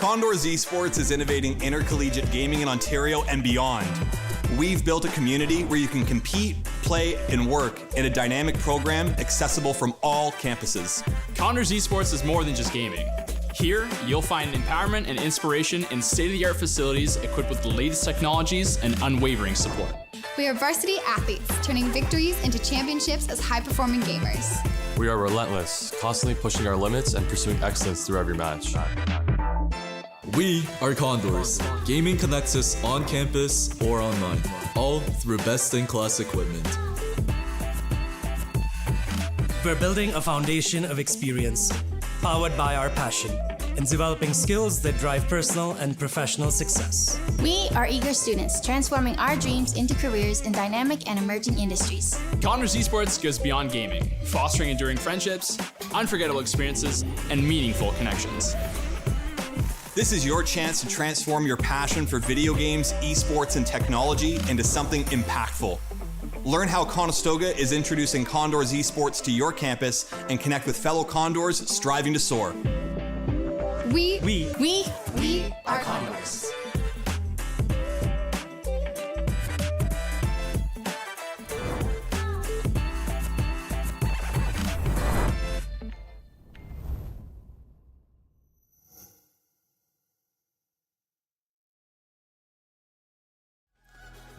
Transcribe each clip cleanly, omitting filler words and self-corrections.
Condors Esports is innovating intercollegiate gaming in Ontario and beyond. We've built a community where you can compete, play, and work in a dynamic program accessible from all campuses. Condors Esports is more than just gaming. Here, you'll find empowerment and inspiration in state-of-the-art facilities equipped with the latest technologies and unwavering support. We are varsity athletes, turning victories into championships as high-performing gamers. We are relentless, constantly pushing our limits and pursuing excellence through every match. We are Condors. Gaming connects us on campus or online, all through best-in-class equipment. We're building a foundation of experience, powered by our passion, in developing skills that drive personal and professional success. We are eager students, transforming our dreams into careers in dynamic and emerging industries. Condors Esports goes beyond gaming, fostering enduring friendships, unforgettable experiences, and meaningful connections. This is your chance to transform your passion for video games, esports, and technology into something impactful. Learn how Conestoga is introducing Condors Esports to your campus and connect with fellow Condors striving to soar. We are Condors.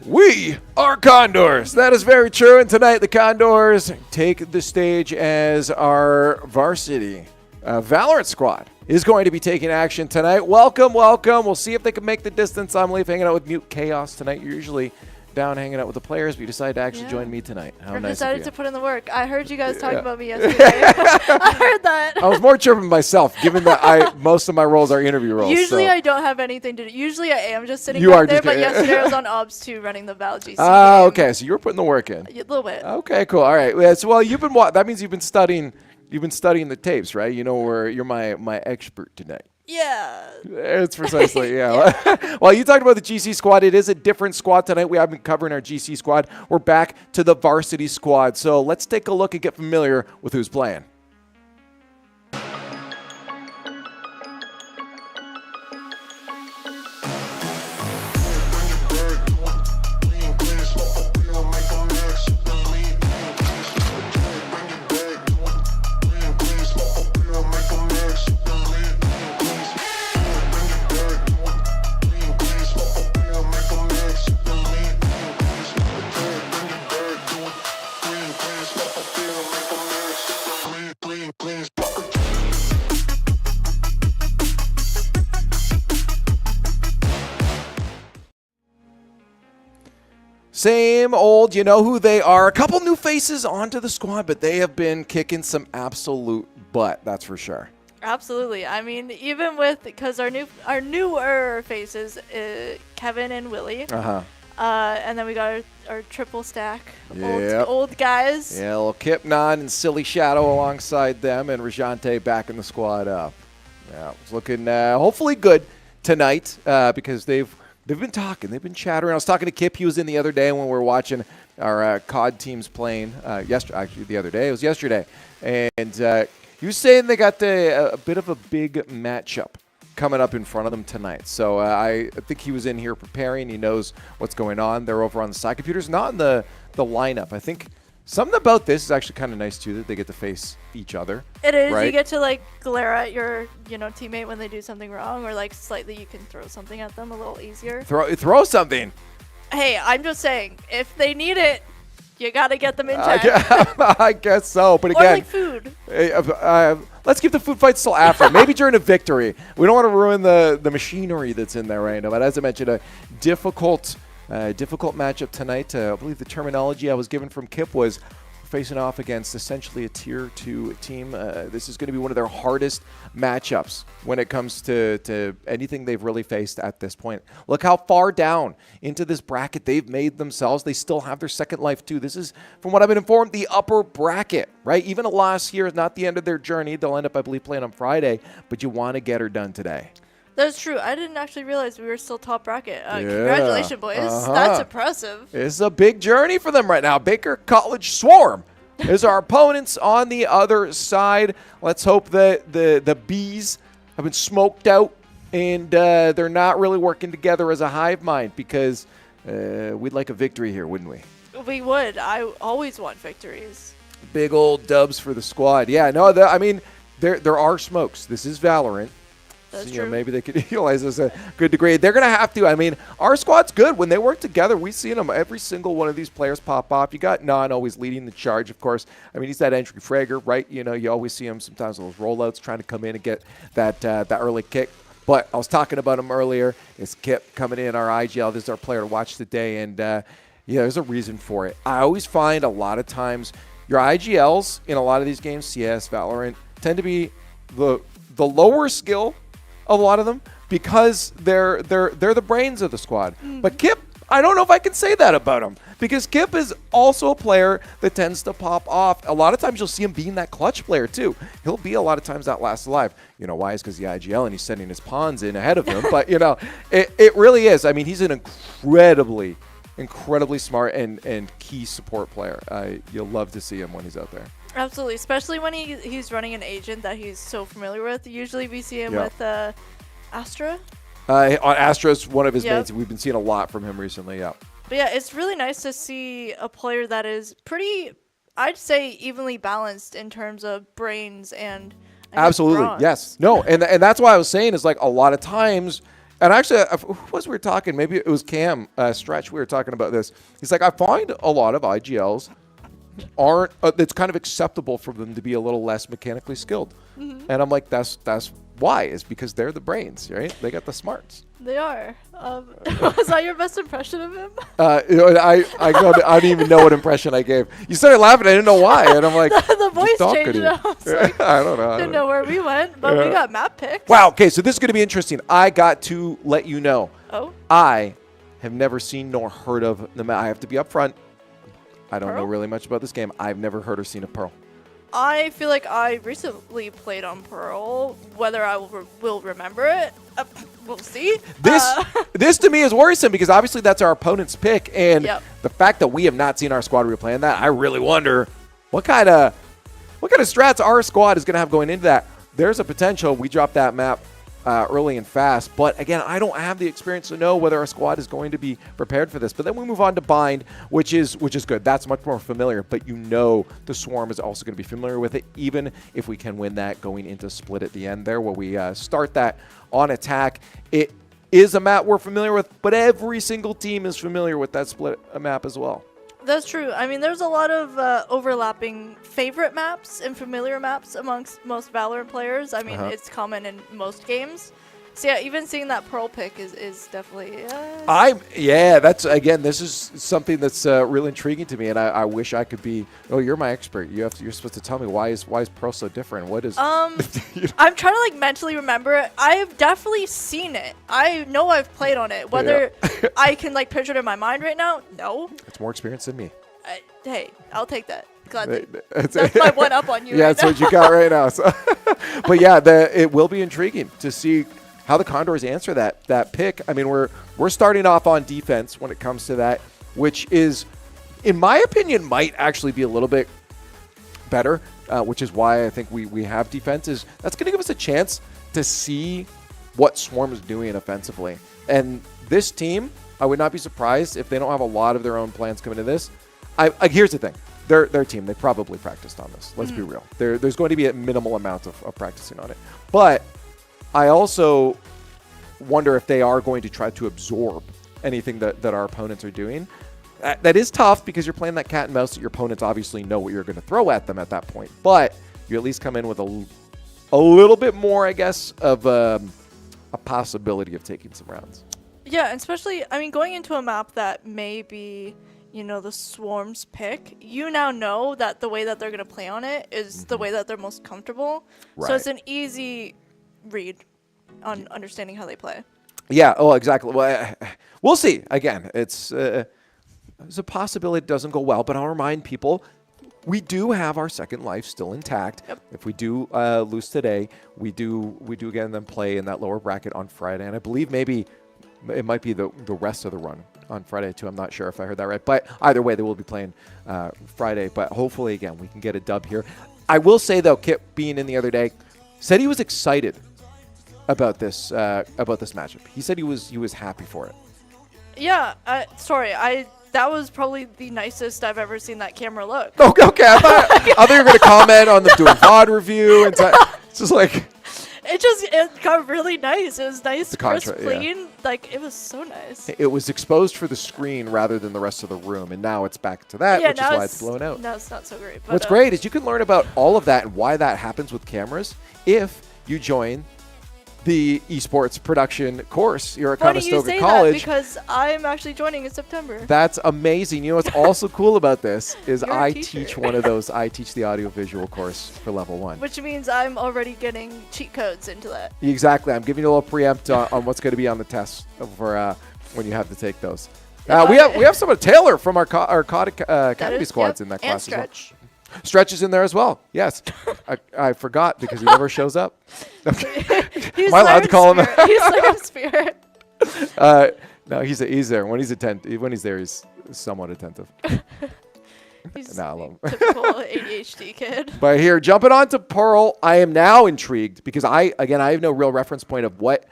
We are Condors. That is very true. And tonight, the Condors take the stage as our varsity Valorant squad is going to be taking action tonight. Welcome, welcome. We'll see if they can make the distance. I'm Leaf hanging out with Mute Chaos tonight. You're usually down hanging out with the players, but you decided to actually join me tonight. How I've nice decided of to you. put in the work. I heard you guys talking about me yesterday. I heard that. I was more chirping myself, given that most of my roles are interview roles. Usually so. I don't have anything to do. Usually I am just sitting You back are there, just but kidding. yesterday I was on OBS 2 running the Val GC Ah, game. okay. So you were putting the work in. A little bit. Okay, cool. All right. Yeah, so, well, you've been that means you've been studying. You've been studying the tapes, right? You know where you're my expert tonight. Yeah. It's precisely, yeah. Well, you talked about the GC squad. It is a different squad tonight. We have been covering our GC squad. We're back to the varsity squad. So let's take a look and get familiar with who's playing. Same old, you know who they are. A couple new faces onto the squad, but they have been kicking some absolute butt, that's for sure. Absolutely. I mean, even with, because our newer faces, Kevin and Willie. And then we got our triple stack, old guys. Yeah, little Kipnon and Silly Shadow alongside them, and Rajante backing the squad up. Yeah, it's looking hopefully good tonight because they've been talking, they've been chattering. I was talking to Kip. He was in the other day when we were watching our COD teams playing. Actually, the other day. It was yesterday, and he was saying they got a bit of a big matchup coming up in front of them tonight. So I think he was in here preparing. He knows what's going on. They're over on the side. Computer's not in the lineup. I think something about this is actually kind of nice too, that they get to face each other. It is. Right? You get to like glare at your teammate when they do something wrong, or like slightly you can throw something at them a little easier. Throw something. Hey, I'm just saying, if they need it, you gotta get them in check. I guess so. But Or again, like food. Let's keep the food fights till after. Maybe during a victory. We don't want to ruin the machinery that's in there right now. But as I mentioned, a difficult matchup tonight. I believe the terminology I was given from Kip was facing off against essentially a Tier 2 team. This is going to be one of their hardest matchups when it comes to anything they've really faced at this point. Look how far down into this bracket they've made themselves. They still have their second life too. This is, from what I've been informed, the upper bracket, right? Even a loss here is not the end of their journey. They'll end up, I believe, playing on Friday, but you want to get her done today. That's true. I didn't actually realize we were still top bracket. Congratulations, boys. That's impressive. It's a big journey for them right now. Baker College Swarm is our opponents on the other side. Let's hope that the bees have been smoked out and they're not really working together as a hive mind because we'd like a victory here, wouldn't we? We would. I always want victories. Big old dubs for the squad. Yeah, no, I mean, there are smokes. This is Valorant. That's so, true. Maybe they could utilize this a good degree. They're going to have to. I mean, our squad's good. When they work together, we've seen them. Every single one of these players pop off. You got Nan always leading the charge, of course. I mean, he's that entry fragger, right? You know, you always see him sometimes with those rollouts trying to come in and get that early kick. But I was talking about him earlier. It's Kip coming in, our IGL. This is our player to watch today. And, there's a reason for it. I always find a lot of times your IGLs in a lot of these games, CS, Valorant, tend to be the lower skill of a lot of them because they're the brains of the squad. But Kip, I don't know if I can say that about him because Kip is also a player that tends to pop off. A lot of times you'll see him being that clutch player too. He'll be a lot of times that last alive. You know why? Is because the IGL and he's sending his pawns in ahead of him. But, it really is. I mean, he's an incredibly smart and key support player. You'll love to see him when he's out there. Absolutely, especially when he's running an agent that he's so familiar with. Usually we see him with Astra. On Astra's one of his mains. We've been seeing a lot from him recently, yeah. But yeah, it's really nice to see a player that is pretty, I'd say, evenly balanced in terms of brains and absolutely, bronze. yes. No, and that's why I was saying is like a lot of times, and actually, who was we were talking? Maybe it was Cam Stretch. We were talking about this. He's like, I find a lot of IGLs aren't. It's kind of acceptable for them to be a little less mechanically skilled, and I'm like, that's why is because they're the brains, right? They got the smarts. They are. Was that your best impression of him? I didn't even know what impression I gave. You started laughing. I didn't know why, and I'm like, the voice changed. I was like, I don't know. Didn't know where we went, but we got map picks. Wow. Okay, so this is going to be interesting. I got to let you know. Oh. I have never seen nor heard of the map. I have to be upfront. I don't know Pearl? really much about this game. I've never heard or seen a Pearl. I feel like I recently played on Pearl. Whether I will remember it, we'll see. This to me is worrisome because obviously that's our opponent's pick, and the fact that we have not seen our squad replaying that, I really wonder what kind of strats our squad is going to have going into that. There's a potential we drop that map early and fast, but again, I don't have the experience to know whether our squad is going to be prepared for this. But then we move on to Bind, which is good. That's much more familiar, but the Swarm is also going to be familiar with it, even if we can win that going into Split at the end there, where we start that on attack. It is a map we're familiar with, but every single team is familiar with that Split map as well. That's true. I mean, there's a lot of overlapping favorite maps and familiar maps amongst most Valorant players. I mean, it's common in most games. So yeah, even seeing that Pearl pick is definitely. That's again. This is something that's really intriguing to me, and I wish I could be. Oh, you're my expert. You're supposed to tell me why is Pearl so different? What is? I'm trying to mentally remember it. I've definitely seen it. I know I've played on it. Whether I can picture it in my mind right now, no. It's more experience than me. Hey, I'll take that. Gladly. That's my one up on you. Yeah, right that's what you got right now. So. But yeah, it will be intriguing to see how the Condors answer that pick. I mean, we're starting off on defense when it comes to that, which is, in my opinion, might actually be a little bit better, which is why I think we have defense. That's going to give us a chance to see what Swarm is doing offensively. And this team, I would not be surprised if they don't have a lot of their own plans coming to this. Here's the thing. Their team, they probably practiced on this. Let's be real. There's going to be a minimal amount of practicing on it. But I also wonder if they are going to try to absorb anything that our opponents are doing. That is tough because you're playing that cat and mouse that your opponents obviously know what you're going to throw at them at that point. But you at least come in with a little bit more, I guess, of a possibility of taking some rounds. Yeah, and especially, I mean, going into a map that may be, the Swarm's pick, you now know that the way that they're going to play on it is the way that they're most comfortable. Right. So it's an easy read on understanding how they play. Yeah. Oh, exactly. Well, we'll see. Again, it's there's a possibility it doesn't go well, but I'll remind people we do have our second life still intact. Yep. If we do lose today, we do again then play in that lower bracket on Friday, and I believe maybe it might be the rest of the run on Friday too. I'm not sure if I heard that right, but either way, they will be playing Friday. But hopefully, again, we can get a dub here. I will say though, Kip being in the other day said he was excited about this matchup. He said he was happy for it. Yeah, sorry, that was probably the nicest I've ever seen that camera look. Okay, I thought you were going to comment on them doing VOD review. And it's just like... It got really nice. It was nice, crisp, clean. Yeah. Like, it was so nice. It was exposed for the screen rather than the rest of the room, and now it's back to that, which is why it's blown out. Now it's not so great. But, What's great is you can learn about all of that and why that happens with cameras if you join the esports production course here at Conestoga College. That because I'm actually joining in September. That's amazing. You know what's also cool about this is I teach the audiovisual course for level 1. Which means I'm already getting cheat codes into that. Exactly. I'm giving you a little preempt on what's going to be on the test for when you have to take those. We have some of Taylor from our Academy squads in that class as well. Stretch is in there as well. Yes. I forgot because he never shows up. Am I allowed to call him? He's Slayer Spirit. No, he's there. When he's there, he's somewhat attentive. He's typical ADHD kid. But here, jumping on to Pearl, I am now intrigued because I have no real reference point of what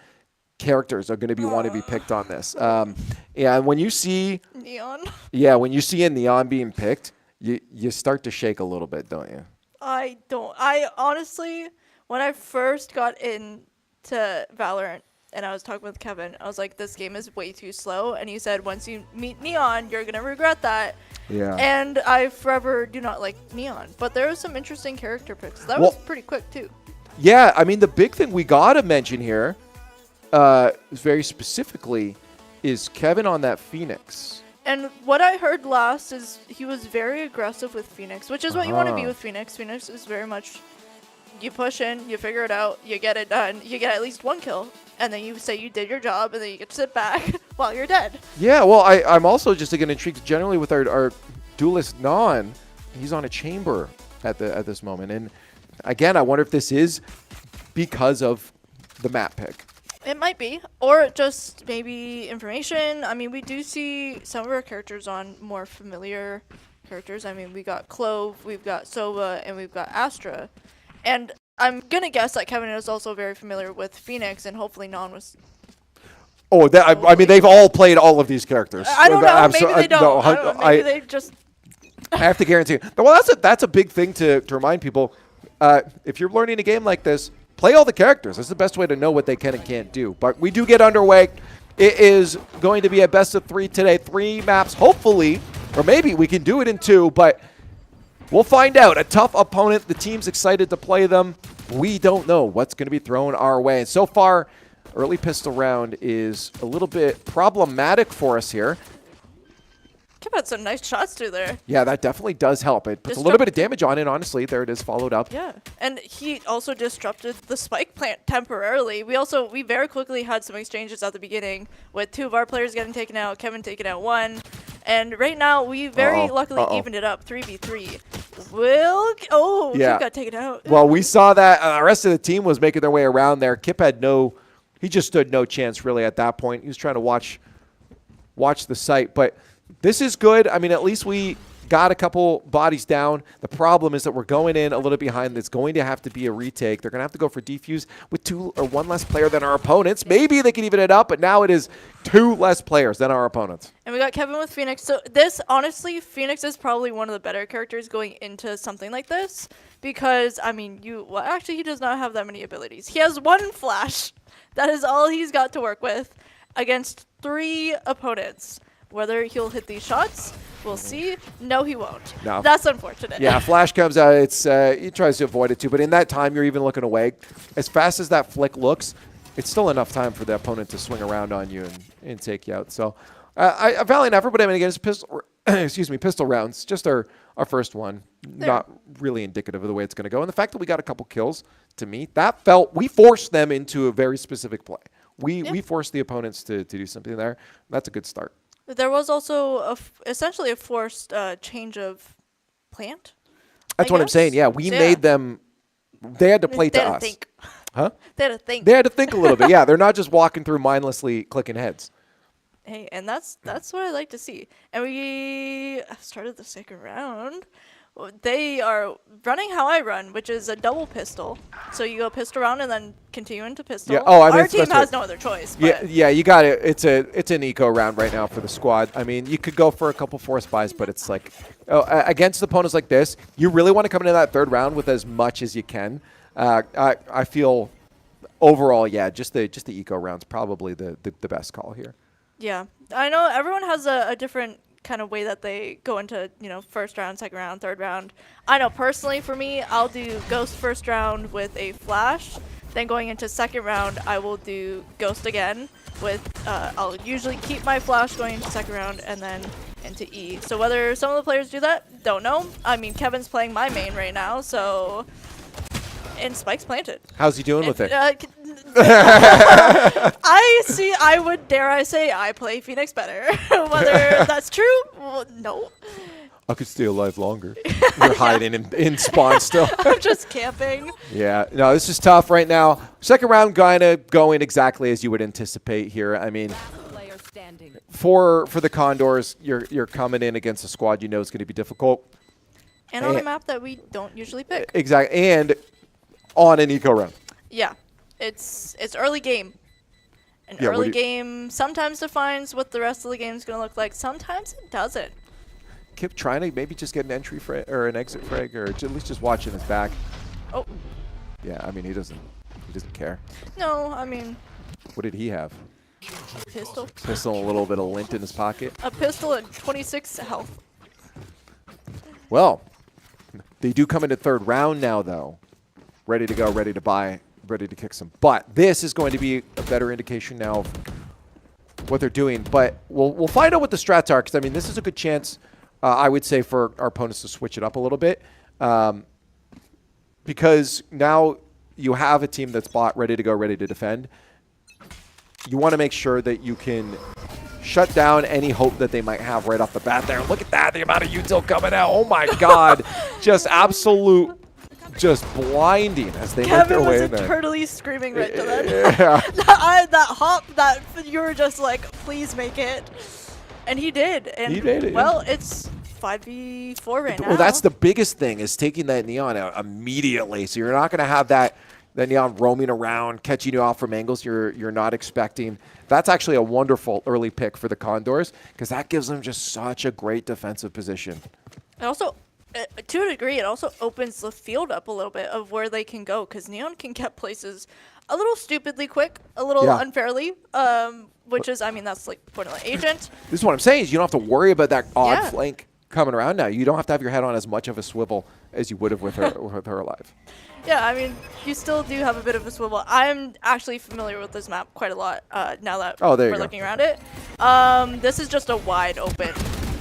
characters are going to want to be picked on this. And when you see Neon. Yeah, when you see a Neon being picked, you start to shake a little bit, don't you? I don't. I honestly, when I first got into Valorant and I was talking with Kevin, I was like, this game is way too slow. And he said, once you meet Neon, you're going to regret that. Yeah. And I forever do not like Neon. But there was some interesting character picks. That was pretty quick, too. Yeah, I mean, the big thing we got to mention here, very specifically, is Kevin on that Phoenix. And what I heard last is he was very aggressive with Phoenix, which is what you want to be with Phoenix. Phoenix is very much, you push in, you figure it out, you get it done, you get at least one kill, and then you say you did your job, and then you get to sit back while you're dead. Yeah, well, I'm also just again intrigued generally with our duelist Non. He's on a chamber at this moment, and again, I wonder if this is because of the map pick. It might be, or just maybe information. I mean, we do see some of our characters on more familiar characters. I mean, we got Clove, we've got Sova, and we've got Astra. And I'm going to guess that Kevin is also very familiar with Phoenix, and hopefully Non was... Oh, I mean, they've all played all of these characters. I don't know. Maybe they don't. I don't know. Maybe they just... I have to guarantee. Well, that's a big thing to remind people. If you're learning a game like this, play all the characters. That's the best way to know what they can and can't do. But we do get underway. It is going to be a best of 3 today. 3 maps, hopefully, or maybe we can do it in 2, but we'll find out. A tough opponent. The team's excited to play them. We don't know what's going to be thrown our way. And so far, early pistol round is a little bit problematic for us here. Kev had some nice shots through there. Yeah, that definitely does help. It puts a little bit of damage on it, honestly. There it is, followed up. Yeah, and he also disrupted the spike plant temporarily. We very quickly had some exchanges at the beginning with 2 of our players getting taken out, Kevin taking out 1. And right now, we very luckily evened it up, 3v3. Kip got taken out. Well, we saw that. The rest of the team was making their way around there. Kip had he just stood no chance really at that point. He was trying to watch the site, but this is good. I mean, at least we got a couple bodies down. The problem is that we're going in a little behind. It's going to have to be a retake. They're going to have to go for defuse with 2 or 1 less player than our opponents. Maybe they can even it up, but now it is 2 less players than our opponents. And we got Kevin with Phoenix. So this, honestly, Phoenix is probably one of the better characters going into something like this because, I mean, actually, he does not have that many abilities. He has 1 flash. That is all he's got to work with against 3 opponents. Whether he'll hit these shots, we'll see. No, he won't. No. That's unfortunate. Yeah, flash comes out. He tries to avoid it too, but in that time, you're even looking away. As fast as that flick looks, it's still enough time for the opponent to swing around on you and take you out. So, a valiant effort, but I mean, again, it's pistol rounds. Just our first one. There. Not really indicative of the way it's going to go. And the fact that we got a couple kills, to me, we forced them into a very specific play. We forced the opponents to do something there. That's a good start. There was also essentially a forced change of plant. That's what I'm saying. Yeah, we made them. They had to play to us. Think. Huh? They had to think. They had to think a little bit. Yeah, they're not just walking through mindlessly clicking heads. Hey, and that's what I like to see. And we started the second round they are running how I run, which is a double pistol. So you go pistol round and then continue into pistol. Yeah. Oh, I mean, our team has no other choice. Yeah, yeah, you got it. It's an eco round right now for the squad. I mean, you could go for a couple force buys, but it's like against opponents like this, you really want to come into that third round with as much as you can. I feel overall, yeah, just the eco round's probably the best call here. Yeah, I know everyone has a different kind of way that they go into, first round, second round, third round. I know personally for me, I'll do Ghost first round with a flash. Then going into second round, I will do Ghost again with, I'll usually keep my flash going into second round and then into E. So whether some of the players do that, don't know. I mean, Kevin's playing my main right now, so... And Spike's planted. How's he doing with it? I would dare I say I play Phoenix better. Whether that's true, well, no. I could stay alive longer. You're hiding in spawn still. I'm just camping. Yeah, no, this is tough right now. Second round kind of going exactly as you would anticipate here. I mean, for the Condors, you're coming in against a squad you know is going to be difficult. And on a map that we don't usually pick. Exactly, and on an eco round. Yeah, it's early game. An early game sometimes defines what the rest of the game is going to look like. Sometimes it doesn't. Keep trying to maybe just get an entry frag or an exit frag, or at least just watching his back. Oh. Yeah, I mean he doesn't care. No, I mean. What did he have? Pistol. Pistol, a little bit of lint in his pocket. A pistol and 26 health. Well, they do come into third round now, though. Ready to go, ready to buy, ready to kick some butt. This is going to be a better indication now of what they're doing. But we'll find out what the strats are, because, I mean, this is a good chance, I would say, for our opponents to switch it up a little bit. Because now you have a team that's bought, ready to go, ready to defend. You want to make sure that you can shut down any hope that they might have right off the bat there. Look at that, the amount of util coming out. Oh, my God. Just absolute... just blinding as they make their way in there. Kevin was eternally screaming right to them. Yeah. that hop that you were just like, please make it. And he did. And he made it. Well, it's 5v4 right now. Well, that's the biggest thing, is taking that Neon out immediately. So you're not going to have that Neon roaming around, catching you off from angles you're not expecting. That's actually a wonderful early pick for the Condors, because that gives them just such a great defensive position. And also, to a degree, it also opens the field up a little bit of where they can go, because Neon can get places a little stupidly quick, a little unfairly, which is, I mean, that's like point of the agent. This is what I'm saying, is you don't have to worry about that odd flank coming around now. You don't have to have your head on as much of a swivel as you would have with her alive. Yeah, I mean, you still do have a bit of a swivel. I'm actually familiar with this map quite a lot now that we're looking around it. This is just a wide open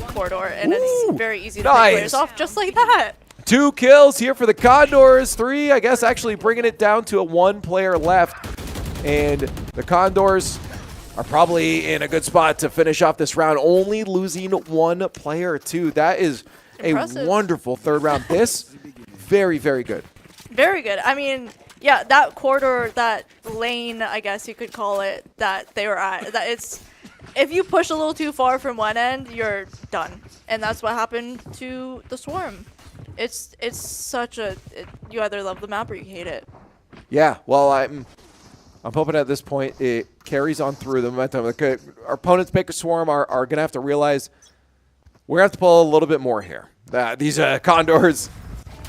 corridor, and it's very easy to pick players off just like that. 2 kills here for the Condors. 3, I guess, actually bringing it down to a 1 player left. And the Condors are probably in a good spot to finish off this round, only losing 1 player, too. That is impressive. A wonderful third round. This, very, very good. Very good. I mean, yeah, that corridor, that lane, I guess you could call it, that they were at, that it's... If you push a little too far from one end, you're done. And that's what happened to the Swarm. It's such a... you either love the map or you hate it. Yeah, well, I'm hoping at this point it carries on through the momentum. Okay, our opponents, Baker Swarm, are going to have to realize we're going to have to pull a little bit more here. These Condors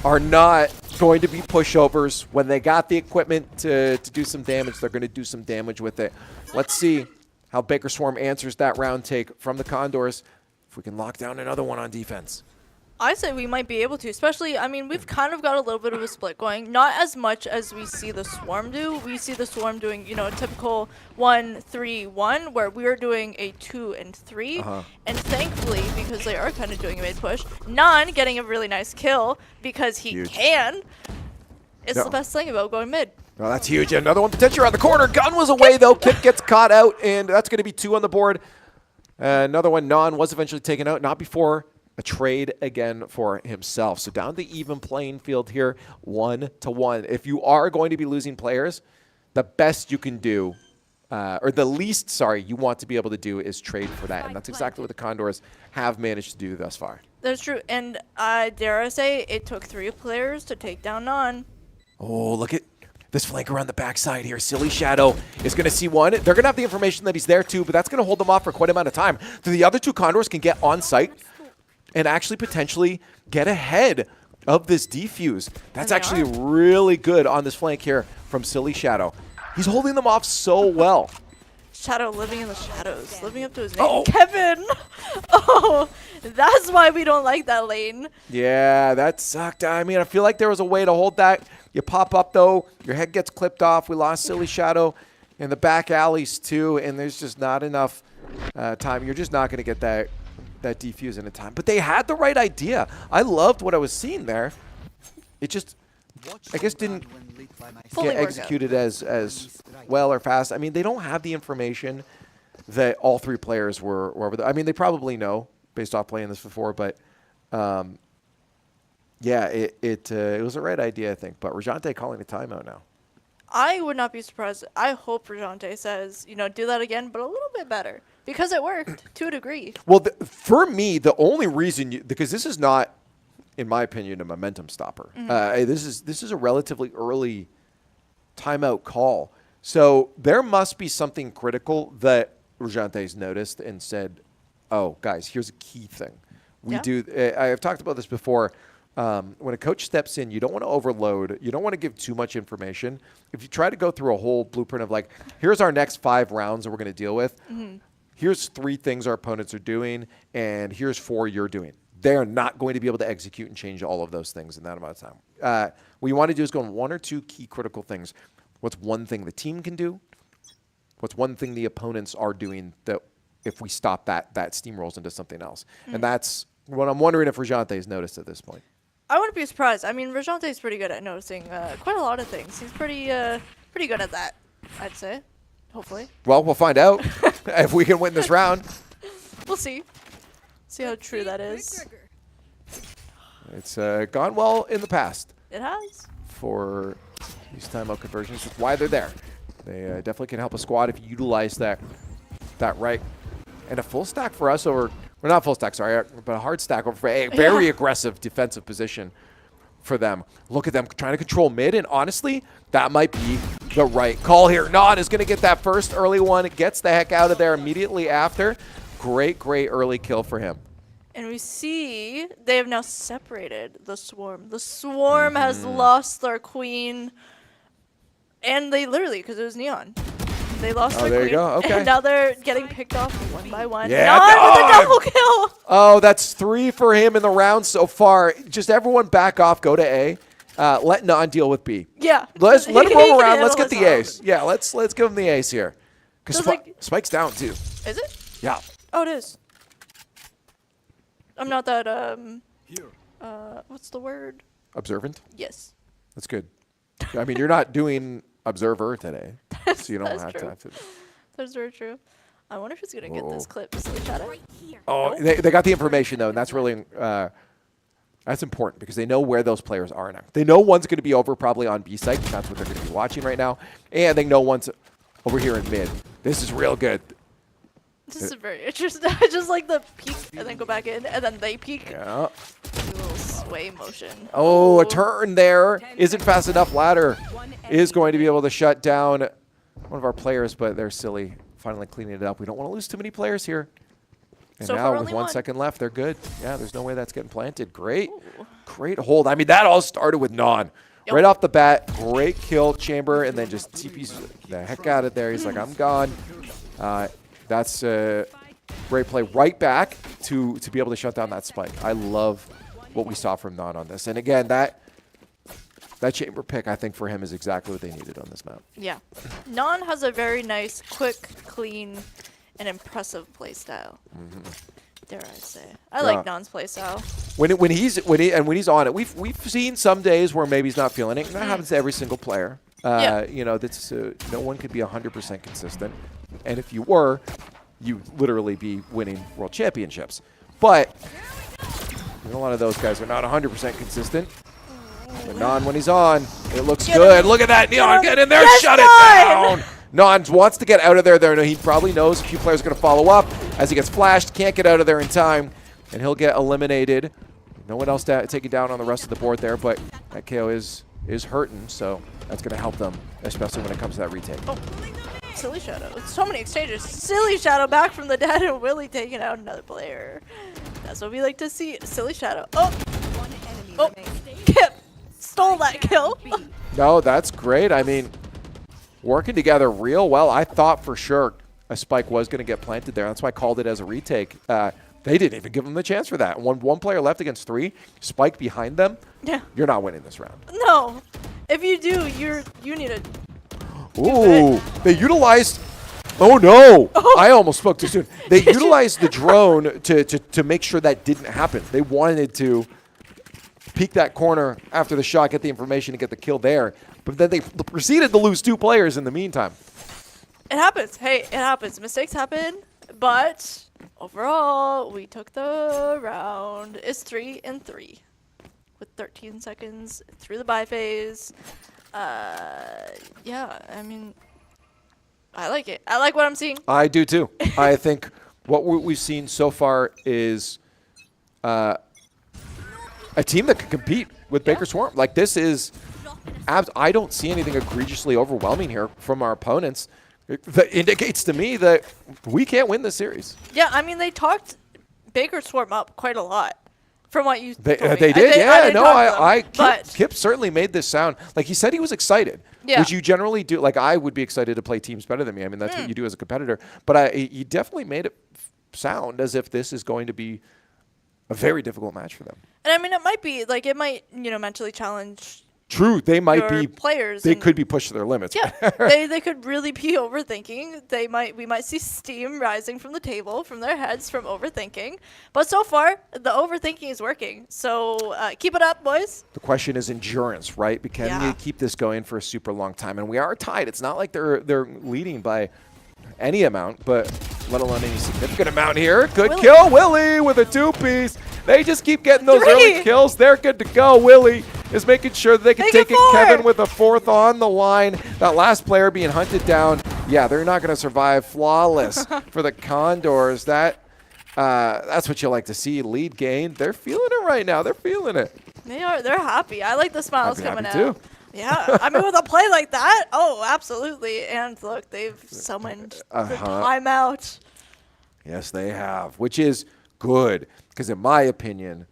are not going to be pushovers. When they got the equipment to do some damage, they're going to do some damage with it. Let's see how Baker Swarm answers that round take from the Condors, if we can lock down another one on defense. I say we might be able to, especially, I mean, we've kind of got a little bit of a split going. Not as much as we see the Swarm do. We see the Swarm doing, a typical 1-3-1, where we are doing a 2 and 3. And thankfully, because they are kind of doing a mid push, Nan getting a really nice kill because he can. It's the best thing about going mid. Oh, that's huge. Another one potentially around the corner. Gun was away, though. Kip gets caught out, and that's going to be 2 on the board. Another one, Nan, was eventually taken out. Not before a trade again for himself. So down the even playing field here, 1-1. If you are going to be losing players, the best you can do, or the least, you want to be able to do is trade for that. And that's exactly what the Condors have managed to do thus far. That's true. And I dare I say, it took 3 players to take down Non. Oh, look at this flank around the backside here. Silly Shadow is going to see one. They're going to have the information that he's there too, but that's going to hold them off for quite a amount of time. So the other 2 Condors can get on site and actually potentially get ahead of this defuse. That's actually really good on this flank here from Silly Shadow. He's holding them off so well. Shadow living in the shadows, living up to his name. Kevin! Oh, that's why we don't like that lane. Yeah, that sucked. I mean, I feel like there was a way to hold that. You pop up, though. Your head gets clipped off. We lost Silly Shadow in the back alleys, too, and there's just not enough time. You're just not going to get that defuse in a time. But they had the right idea. I loved what I was seeing there. It just, I guess, didn't get executed as well or fast. I mean, they don't have the information that all 3 players were over there. I mean, they probably know based off playing this before, but yeah, it was the right idea, I think. But Rajante calling a timeout now. I would not be surprised. I hope Rajante says, do that again, but a little bit better. Because it worked, to a degree. Well, for me, the only reason, because this is not, in my opinion, a momentum stopper. This is a relatively early timeout call. So there must be something critical that Rajante's noticed and said, oh, guys, here's a key thing. I've talked about this before. When a coach steps in, you don't want to overload. You don't want to give too much information. If you try to go through a whole blueprint of like, here's our next 5 rounds that we're going to deal with. Here's 3 things our opponents are doing, and here's 4 you're doing. They're not going to be able to execute and change all of those things in that amount of time. What you want to do is go on 1 or 2 key critical things. What's one thing the team can do? What's one thing the opponents are doing that if we stop that steamrolls into something else? And that's what I'm wondering if Rajante's noticed at this point. I wouldn't be surprised. I mean, Rajante's pretty good at noticing quite a lot of things. He's pretty good at that, I'd say. Hopefully. Well, we'll find out if we can win this round. We'll see. See how true that is. It's gone well in the past. It has. For these timeout conversions. That's why they're there. They definitely can help a squad if you utilize that right. And a full stack for us over, well, not full stack, sorry, but a hard stack over for a very aggressive defensive position for them. Look at them trying to control mid, and honestly, that might be the right call here. Non is going to get that first early one. It gets the heck out of there immediately after. Great early kill for him. And we see they have now separated the Swarm. The Swarm has lost their queen. And they literally, because it was Neon. They lost their there queen. You go. Okay. And now they're getting picked off 1 by 1. Yeah, Non with a double kill. Oh, that's 3 for him in the round so far. Just everyone back off, go to A. Let Non deal with B. Yeah. Let him roll around. Let's get his the ace. Yeah, let's give him the ace here. Because Spike's down too. Is it? Yeah. Oh, it is. I'm not that, what's the word? Observant? Yes. That's good. I mean, you're not doing Observer today, so you don't have to. That's very true. I wonder who's going to get this clip. Silly Shadow? Oh, they got the information, though, and that's really that's important because they know where those players are now. They know one's going to be over probably on B site. That's what they're going to be watching right now. And they know one's over here in mid. This is real good. This is very interesting. I just like the peek and then go back in, and then they peek. Yeah. Do a little sway motion. Oh, a turn there. Isn't fast enough. Ladder is going to be able to shut down one of our players, but they're silly. Finally cleaning it up. We don't want to lose too many players here. And so now with 1 second left, they're good. Yeah, there's no way that's getting planted. Great. Great hold. I mean, that all started with Non. Yep. Right off the bat, great kill, Chamber, and then just TP's the heck out of there. He's like, I'm gone. That's a great play right back to be able to shut down that spike. I love what we saw from Non on this. And again, that Chamber pick, I think, for him is exactly what they needed on this map. Yeah. Non has a very nice, quick, clean, and impressive play style. Dare I say. I like Non's play style. When he's on it, we've seen some days where maybe he's not feeling it. And that happens to every single player. You know, that's no one could be 100% consistent. And if you were, you literally be winning world championships. But you know, a lot of those guys are not 100% consistent. But Non, when he's on, it looks good. Look at that. Neon, get in there. Yes, shut it down. Non wants to get out of there. He probably knows a few players are going to follow up as he gets flashed. Can't get out of there in time. and he'll get eliminated. No one else taking down on the rest of the board there, but that KO is hurting, so that's going to help them, especially when it comes to that retake. Oh, Silly Shadow. So many exchanges. Silly Shadow back from the dead and Willie taking out another player. That's what we like to see. Silly Shadow. Oh, Kip stole that kill. No, that's great. I mean, working together real well. I thought for sure a spike was going to get planted there. That's why I called it as a retake. They didn't even give them the chance for that. One player left against 3, spike behind them. Yeah. You're not winning this round. No. If you do, you need to. Ooh, they utilized. Oh no! Oh. I almost spoke too soon. They utilized the drone to make sure that didn't happen. They wanted to peek that corner after the shot, get the information, and get the kill there. But then they proceeded to lose 2 players in the meantime. It happens. Hey, it happens. Mistakes happen. But overall, we took the round. It's 3-3 with 13 seconds through the bye phase. Yeah, I mean, I like it. I like what I'm seeing. I do too. I think what we've seen so far is a team that can compete with Baker Swarm. Like, this is I don't see anything egregiously overwhelming here from our opponents. That indicates to me that we can't win this series. Yeah, I mean, they talked Baker Swarm up quite a lot. From what you they told me. did, yeah. No, Kip Kip certainly made this sound. Like, he said he was excited, which you generally do. Like, I would be excited to play teams better than me. I mean, that's what you do as a competitor. But he definitely made it sound as if this is going to be a very difficult match for them. And, I mean, it might be. Like, it might, mentally challenge True, they might be players. They could be pushed to their limits. Yeah, they could really be overthinking. We might see steam rising from the table, from their heads, from overthinking. But so far, the overthinking is working. So keep it up, boys. The question is endurance, right? Because you keep this going for a super long time, and we are tied. It's not like they're leading by any amount, but let alone any significant amount here. Good kill, Willie with a 2-piece. They just keep getting those early kills. They're good to go. Willie is making sure that they can take it. Kevin with a 4th on the line. That last player being hunted down. Yeah, they're not going to survive. Flawless for the Condors. That's what you like to see. Lead gain. They're feeling it right now. They're feeling it. They are. They're happy. I like the smiles coming out. Too. Yeah, I mean, with a play like that, oh, absolutely. And look, they've summoned the timeout. Yes, they have, which is good because, in my opinion,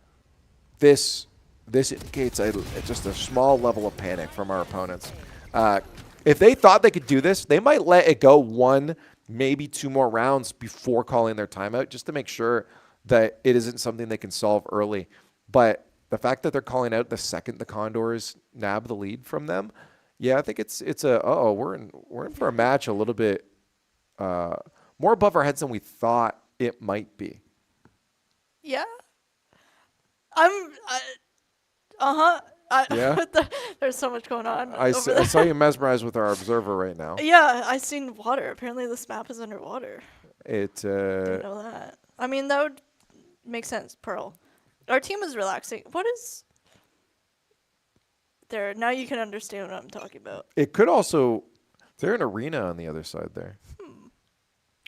this indicates just a small level of panic from our opponents. If they thought they could do this, they might let it go 1, maybe 2 more rounds before calling their timeout, just to make sure that it isn't something they can solve early. But the fact that they're calling out the second the Condors nab the lead from them, yeah, I think it's we're in for a match a little bit more above our heads than we thought it might be. Yeah. There's so much going on. I saw you mesmerized with our observer right now. Yeah, I seen water. Apparently this map is underwater. Didn't know that. I mean, that would make sense, Pearl. Our team is relaxing. What is there? Now you can understand what I'm talking about. It could also, they're an arena on the other side there.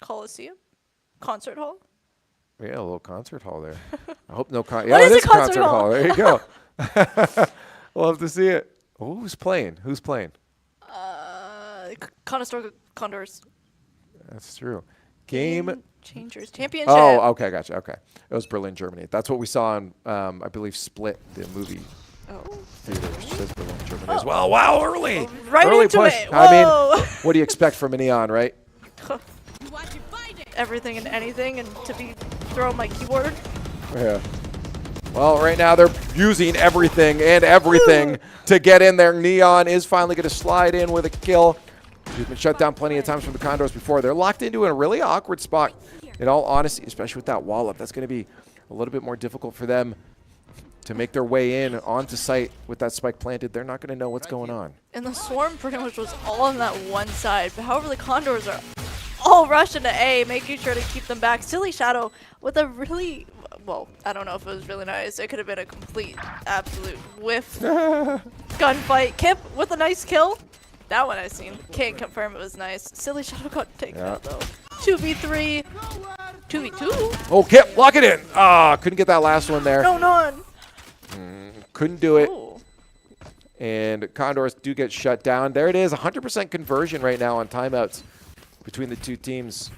Coliseum? Concert hall? Yeah, a little concert hall there. I hope no yeah, it is a concert hall. There you go. We'll have to see it. Oh, who's playing? Conestoga Condors. That's true. Game Changers Championship. Oh, okay, gotcha. Okay. It was Berlin, Germany. That's what we saw on, I believe, Split, the movie theater, which says Berlin, Germany as well. Wow, early. Right into push. it. Whoa. I mean, what do you expect from a Neon, right? Everything and anything, and to be throwing my keyboard. Yeah. Well, right now they're using everything to get in there. Neon is finally going to slide in with a kill. He's been shut down plenty of times from the Condors before. They're locked into a really awkward spot, in all honesty, especially with that wall up. That's going to be a little bit more difficult for them to make their way in onto site with that spike planted. They're not going to know what's going on. And the swarm pretty much was all on that one side. But however, the Condors are all rushing to A, making sure to keep them back. Silly Shadow with a really, well, I don't know if it was really nice. It could have been a complete, absolute whiff gunfight. Kip with a nice kill. That one I seen. Can't confirm it was nice. Silly Shadow got taken out though. 2v3. 2v2. Oh, Kip, lock it in. Ah, couldn't get that last one there. No, none. Couldn't do it. Ooh. And Condors do get shut down. There it is, 100% conversion right now on timeouts between the two teams.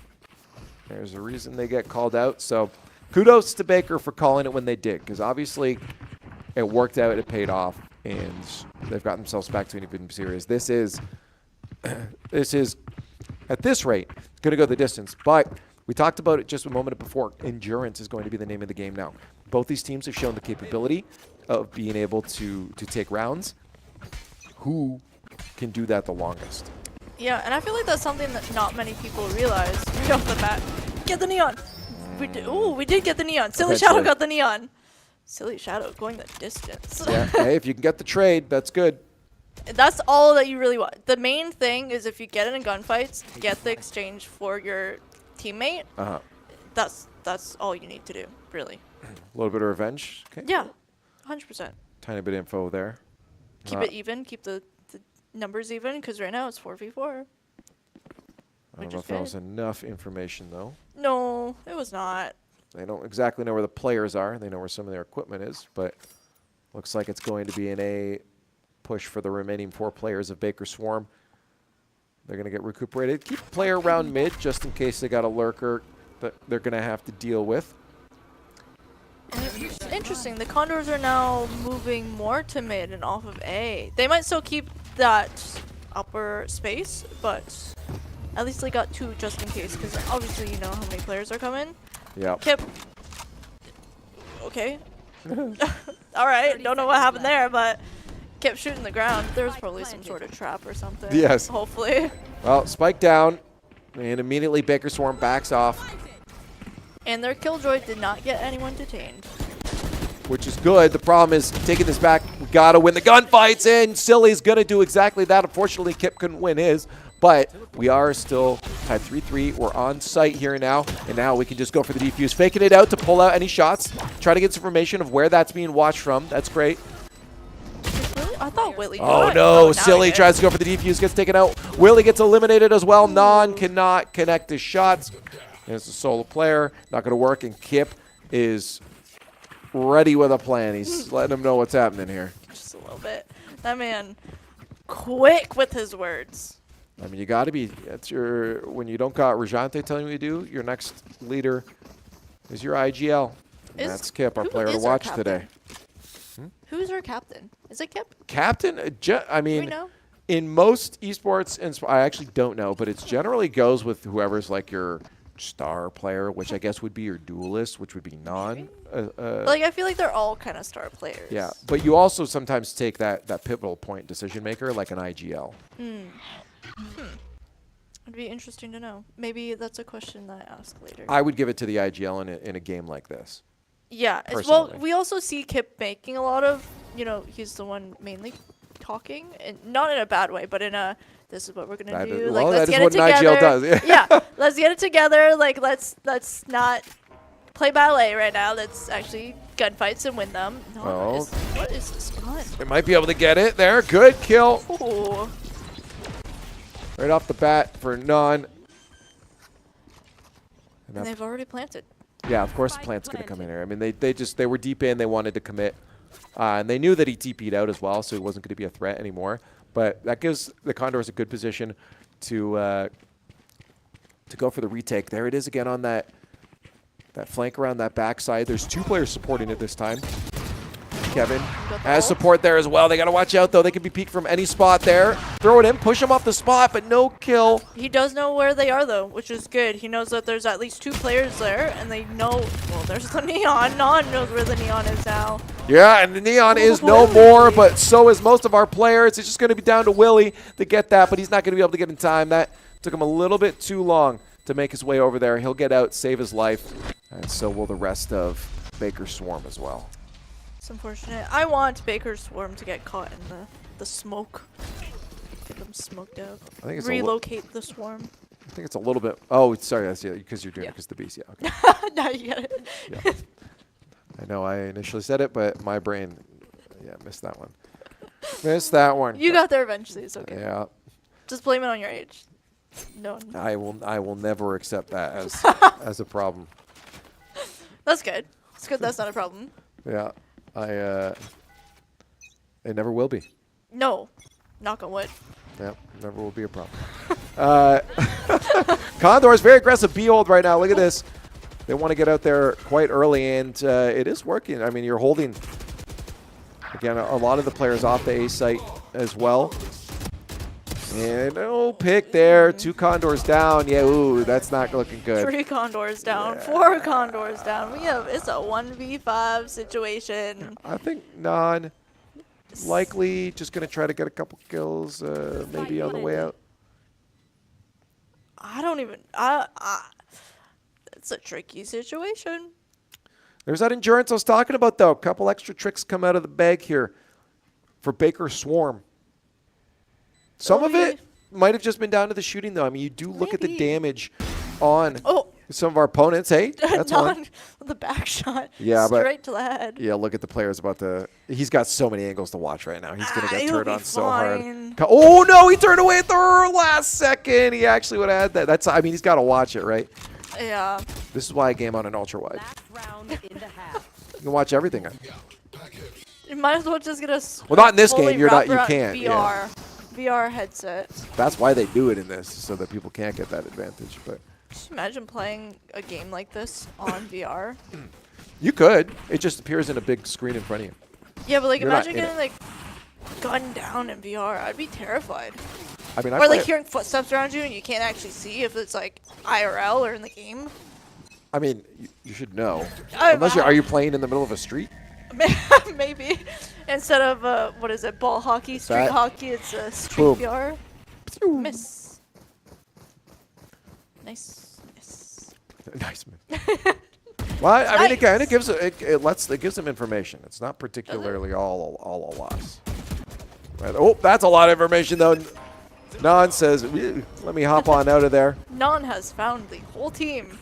There's a reason they get called out. So kudos to Baker for calling it when they did, because obviously it worked out, it paid off, and they've got themselves back to an even series. This is at this rate going to go the distance. But we talked about it just a moment before. Endurance is going to be the name of the game now. Both these teams have shown the capability of being able to take rounds. Who can do that the longest? Yeah, and I feel like that's something that not many people realize right off the bat. Get the neon. We did get the neon. Silly Shadow got the neon. Silly Shadow going the distance. Yeah. Hey, if you can get the trade, that's good. That's all that you really want. The main thing is if you get in gunfights, get the exchange for your teammate. That's all you need to do, really. A little bit of revenge. Okay. Yeah, 100%. Tiny bit of info there. Keep it even. Keep the numbers even, because right now it's 4v4. I don't know if that was enough information, though. No, it was not. They don't exactly know where the players are. They know where some of their equipment is, but looks like it's going to be an A push for the remaining 4 players of Baker Swarm. They're going to get recuperated. Keep a player around mid just in case they got a lurker that they're going to have to deal with. And it's interesting. The Condors are now moving more to mid and off of A. They might still keep that upper space, but at least they got 2 just in case, because obviously you know how many players are coming. Yeah. Kip. Okay. All right. Don't know what happened there, but kept shooting the ground. There's probably some sort of trap or something. Yes. Hopefully. Well, spike down, and immediately Baker Swarm backs off. And their Killjoy did not get anyone detained. Which is good. The problem is taking this back, we got to win the gunfights, and Silly's going to do exactly that. Unfortunately, Kip couldn't win his, but we are still tied 3-3. We're on site here now, and now we can just go for the defuse. Faking it out to pull out any shots. Try to get some information of where that's being watched from. That's great. I thought Willie. Oh no, Silly tries to go for the defuse, gets taken out. Willie gets eliminated as well. Non cannot connect his shots. And it's a solo player, not going to work, and Kip is ready with a plan. He's letting him know what's happening here. Just a little bit. That man, quick with his words. I mean, you got to be. That's your when you don't got Rajante telling you what to do. Your next leader is your IGL. And that's Kip, our player to watch today. Who's our captain? Is it Kip? Captain? I mean, Do we know? in most esports, and I actually don't know, but it generally goes with whoever's like your star player, which I guess would be your duelist, which would be non. Like, I feel like they're all kind of star players. Yeah, but you also sometimes take that pivotal point decision maker, like an IGL. It'd be interesting to know. Maybe that's a question that I ask later. I would give it to the IGL in a game like this. Yeah. Well, we also see Kip making a lot of, he's the one mainly talking, and not in a bad way, but in a, this is what we're going to do. Well, let's that get is it what together. an IGL does. Yeah, let's get it together. Like, let's not play ballet right now. Let's actually gunfights and win them. No, what is this gun? They might be able to get it there. Good kill. Ooh. Right off the bat for Non. And they've already planted. Yeah, of course the plant's going to come in here. I mean, they were deep in. They wanted to commit. And they knew that he TP'd out as well, so he wasn't going to be a threat anymore. But that gives the Condors a good position to go for the retake. There it is again on that flank around that backside. There's 2 players supporting it this time. Kevin has support there as well. They got to watch out, though. They could be peeked from any spot there. Throw it in, push him off the spot, but no kill. He does know where they are, though, which is good. He knows that there's at least 2 players there, and they know, well, there's the neon. Non knows where the neon is now. Yeah, and the neon is no more, but so is most of our players. It's just going to be down to Willie to get that, but he's not going to be able to get in time. That took him a little bit too long to make his way over there. He'll get out, save his life, and so will the rest of Baker's Swarm as well. It's unfortunate. I want Baker's Swarm to get caught in the smoke. Get them smoked out. I think it's relocate the swarm. I think it's a little bit. Oh, sorry, that's because you're doing it because the beast. Yeah. Okay. Now you get it. Yeah. I know I initially said it, but my brain, missed that one. Missed that one. You got there eventually. It's okay. Yeah. Just blame it on your age. No. I will never accept that as as a problem. That's good. It's good that's not a problem. Yeah, it never will be. No. Knock on wood. Yeah, never will be a problem. Condors very aggressive B hold right now. Look at this. They want to get out there quite early, and it is working. I mean, you're holding, again, a lot of the players off the A site as well. And no pick there. 2 Condors down. Yeah, ooh, that's not looking good. 3 Condors down. 4 Condors down. It's a 1v5 situation. I think Non likely just going to try to get a couple kills maybe on the way out. I don't even... it's a tricky situation. There's that endurance I was talking about, though. A couple extra tricks come out of the bag here for Baker Swarm. Some of it might have just been down to the shooting, though. I mean, you do look at the damage on some of our opponents. Hey, that's one. The back shot. Yeah, straight to the head. Yeah, look at the players about to. He's got so many angles to watch right now. He's going to get turned on so hard. Oh, no, he turned away at the last second. He actually would have had that. I mean, he's got to watch it, right? Yeah. This is why I game on an ultra wide. You can watch everything. You might as well just get a. Well, not in this game. You can't. VR headset. That's why they do it in this, so that people can't get that advantage. But just imagine playing a game like this on VR. You could. It just appears in a big screen in front of you. Yeah, but like imagine getting like gunned down in VR. I'd be terrified. I mean, or like hearing footsteps around you and you can't actually see if it's like IRL or in the game. I mean, you should know. Unless are you playing in the middle of a street? Maybe. Instead of, what is it, ball hockey, street hockey, it's a street VR. Miss. Nice. Nice miss. Well, I mean, again, it gives them information. It's not particularly all a loss. Right. Oh, that's a lot of information, though. Non says, let me hop on out of there. Non has found the whole team.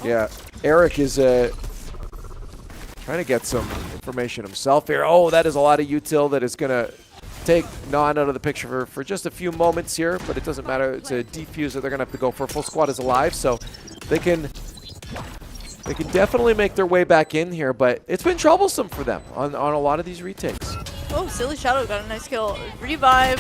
Yeah, Eric is trying to get some information himself here. Oh, that is a lot of util that is going to take Non out of the picture for just a few moments here, but it doesn't matter. It's a defuse that they're going to have to go for. Full squad is alive, so they can definitely make their way back in here, but it's been troublesome for them on a lot of these retakes. Oh, Silly Shadow got a nice kill. Revive.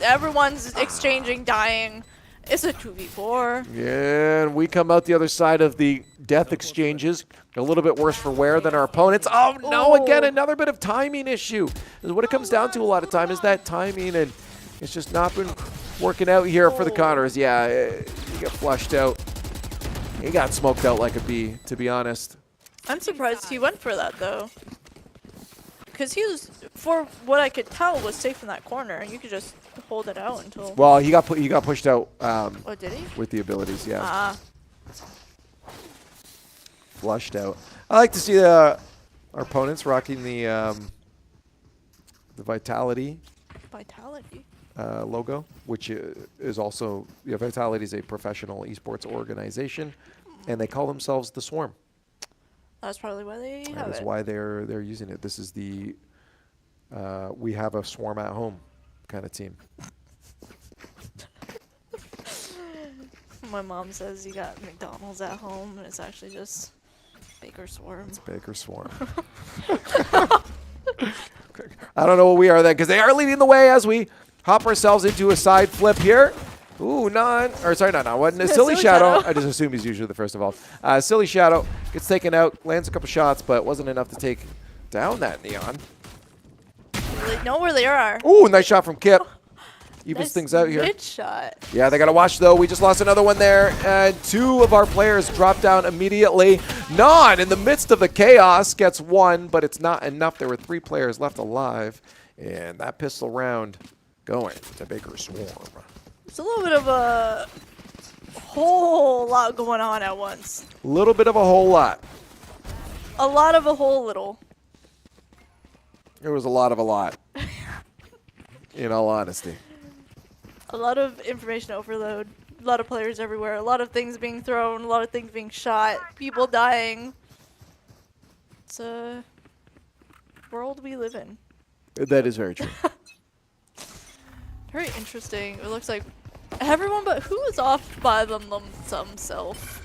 Everyone's exchanging, dying. It's a 2v4. Yeah, and we come out the other side of the death exchanges. A little bit worse for wear than our opponents. Oh, no, again, another bit of timing issue. What it comes down to a lot of time is that timing, and it's just not been working out here for the Condors. Yeah, he got flushed out. He got smoked out like a bee, to be honest. I'm surprised he went for that, though. Because he was, for what I could tell, was safe in that corner. You could just hold it out until... Well, he got pushed out. Oh, did he? With the abilities, yeah. Flushed out. I like to see our opponents rocking the Vitality. Vitality? Logo, which is also... Yeah, Vitality is a professional esports organization, and they call themselves the Swarm. That's probably why they have it. That is why they're using it. This is the we have a Swarm at home kind of team. My mom says you got McDonald's at home, and it's actually just Baker Swarm. It's Baker Swarm. I don't know what we are then, because they are leading the way as we hop ourselves into a side flip here. Ooh, Silly Shadow. I just assume he's usually the first of all. Silly Shadow gets taken out, lands a couple shots, but wasn't enough to take down that Neon. They know where they are. Ooh, nice shot from Kip. Evens things out here. Good shot. Yeah, they got to watch, though. We just lost another one there, and 2 of our players dropped down immediately. Non, in the midst of the chaos, gets 1, but it's not enough. There were 3 players left alive, and that pistol round going to Baker Swarm. It's a little bit of a whole lot going on at once. A little bit of a whole lot. A lot of a whole little. There was a lot of a lot. In all honesty. A lot of information overload. A lot of players everywhere. A lot of things being thrown. A lot of things being shot. People dying. It's a world we live in. That is very true. Very interesting. It looks like Everyone but who is off by themselves?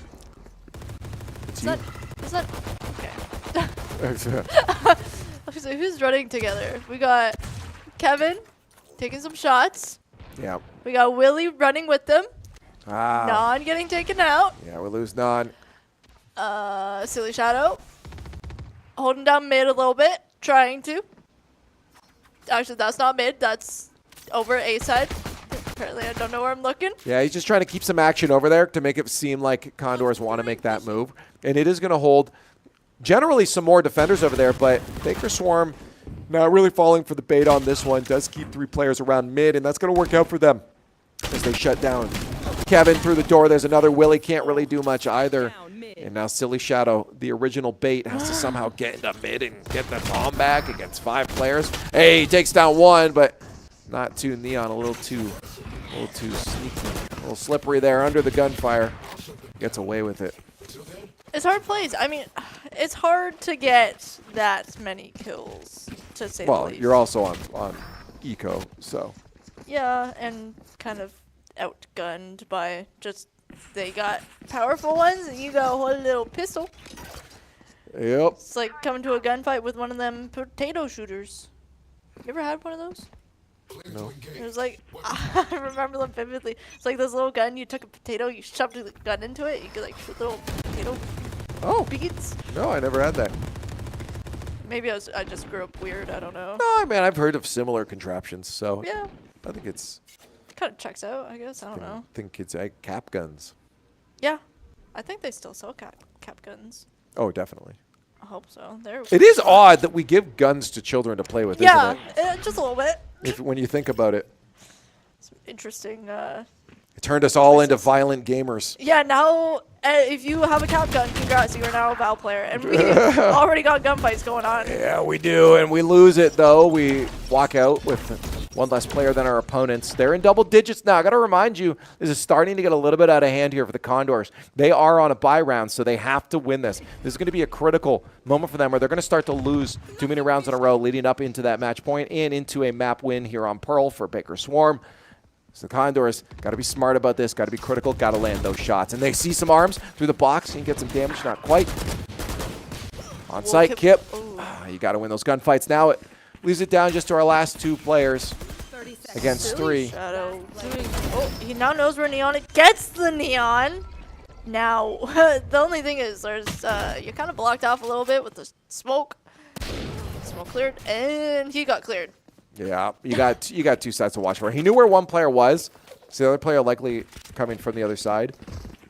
It's Is you. that okay? So who's running together? We got Kevin taking some shots. Yeah. We got Willie running with them. Ah. Non getting taken out. Yeah, we lose Non. Silly Shadow holding down mid a little bit, trying to. Actually, that's not mid. That's over A side. Apparently, I don't know where I'm looking. Yeah, he's just trying to keep some action over there to make it seem like Condors want to make that move. And it is going to hold generally some more defenders over there, but Baker Swarm not really falling for the bait on this one. Does keep 3 players around mid, and that's going to work out for them as they shut down Kevin through the door. There's another Willie. Can't really do much either. And now Silly Shadow, the original bait, has to somehow get into mid and get the bomb back against 5 players. Hey, he takes down 1, but not too Neon. A little too sneaky, a little slippery there under the gunfire. Gets away with it. It's hard plays. I mean, it's hard to get that many kills, to say the Well, least. you're also on eco, so. Yeah, and kind of outgunned by just they got powerful ones and you got a whole little pistol. Yep. It's like coming to a gunfight with one of them potato shooters. You ever had one of those? No. It was like, I remember them vividly. It's like this little gun, you took a potato, you shoved the gun into it, you could like shoot little potato beads. No, I never had that. Maybe I just grew up weird, I don't know. No, I mean, I've heard of similar contraptions, so. Yeah. I think it's. Kind of checks out, I guess, I don't know. I think it's cap guns. Yeah. I think they still sell cap guns. Oh, definitely. I hope so. They're It is odd that we give guns to children to play with, yeah, isn't it? just a little bit. When you think about it. It's interesting. It turned us all into violent gamers. Yeah, now if you have a cap gun, congrats, you are now a Val player. And we already got gunfights going on. Yeah, we do, and we lose it, though. We walk out with 1 less player than our opponents. They're in double digits now. I got to remind you, this is starting to get a little bit out of hand here for the Condors. They are on a bye round, so they have to win this. This is going to be a critical moment for them where they're going to start to lose too many rounds in a row leading up into that match point and into a map win here on Pearl for Baker Swarm. So the Condors got to be smart about this, got to be critical, got to land those shots. And they see some arms through the box and get some damage, not quite. On site, Kip. You got to win those gunfights. Now it leaves it down just to our last 2 players against 3. Shadow he now knows where Neon gets the Neon. Now, the only thing is there's you're kind of blocked off a little bit with the smoke. Smoke cleared, and he got cleared. Yeah, you got 2 sides to watch for. He knew where one player was, so the other player likely coming from the other side.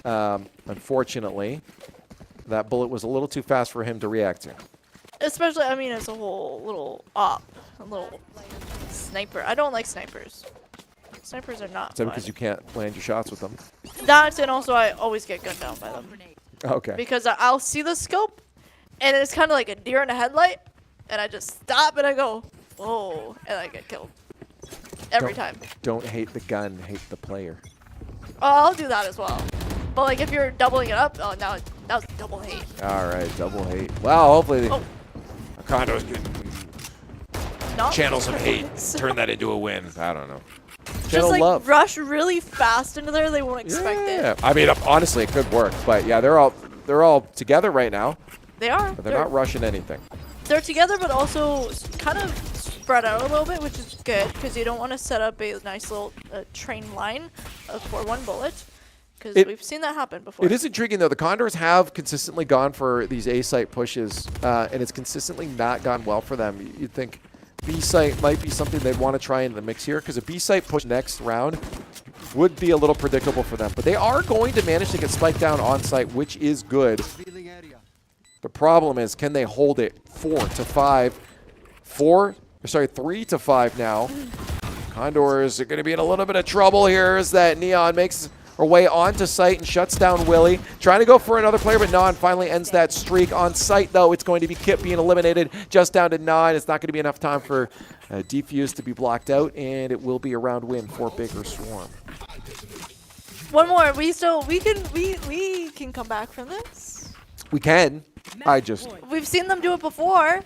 Unfortunately, that bullet was a little too fast for him to react to. Especially, I mean, as a whole little op, a little sniper. I don't like snipers. Snipers are not Is that fun. because you can't land your shots with them? That, and also I always get gunned down by them. Okay. Because I'll see the scope, and it's kind of like a deer in a headlight, and I just stop and I go, whoa, and I get killed. Every time. Don't hate the gun, hate the player. Oh, I'll do that as well. But like if you're doubling it up, oh, now that was double hate. All right, double hate. Well, hopefully the Condors can channels of hate turn that into a win. I don't know. Just like love. rush really fast into there, they won't expect it. I mean, honestly, it could work, but yeah, they're all together right now. They are. But they're not rushing anything. They're together, but also kind of spread out a little bit, which is good because you don't want to set up a nice little train line for one bullet. Because we've seen that happen before. It is intriguing, though. The Condors have consistently gone for these A-site pushes, and it's consistently not gone well for them. You'd think B-site might be something they'd want to try in the mix here, because a B-site push next round would be a little predictable for them. But they are going to manage to get spiked down on site, which is good. The problem is, can they hold it 4 to 5? 3 to 5 now. Condors are going to be in a little bit of trouble here as that Neon makes her way onto site and shuts down Willie. Trying to go for another player, but Non finally ends that streak. On site, though, it's going to be Kip being eliminated just down to 9. It's not going to be enough time for Defuse to be blocked out, and it will be a round win for Baker Swarm. One more. We can come back from this. We can. We've seen them do it before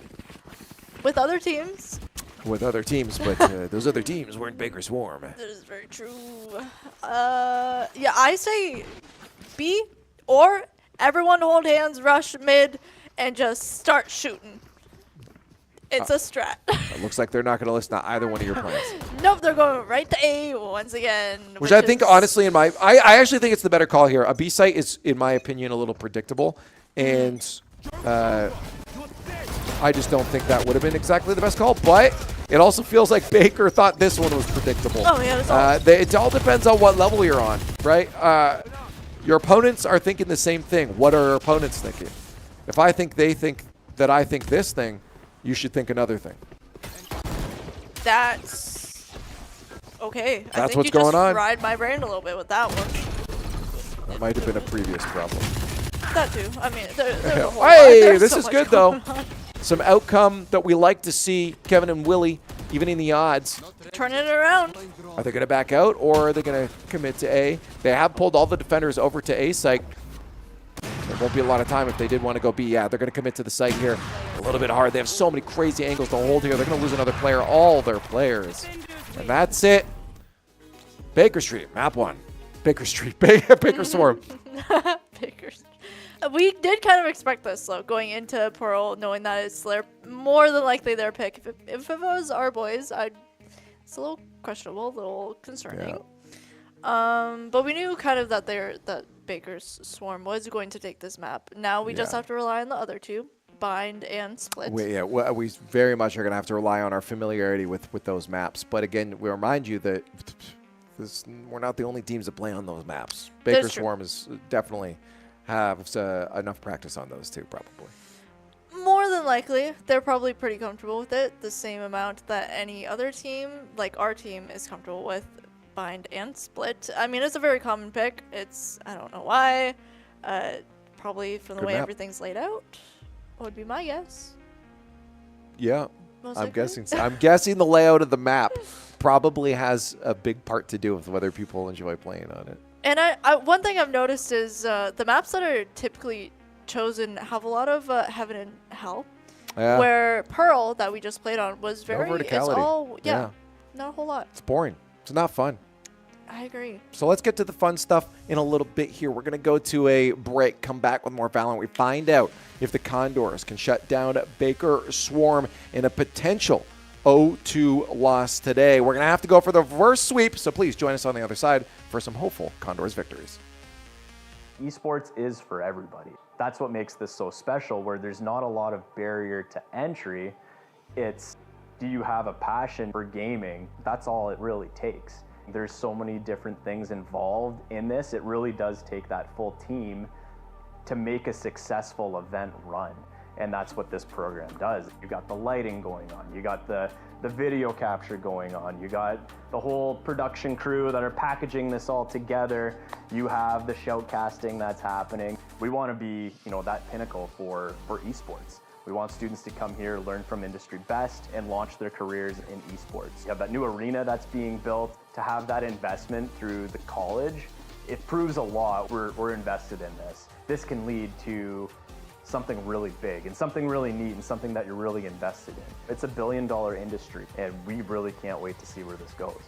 with other teams. with other teams, but those other teams weren't Baker Swarm. That is very true. Yeah, I say B, or everyone hold hands, rush mid, and just start shooting. It's a strat. It looks like they're not going to listen to either one of your plans. Nope, they're going right to A once again. Which I think, honestly, I actually think it's the better call here. A B site is, in my opinion, a little predictable, and I just don't think that would have been exactly the best call. But it also feels like Baker thought this one was predictable. Oh yeah, it all depends on what level you're on, right? Your opponents are thinking the same thing. What are our opponents thinking? If I think they think that I think this thing, you should think another thing. That's okay. That's I think what's you going just on. Ride my brain a little bit with that one. That might have been a previous problem. That too. I mean, there's a whole lot. Hey, There's this so is much good going though. on. Some outcome that we like to see. Kevin and Willie, even in the odds. Turning it around. Are they going to back out, or are they going to commit to A? They have pulled all the defenders over to A site. There won't be a lot of time if they did want to go B. Yeah, they're going to commit to the site here. A little bit hard. They have so many crazy angles to hold here. They're going to lose another player, all their players. And that's it. Baker Street, map 1. Baker Street, Baker Swarm. Baker Street. We did kind of expect this, though, going into Pearl, knowing that it's more than likely their pick. If it was our boys, it's a little questionable, a little concerning. Yeah. But we knew kind of that Baker's Swarm was going to take this map. Now we just have to rely on the other two, Bind and Split. We very much are going to have to rely on our familiarity with those maps. But again, we remind you that we're not the only teams that play on those maps. Baker Swarm is definitely have enough practice on those two, probably. More than likely, they're probably pretty comfortable with it. The same amount that any other team, like our team, is comfortable with. Bind and Split. I mean, it's a very common pick. I don't know why. Probably from the way everything's laid out. Would be my guess. Yeah, I'm guessing the layout of the map probably has a big part to do with whether people enjoy playing on it. And one thing I've noticed is the maps that are typically chosen have a lot of heaven and hell. Yeah. Where Pearl that we just played on was very verticality. It's all not a whole lot. It's boring. It's not fun. I agree. So let's get to the fun stuff in a little bit here. We're going to go to a break, come back with more Valorant. We find out if the Condors can shut down Baker Swarm in a potential 0-2 loss today. We're going to have to go for the reverse sweep, so please join us on the other side for some hopeful Condors victories. Esports is for everybody. That's what makes this so special, where there's not a lot of barrier to entry. It's, do you have a passion for gaming? That's all it really takes. There's so many different things involved in this. It really does take that full team to make a successful event run. And that's what this program does. You got the lighting going on. You got the video capture going on. You got the whole production crew that are packaging this all together. You have the shoutcasting that's happening. We want to be, that pinnacle for esports. We want students to come here, learn from industry best, and launch their careers in esports. You have that new arena that's being built. To have that investment through the college, it proves a lot. We're invested in this. This can lead to something really big and something really neat and something that you're really invested in. It's $1 billion industry, and we really can't wait to see where this goes.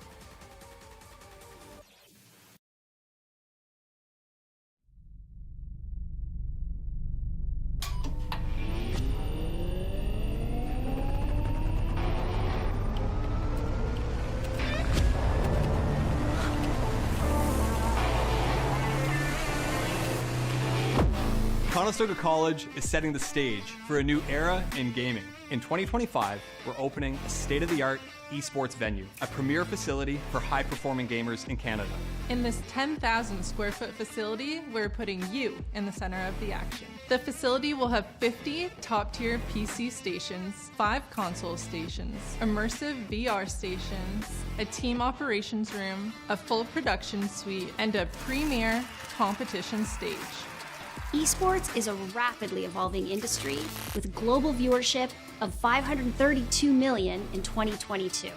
Conestoga College is setting the stage for a new era in gaming. In 2025, we're opening a state-of-the-art esports venue, a premier facility for high-performing gamers in Canada. In this 10,000 square foot facility, we're putting you in the center of the action. The facility will have 50 top-tier PC stations, 5 console stations, immersive VR stations, a team operations room, a full production suite, and a premier competition stage. Esports is a rapidly evolving industry with global viewership of 532 million in 2022.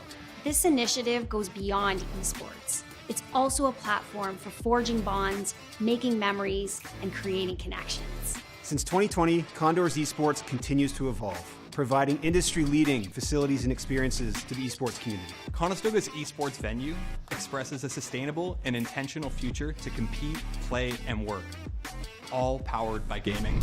This initiative goes beyond esports. It's also a platform for forging bonds, making memories, and creating connections. Since 2020, Condors Esports continues to evolve. providing industry-leading facilities and experiences to the esports community. Conestoga's esports venue expresses a sustainable and intentional future to compete, play, and work, all powered by gaming.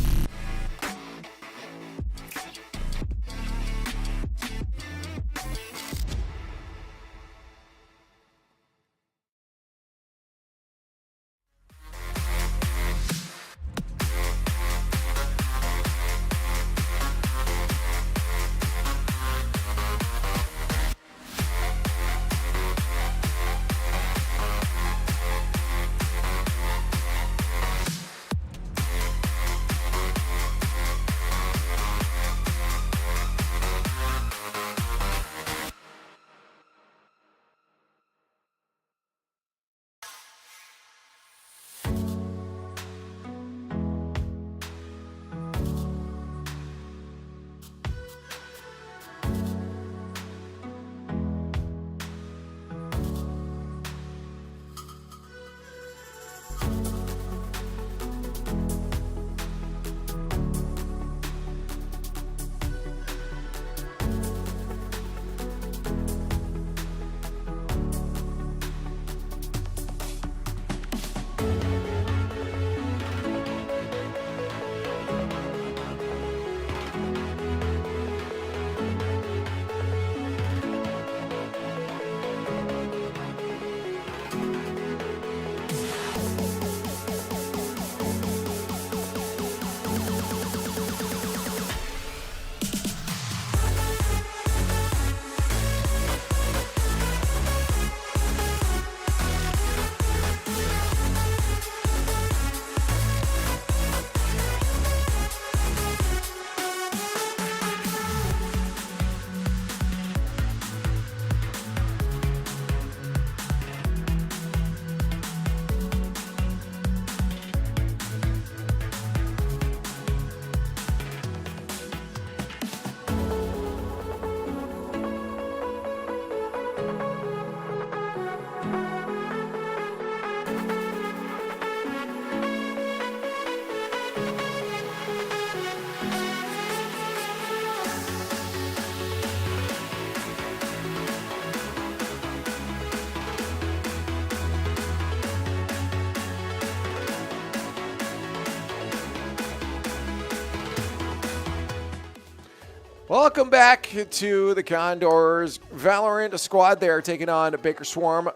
Welcome back to the Condors Valorant squad. They are taking on Baker Swarm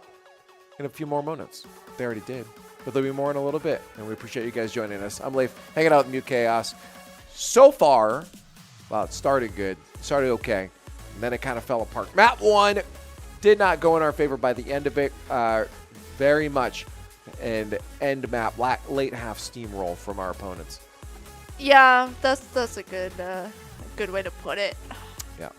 in a few more moments. They already did, but there'll be more in a little bit, and we appreciate you guys joining us. I'm Leif, hanging out with Mute Chaos. So far, well, it started good, started okay, and then it kind of fell apart. Map 1 did not go in our favor by the end of it, very much an end map, late half steamroll from our opponents. Yeah, that's a good way to put it. Yeah,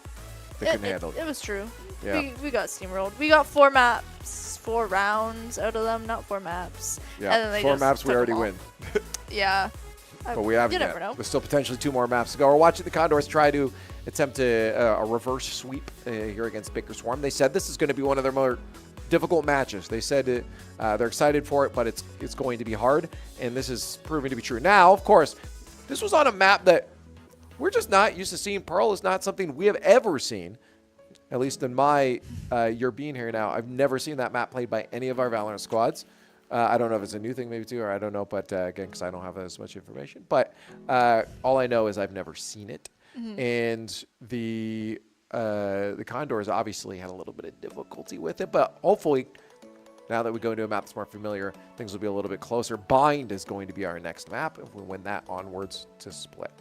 they couldn't handle it. It was true. Yeah. We got steamrolled. We got 4 maps, 4 rounds out of them, not 4 maps. Yeah, and then they 4 just maps we took already them all. win. Yeah. But we haven't You yet. never know. There's still potentially 2 more maps to go. We're watching the Condors try to attempt a reverse sweep here against Baker Swarm. They said this is going to be one of their more difficult matches. They said they're excited for it, but it's going to be hard, and this is proving to be true. Now, of course, this was on a map that we're just not used to seeing. Pearl is not something we have ever seen, at least in my year being here now. I've never seen that map played by any of our Valorant squads. I don't know if it's a new thing maybe too, or I don't know, but again, because I don't have as much information. But all I know is I've never seen it. Mm-hmm. And the Condors obviously had a little bit of difficulty with it, but hopefully now that we go into a map that's more familiar, things will be a little bit closer. Bind is going to be our next map, if we win that onwards to Split.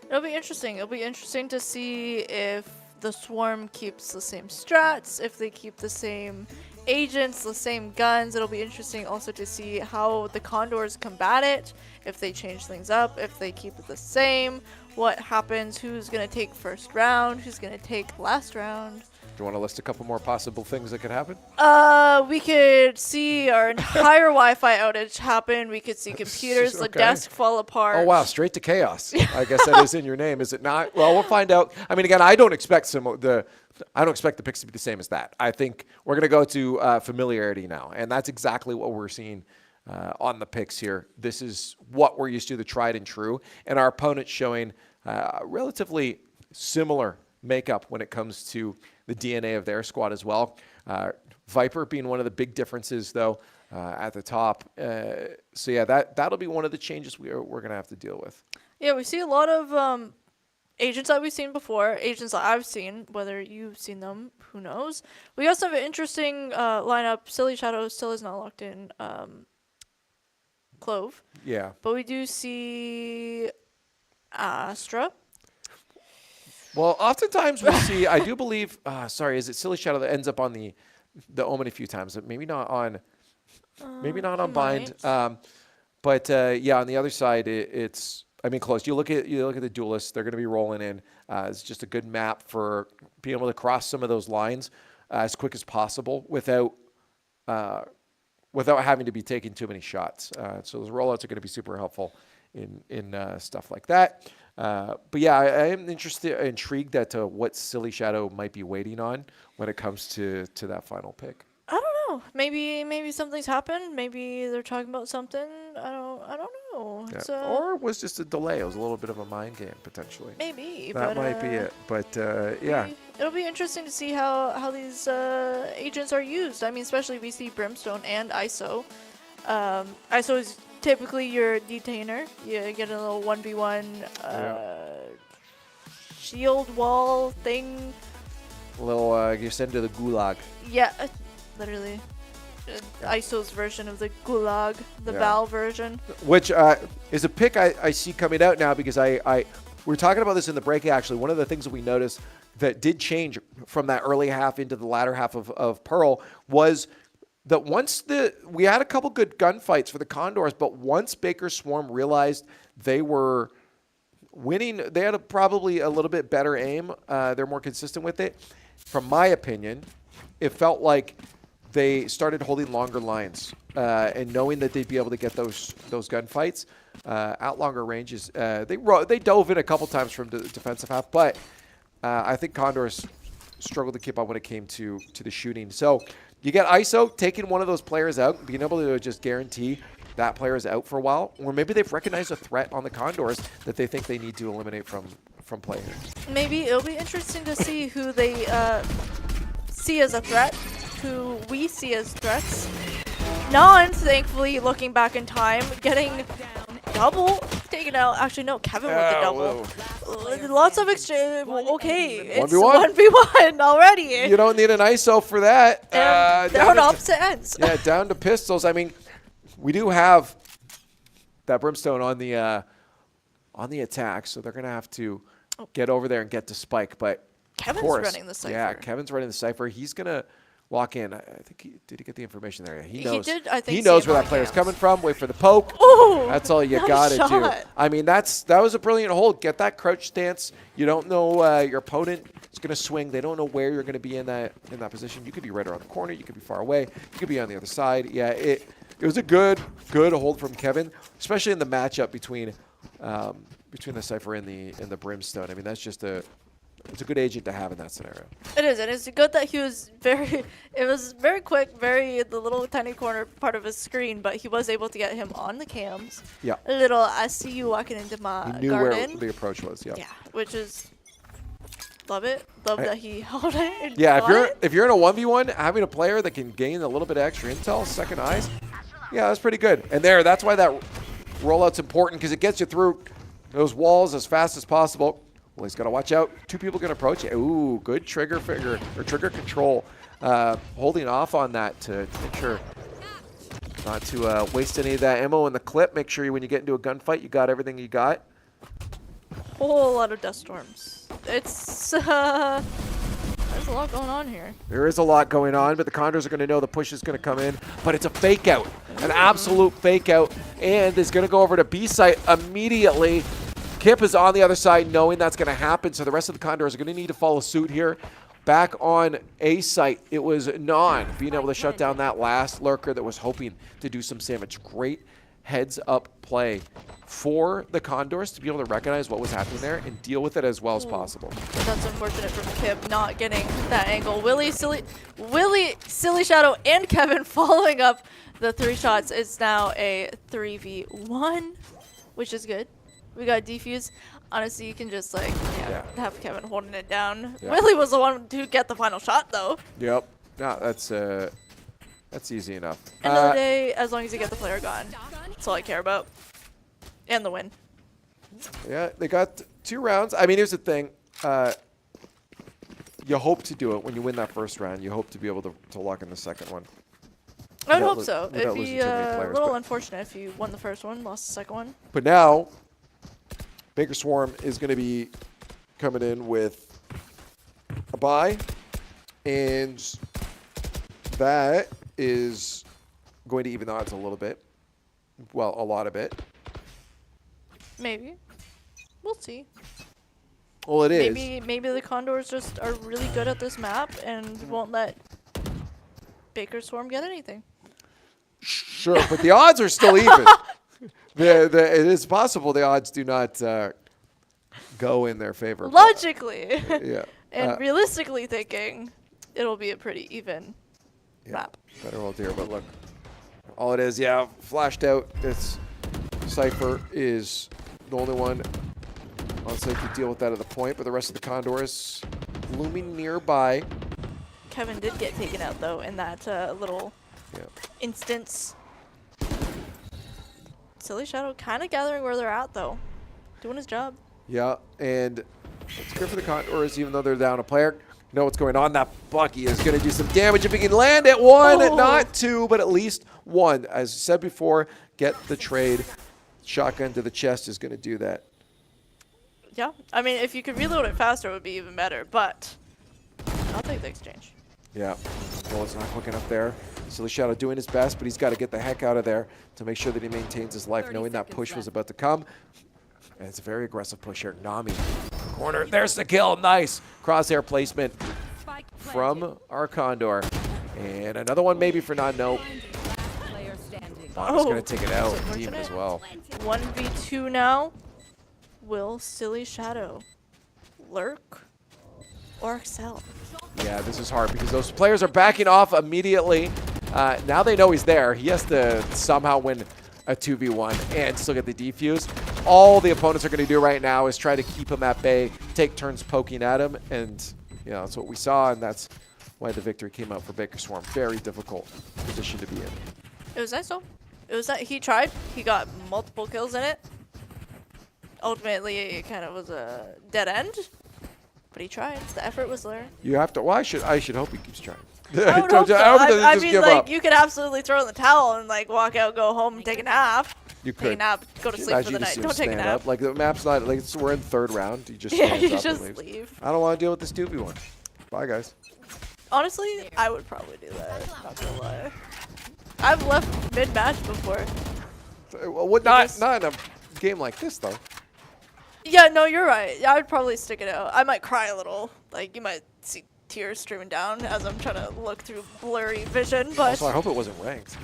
It'll be interesting. It'll be interesting to see if the Swarm keeps the same strats, if they keep the same agents, the same guns. It'll be interesting also to see how the Condors combat it, if they change things up, if they keep it the same, what happens, who's going to take first round, who's going to take last round. Do you want to list a couple more possible things that could happen? We could see our entire Wi-Fi outage happen. We could see computers, the desk fall apart. Oh, wow. Straight to chaos. I guess that is in your name, is it not? Well, we'll find out. I mean, again, I don't expect the picks to be the same as that. I think we're going to go to familiarity now, and that's exactly what we're seeing on the picks here. This is what we're used to, the tried and true, and our opponent's showing relatively similar makeup when it comes to the DNA of their squad as well. Viper being one of the big differences, though, at the top. So yeah, that'll be one of the changes we're going to have to deal with. Yeah, we see a lot of agents that we've seen before, agents that I've seen. Whether you've seen them, who knows? We also have an interesting lineup. Silly Shadow still is not locked in. Clove. Yeah. But we do see Astra. Well, oftentimes we see, I do believe, is it Silly Shadow that ends up on the Omen a few times? Maybe not on Bind. But yeah, on the other side, it's, I mean, close. You look at the duelists; they're going to be rolling in. It's just a good map for being able to cross some of those lines as quick as possible without having to be taking too many shots. So those rollouts are going to be super helpful in stuff like that. But yeah, I am intrigued at what Silly Shadow might be waiting on when it comes to that final pick. I don't know. Maybe something's happened. Maybe they're talking about something. I don't know. Yeah. Or it was just a delay. It was a little bit of a mind game potentially. Maybe that might be it. But yeah, it'll be interesting to see how these agents are used. I mean, especially we see Brimstone and ISO. ISO is typically your detainer. You get a little 1v1 shield wall thing. A little you send to the gulag. Yeah, literally. ISO's version of the gulag, the Val version. Which is a pick I see coming out now because we were talking about this in the break actually. One of the things that we noticed that did change from that early half into the latter half of Pearl was that once we had a couple good gunfights for the Condors, but once Baker Swarm realized they were winning, they had probably a little bit better aim. They're more consistent with it. From my opinion, it felt like they started holding longer lines and knowing that they'd be able to get those gunfights at longer ranges. They dove in a couple times from the defensive half, but I think Condors struggled to keep up when it came to the shooting. So you get ISO taking one of those players out, being able to just guarantee that player is out for a while, or maybe they've recognized a threat on the Condors that they think they need to eliminate from play here. Maybe it'll be interesting to see who they see as a threat, who we see as threats. Non, thankfully, looking back in time, getting double taken out. Actually, no, Kevin with the double. Lots of exchange. Okay, it's 1v1 already. You don't need an ISO for that. They're on opposite ends. Yeah, down to pistols. I mean, we do have that Brimstone on the attack, so they're going to have to get over there and get to Spike. But Kevin's of course, running the Cypher. Yeah, Kevin's running the Cypher. He's going to walk in. I think did he get the information there? He knows. He did, I think, he knows where that player's coming from. Wait for the poke. Ooh, that's all you got to do. I mean, that was a brilliant hold. Get that crouch stance. You don't know your opponent is going to swing. They don't know where you're going to be in that position. You could be right around the corner. You could be far away. You could be on the other side. Yeah, it was a good hold from Kevin, especially in the matchup between the Cypher and the Brimstone. I mean, that's just it's a good agent to have in that scenario. It is, and it's good that he was it was very quick, the little tiny corner part of his screen, but he was able to get him on the cams. Yeah. A little, I see you walking into my garden. He knew where the approach was, yeah. Yeah, which is, love it. Love that he held it. Yeah, if you're in a 1v1, having a player that can gain a little bit of extra intel, second eyes, yeah, that's pretty good. And that's why that rollout's important, because it gets you through those walls as fast as possible. Well, he's got to watch out. Two people going to approach it. Ooh, good trigger control. Holding off on that to make sure not to waste any of that ammo in the clip. Make sure when you get into a gunfight, you got everything you got. Whole lot of dust storms. It's there's a lot going on here. There is a lot going on, but the Condors are going to know the push is going to come in. But it's a fake out, an absolute fake out, and is going to go over to B site immediately. Kip is on the other side knowing that's going to happen, so the rest of the Condors are going to need to follow suit here. Back on A site, it was Non being able to shut down that last lurker that was hoping to do some damage. Great heads-up play for the Condors to be able to recognize what was happening there and deal with it as well as possible. That's unfortunate from Kip not getting that angle. Willie, Silly Shadow, and Kevin following up the 3 shots. It's now a 3v1, which is good. We got defuse. Honestly, you can just like have Kevin holding it down. Yeah. Willie was the one to get the final shot though. Yep. No, that's easy enough. End of the day, as long as you get the player gone, that's all I care about. And the win. Yeah, they got 2 rounds. I mean, here's the thing. You hope to do it when you win that first round. You hope to be able to lock in the second one. I would hope so. It'd losing be too many a players, little but- unfortunate if you won the first one, lost the second one. But now, Baker Swarm is going to be coming in with a bye, and that is going to even the odds a little bit. Well, a lot of it. Maybe. We'll see. Well, it is. Maybe the Condors just are really good at this map and won't let Baker Swarm get anything. Sure, but the odds are still even. It is possible the odds do not go in their favor. Logically. Yeah. And realistically thinking, it'll be a pretty even map. Better hold here, but look. All it is, flashed out. It's Cypher is the only one on site to deal with that at the point, but the rest of the Condors looming nearby. Kevin did get taken out though in that little instance. Silly Shadow kind of gathering where they're at though. Doing his job. Yeah, and it's good for the Condors, even though they're down a player. You know what's going on. That Bucky is going to do some damage if he can land at 1, not 2, but at least 1. As I said before, get the trade. Shotgun to the chest is going to do that. Yeah, I mean, if you could reload it faster, it would be even better, but I'll take the exchange. Yeah, well, it's not quick enough there. Silly Shadow doing his best, but he's got to get the heck out of there to make sure that he maintains his life, knowing that push was about to come. And it's a very aggressive push here. Nami, corner, there's the kill, nice. Crosshair placement from our Condor. And another one maybe for non-no. Bob's going to take it out, Demon as well. 1v2 now. Will Silly Shadow lurk or excel? Yeah, this is hard because those players are backing off immediately. Now they know he's there. He has to somehow win a 2v1 and still get the defuse. All the opponents are going to do right now is try to keep him at bay, take turns poking at him, and that's what we saw, and that's why the victory came out for Baker Swarm. Very difficult position to be in. It was nice though. It was that he tried. He got multiple kills in it. Ultimately, it kind of was a dead end, but he tried. The effort was there. You have to. Well, I should hope he keeps trying. I would hope so. I mean, like, you could absolutely throw in the towel and like walk out, go home, and take a nap. You could. Take a nap, go to sleep for the night. Don't take a nap. Up. Like the map's not like we're in 3rd round. You just you up just and leave. I don't want to deal with this 2v1. Bye guys. Honestly, I would probably do that. Not gonna lie. I've left mid-match before. Well, not in a game like this though. Yeah, no, you're right. I would probably stick it out. I might cry a little. Like, you might see tears streaming down as I'm trying to look through blurry vision, but... Also, I hope it wasn't ranked.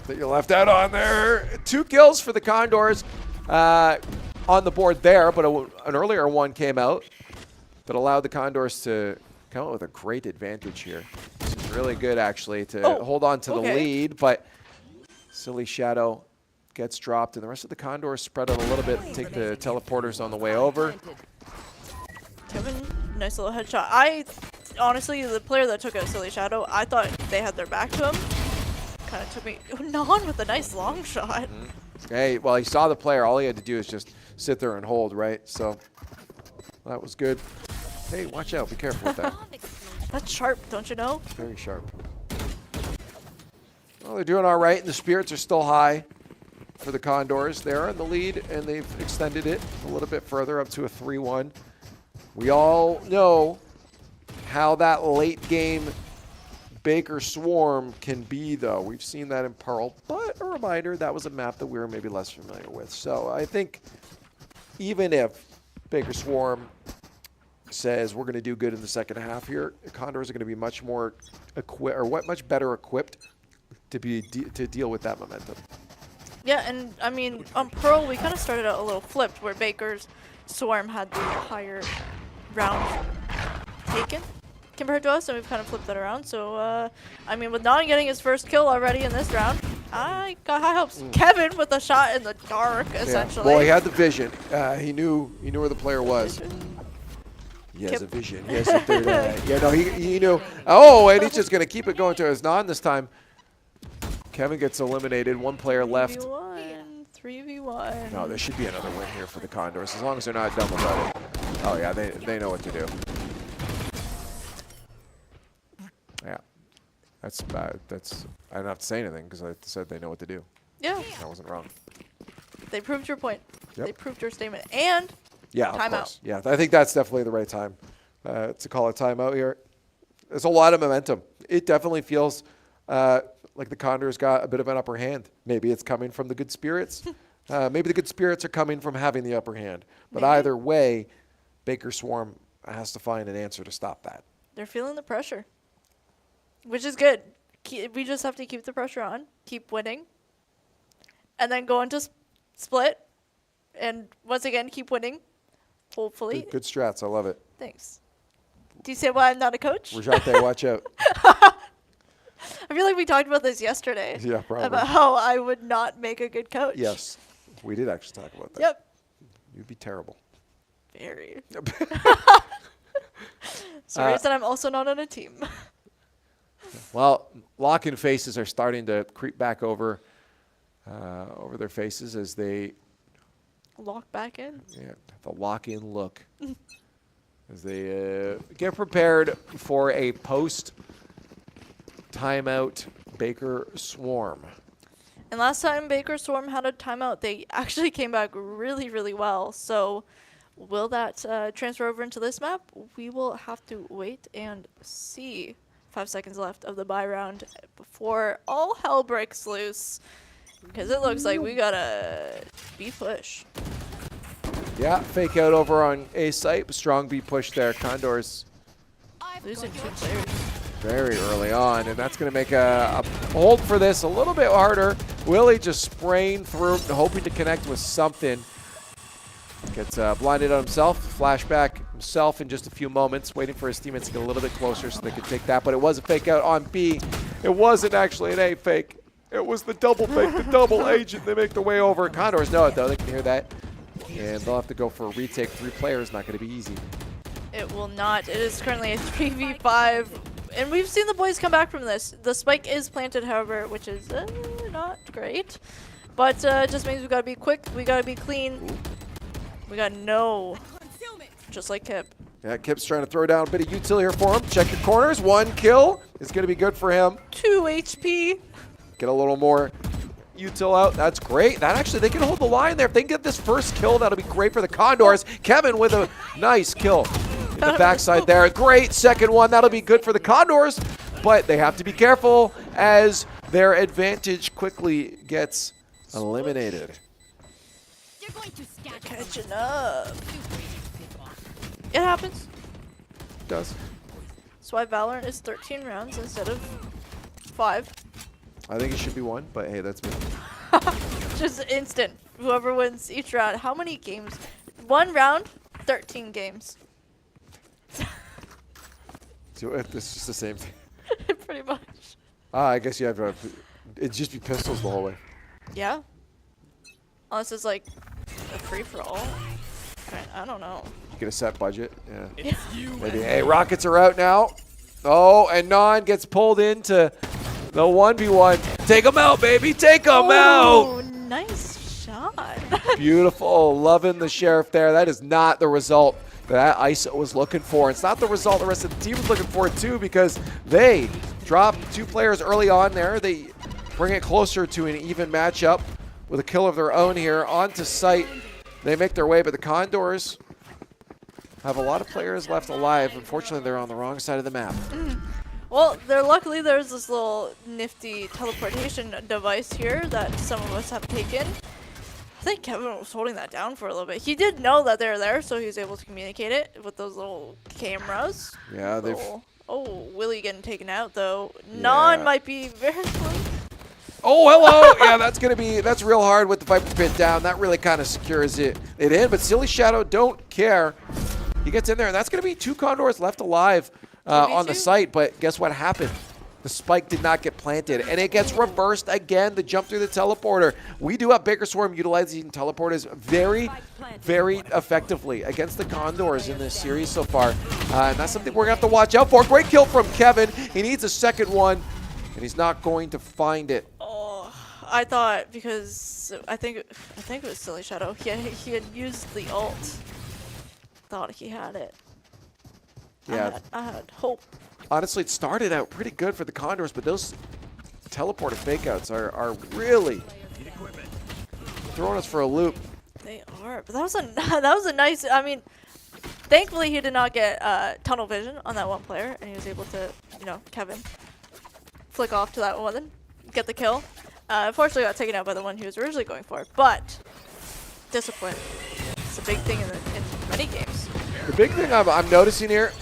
That you left out on there. 2 kills for the Condors on the board there, but an earlier one came out that allowed the Condors to come out with a great advantage here. This is really good, actually, to hold on to the lead, but Silly Shadow gets dropped, and the rest of the Condors spread out a little bit, take the teleporters on the way over. Kevin, nice little headshot. Honestly, the player that took out Silly Shadow, I thought they had their back to him. Kind of took me on with a nice long shot. Hey, well, he saw the player. All he had to do is just sit there and hold, right? So that was good. Hey, watch out. Be careful with that. That's sharp, don't you know? Very sharp. Well, they're doing all right, and the spirits are still high for the Condors. They're in the lead, and they've extended it a little bit further, up to a 3-1. We all know how that late game Baker Swarm can be, though. We've seen that in Pearl, but a reminder, that was a map that we were maybe less familiar with. So I think even if Baker Swarm says we're going to do good in the second half here, the Condors are going to be much more much better equipped to deal with that momentum. Yeah, and I mean, on Pearl, we kind of started out a little flipped, where Baker's Swarm had the higher round taken compared to us, and we've kind of flipped that around. So, I mean, with Non getting his first kill already in this round, I got high hopes. Kevin with a shot in the dark, essentially. Well, he had the vision. He knew where the player was. He has a vision. He has a third eye. Yeah, no, he knew. Oh, and he's just going to keep it going to his non this time. Kevin gets eliminated. One player left. 3v1. No, there should be another win here for the Condors, as long as they're not dumb about it. Oh, yeah, they know what to do. Yeah. That's bad. I don't have to say anything because I said they know what to do. Yeah. I wasn't wrong. They proved your point. Yep. They proved your statement. And yeah, timeout. Of course. Yeah, I think that's definitely the right time to call a timeout here. There's a lot of momentum. It definitely feels like the Condors got a bit of an upper hand. Maybe it's coming from the good spirits. Maybe the good spirits are coming from having the upper hand. But either way, Baker Swarm has to find an answer to stop that. They're feeling the pressure, which is good. We just have to keep the pressure on, keep winning, and then go into split, and once again, keep winning, hopefully. Good strats. I love it. Thanks. Do you say why I'm not a coach? Rajate, watch out. I feel like we talked about this yesterday. Yeah, probably. About how I would not make a good coach. Yes, we did actually talk about that. Yep. You'd be terrible. Very. Sorry that I'm also not on a team. Well, lock-in faces are starting to creep back over their faces as they lock back in. Yeah, the lock-in look as they get prepared for a post timeout Baker Swarm. And last time Baker Swarm had a timeout, they actually came back really, really well. So will that transfer over into this map? We will have to wait and see. 5 seconds left of the bye round before all hell breaks loose. Because it looks like we got a B push. Yeah, fake out over on A site. Strong B push there. Condors losing 2 players very early on, and that's going to make a hold for this a little bit harder. Willie just spraying through, hoping to connect with something. Gets blinded on himself. Flashback himself in just a few moments, waiting for his teammates to get a little bit closer so they could take that. But it was a fake out on B. It wasn't actually an A fake. It was the double fake, the double agent. They make their way over. Condors know it, though. They can hear that. And they'll have to go for a retake. 3 players, not going to be easy. It will not. It is currently a 3v5. And we've seen the boys come back from this. The spike is planted, however, which is not great. But it just means we got to be quick. We got to be clean. We got no. Just like Kip. Yeah, Kip's trying to throw down a bit of util here for him. Check your corners. 1 kill. It's going to be good for him. 2 HP. Get a little more util out. That's great. That actually, they can hold the line there. If they can get this first kill, that'll be great for the Condors. Kevin with a nice kill in the backside there. Great second one. That'll be good for the Condors. But they have to be careful as their advantage quickly gets eliminated. Catching up. It happens. It does. That's why Valorant is 13 rounds instead of 5. I think it should be 1, but hey, that's me. Just instant. Whoever wins each round. How many games? 1 round, 13 games. So it's just the same thing. Pretty much. I guess you have to. It'd just be pistols the whole way. Yeah. Unless it's like a free-for-all. I don't know. You get a set budget. Yeah. Maybe. Hey, rockets are out now. Oh, and Non gets pulled into the 1v1. Take him out, baby. Take him out. Oh, nice shot. Beautiful. Loving the Sheriff there. That is not the result that ISO was looking for. It's not the result the rest of the team was looking for, too, because they dropped 2 players early on there. They bring it closer to an even matchup with a kill of their own here onto site. They make their way, but the Condors have a lot of players left alive. Unfortunately, they're on the wrong side of the map. Well, luckily there's this little nifty teleportation device here that some of us have taken. I think Kevin was holding that down for a little bit. He did know that they're there, so he was able to communicate it with those little cameras. Yeah, they've... Oh, Willie getting taken out, though. Yeah. Non might be very close. Oh, hello! Yeah, that's real hard with the Viper Pit down. That really kind of secures it in, but Silly Shadow don't care. He gets in there, and that's going to be 2 Condors left alive on the site, but guess what happened? The spike did not get planted, and it gets reversed again. The jump through the teleporter. We do have Baker Swarm utilizing teleporters very, very effectively against the Condors in this series so far. And that's something we're going to have to watch out for. Great kill from Kevin. He needs a second one, and he's not going to find it. Oh, I thought because I think it was Silly Shadow. He had used the ult. Thought he had it. Yeah. I had hope. Honestly, it started out pretty good for the Condors, but those teleporter fakeouts are really throwing us for a loop. They are, but that was a nice. I mean, thankfully he did not get tunnel vision on that one player, and he was able to, Kevin, flick off to that one, get the kill. Unfortunately, got taken out by the one he was originally going for, but discipline. It's a big thing in many games. The big thing I'm noticing here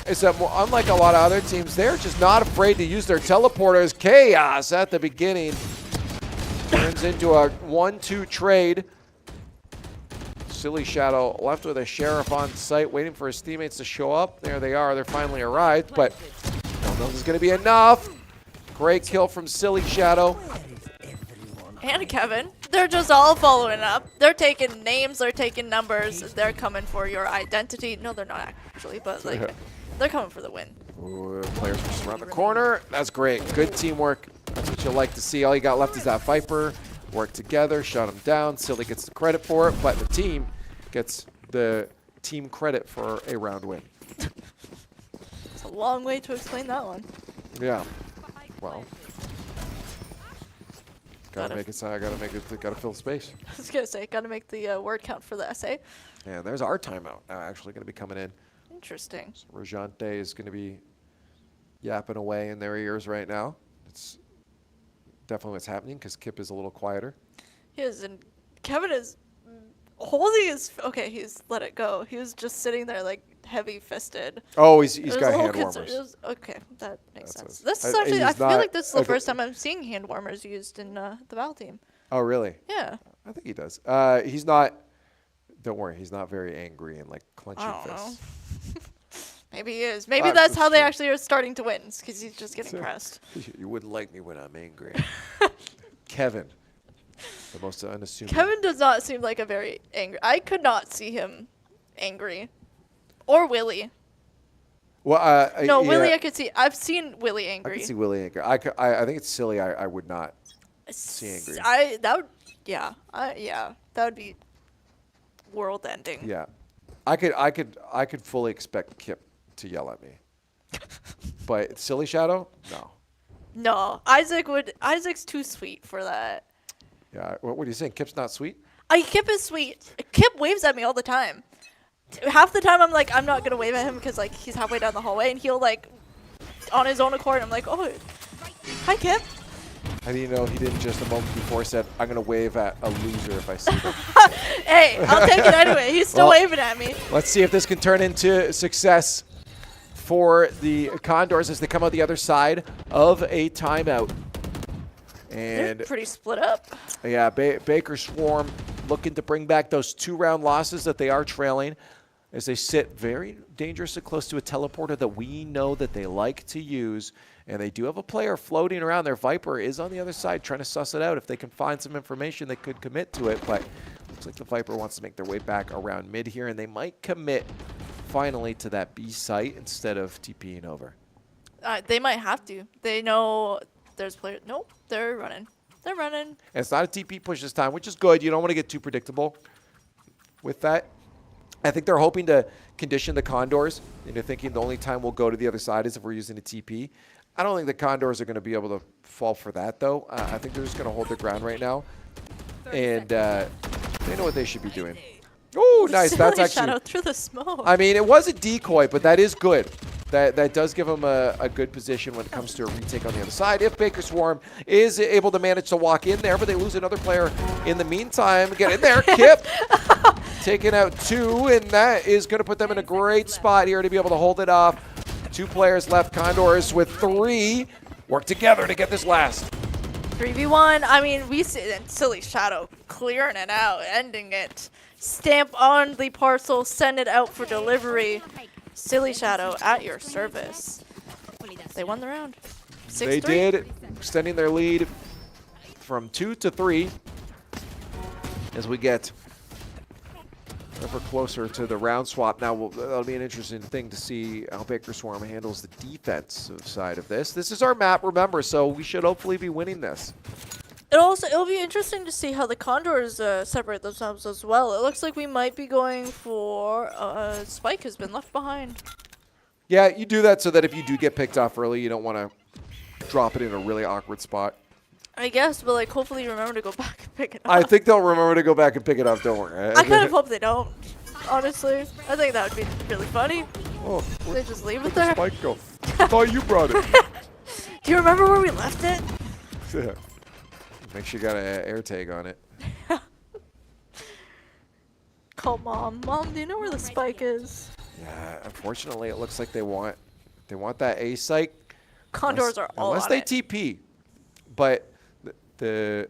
is that unlike a lot of other teams, they're just not afraid to use their teleporters. Chaos at the beginning turns into a 1-2 trade. Silly Shadow left with a Sheriff on site, waiting for his teammates to show up. There they are. They're finally arrived, but I don't know if this is going to be enough. Great kill from Silly Shadow. And Kevin, they're just all following up. They're taking names, they're taking numbers, they're coming for your identity. No, they're not actually, but like, they're coming for the win. Ooh, players just around the corner. That's great. Good teamwork. That's what you like to see. All you got left is that Viper. Work together, shut him down. Silly gets the credit for it, but the team gets the team credit for a round win. It's a long way to explain that one. Yeah. Well. Gotta make it so gotta fill the space. I was gonna say, gotta make the word count for the essay. Yeah, there's our timeout actually gonna be coming in. Interesting. So Rajante is gonna be yapping away in their ears right now. It's definitely what's happening because Kip is a little quieter. He is, and Kevin is holding his. Okay, he's let it go. He was just sitting there like heavy-fisted. Oh, he's got hand warmers. Okay, that makes sense. This is actually. I feel like this is the first time I'm seeing hand warmers used in the Val team. Oh, really? Yeah. I think he does. He's not. Don't worry, he's not very angry and like clenching fists. Maybe he is. Maybe that's how they actually are starting to win, because he's just getting pressed. You wouldn't like me when I'm angry. Kevin, the most unassuming. Kevin does not seem like a very angry. I could not see him angry. Or Willie. Well, no, yeah. Willie I could see. I've seen Willie angry. I can see Willie angry. I think it's silly. I would not see angry. That would be world ending. Yeah. I could fully expect Kip to yell at me. But Silly Shadow? No. No. Isaac's too sweet for that. Yeah. What are you saying? Kip's not sweet? Kip is sweet. Kip waves at me all the time. Half the time I'm like, I'm not going to wave at him because like he's halfway down the hallway and he'll like on his own accord. I'm like, oh, hi Kip. How do you know he didn't just a moment before said, I'm going to wave at a loser if I see him? Hey, I'll take it anyway. He's still waving at me. Let's see if this can turn into success for the Condors as they come out the other side of a timeout. And they're pretty split up. Yeah, Baker Swarm looking to bring back those 2-round losses that they are trailing as they sit very dangerously close to a teleporter that we know that they like to use. And they do have a player floating around. Their Viper is on the other side trying to suss it out. If they can find some information, they could commit to it. But looks like the Viper wants to make their way back around mid here, and they might commit finally to that B site instead of TPing over. They might have to. They know there's players. Nope, they're running. They're running. And it's not a TP push this time, which is good. You don't want to get too predictable with that. I think they're hoping to condition the Condors into thinking the only time we'll go to the other side is if we're using a TP. I don't think the Condors are going to be able to fall for that, though. I think they're just going to hold their ground right now. And they know what they should be doing. Oh, nice. That's actually... Shadow through the smoke. I mean, it was a decoy, but that is good. That does give them a good position when it comes to a retake on the other side. If Baker Swarm is able to manage to walk in there, but they lose another player in the meantime. Get in there, Kip. Taking out 2, and that is going to put them in a great spot here to be able to hold it off. 2 players left. Condors with 3 work together to get this last. 3v1. I mean, we see Silly Shadow clearing it out, ending it. Stamp on the parcel, send it out for delivery. Silly Shadow at your service. They won the round. They did, extending their lead from 2 to 3 as we get ever closer to the round swap. Now, that'll be an interesting thing to see how Baker Swarm handles the defensive side of this. This is our map, remember, so we should hopefully be winning this. It'll be interesting to see how the Condors separate themselves as well. It looks like we might be going for Spike has been left behind. Yeah, you do that so that if you do get picked off early, you don't want to drop it in a really awkward spot. I guess, but like hopefully you remember to go back and pick it up. I think they'll remember to go back and pick it up, don't worry. I kind of hope they don't, honestly. I think that would be really funny. Oh, they just leave it where'd there. the Spike go? I thought you brought it. Do you remember where we left it? Yeah. Make sure you got an air tag on it. Call Mom. Mom, do you know where the Spike is? Yeah, unfortunately, it looks like they want that A site. Condors are all unless on they it. TP, but the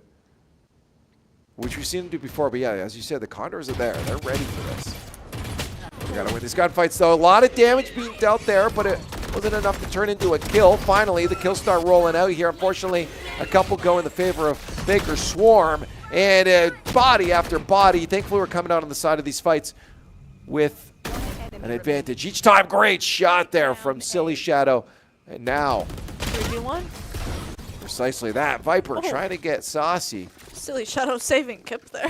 which we've seen them do before. But yeah, as you said, the Condors are there. They're ready for this. We gotta win these gunfights though. A lot of damage being dealt there, but it wasn't enough to turn into a kill. Finally, the kills start rolling out here. Unfortunately, a couple go in the favor of Baker Swarm, and body after body. Thankfully, we're coming out on the side of these fights with an advantage each time. Great shot there from Silly Shadow, and now 3v1. Precisely that. Viper trying to get saucy. Silly Shadow saving Kip there.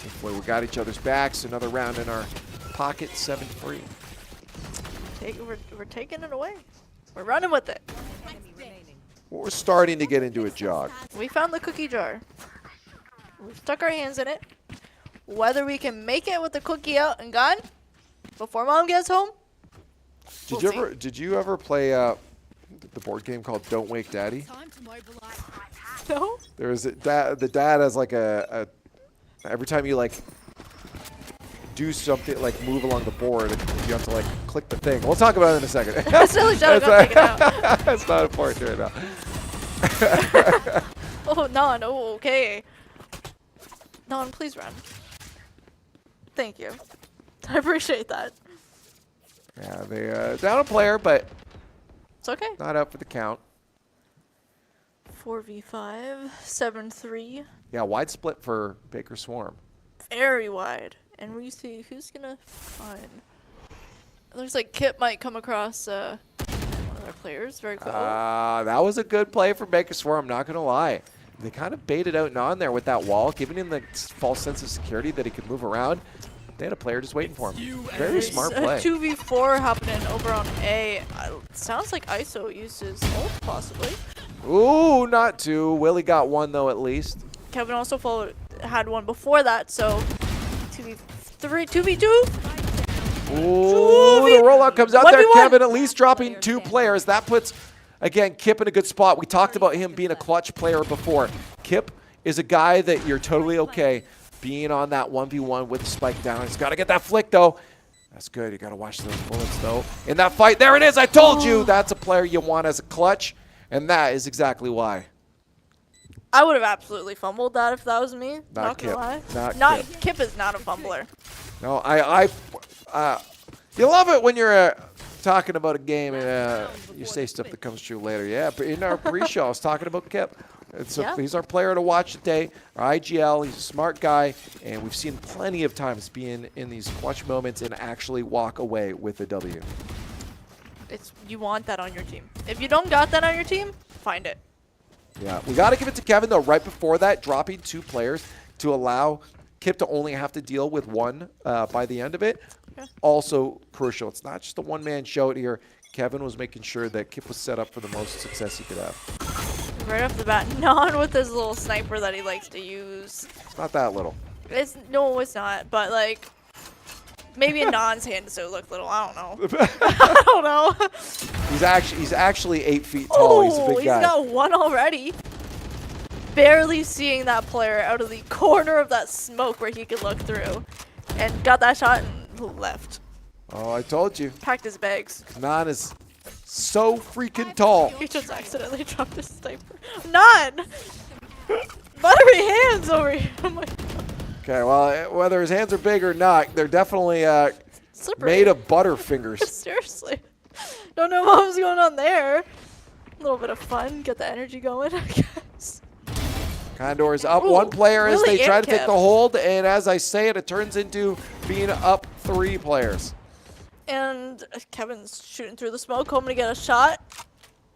Hopefully we got each other's backs. Another round in our pocket. 7-3. We're taking it away. We're running with it. We're starting to get into a jog. We found the cookie jar. We've stuck our hands in it. Whether we can make it with the cookie out and gone before Mom gets home. Did you ever play the board game called Don't Wake Daddy? No. There's the dad has like a every time you like do something like move along the board, you have to like click the thing. We'll talk about it in a second. Silly Shadow, go take it out. That's not important right now. Oh, Non. Oh, okay. Non, please run. Thank you. I appreciate that. Yeah, they down a player, but it's okay. Not up for the count. 4v5, 7-3. Yeah, wide split for Baker Swarm. Very wide. And we see who's gonna find. It looks like Kip might come across one of their players. Very cool. That was a good play for Baker Swarm, not gonna lie. They kind of baited out Non there with that wall, giving him the false sense of security that he could move around. They had a player just waiting for him. Very smart play. 2v4 happening over on A. Sounds like ISO used his ult, possibly. Ooh, not two. Willie got one, though, at least. Kevin also had one before that, so 2v3, 2v2. Ooh, the rollout comes out there. Kevin at least dropping 2 players. That puts, again, Kip in a good spot. We talked about him being a clutch player before. Kip is a guy that you're totally okay being on that 1v1 with the spike down. He's got to get that flick, though. That's good. You got to watch those bullets, though. In that fight, there it is. I told you that's a player you want as a clutch, and that is exactly why. I would have absolutely fumbled that if that was me. Not Kip. gonna lie. Kip is not a fumbler. No, you love it when you're talking about a game and you say stuff that comes true later. Yeah, but in our pre-show, I was talking about Kip. He's our player to watch today, our IGL. He's a smart guy, and we've seen plenty of times being in these clutch moments and actually walk away with a W. You want that on your team. If you don't got that on your team, find it. Yeah, we got to give it to Kevin, though, right before that, dropping 2 players to allow Kip to only have to deal with 1 by the end of it. Okay. Also crucial. It's not just a one-man show here. Kevin was making sure that Kip was set up for the most success he could have. Right off the bat, Non with his little sniper that he likes to use. It's not that little. No, it's not. But like, maybe in Non's hand so it look little. I don't know. I don't know. He's actually 8 feet tall. He's a big guy. He's got 1 already. Barely seeing that player out of the corner of that smoke where he could look through, and got that shot and left. Oh, I told you. Packed his bags. Non is so freaking tall. He just accidentally dropped his sniper. Non! Buttery hands over here. Oh my God. Okay, well, whether his hands are big or not, they're definitely made of butter fingers. Seriously. Don't know what was going on there. A little bit of fun, get the energy going, I guess. Condors up Ooh, one player as really they try to take kept. the hold, and as I say it turns into being up 3 players. And Kevin's shooting through the smoke, hoping to get a shot.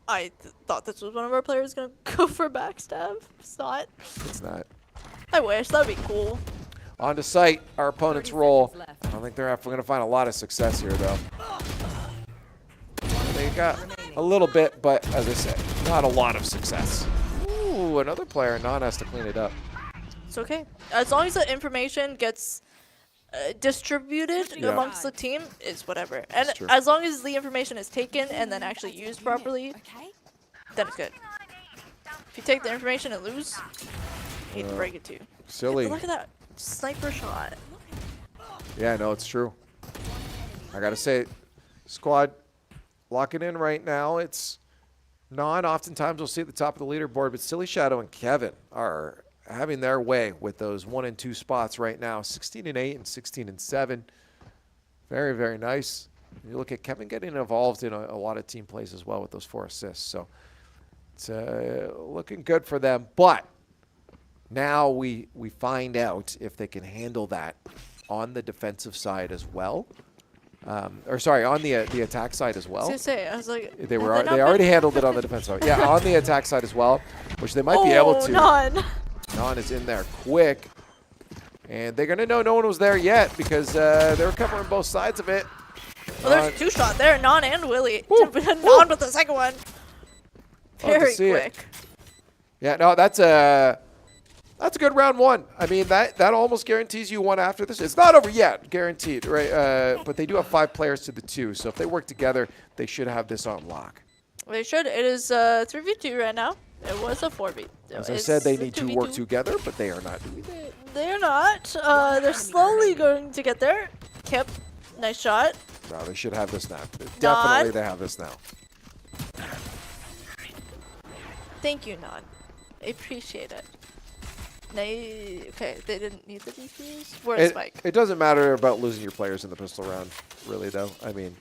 I thought this was one of our players going to go for a backstab. It's not. It's not. I wish. That'd be cool. On to sight, our opponent's roll. I don't think they're going to find a lot of success here, though. They got a little bit, but as I said, not a lot of success. Ooh, another player. Non has to clean it up. It's okay. As long as the information gets distributed amongst the team, it's whatever. And as long as the information is taken and then actually used properly, then it's good. If you take the information and lose, you hate to break it to you. Silly. Look at that sniper shot. Yeah, no, it's true. I got to say, squad locking in right now. It's non. Oftentimes we'll see at the top of the leaderboard, but Silly Shadow and Kevin are having their way with those 1 and 2 spots right now. 16-8 and 16-7. Very, very nice. You look at Kevin getting involved in a lot of team plays as well with those 4 assists. So it's looking good for them. But now we find out if they can handle that on the defensive side as well. Or sorry, on the attack side as well. I was gonna say, I was like, they already handled it on the defense side. Yeah, on the attack side as well, which they might be able to. Non is in there quick, and they're gonna know no one was there yet because they're covering both sides of it. Well, there's a 2-shot there, Non and Willie. Non with the second one. Very quick. Yeah, no, that's a good round 1. I mean, that almost guarantees you one after this. It's not over yet, guaranteed, right? But they do have 5 players to the 2, so if they work together, they should have this on lock. They should. It is 3v2 right now. It was a 4v. As I said, they need to work together, but they are not doing that. They're not. They're slowly going to get there. Kip, nice shot. No, they should have this now. Definitely they have this now. Thank you, Non. I appreciate it. Okay, they didn't need the defuse. Where's Spike? It doesn't matter about losing your players in the pistol round, really, though. I mean,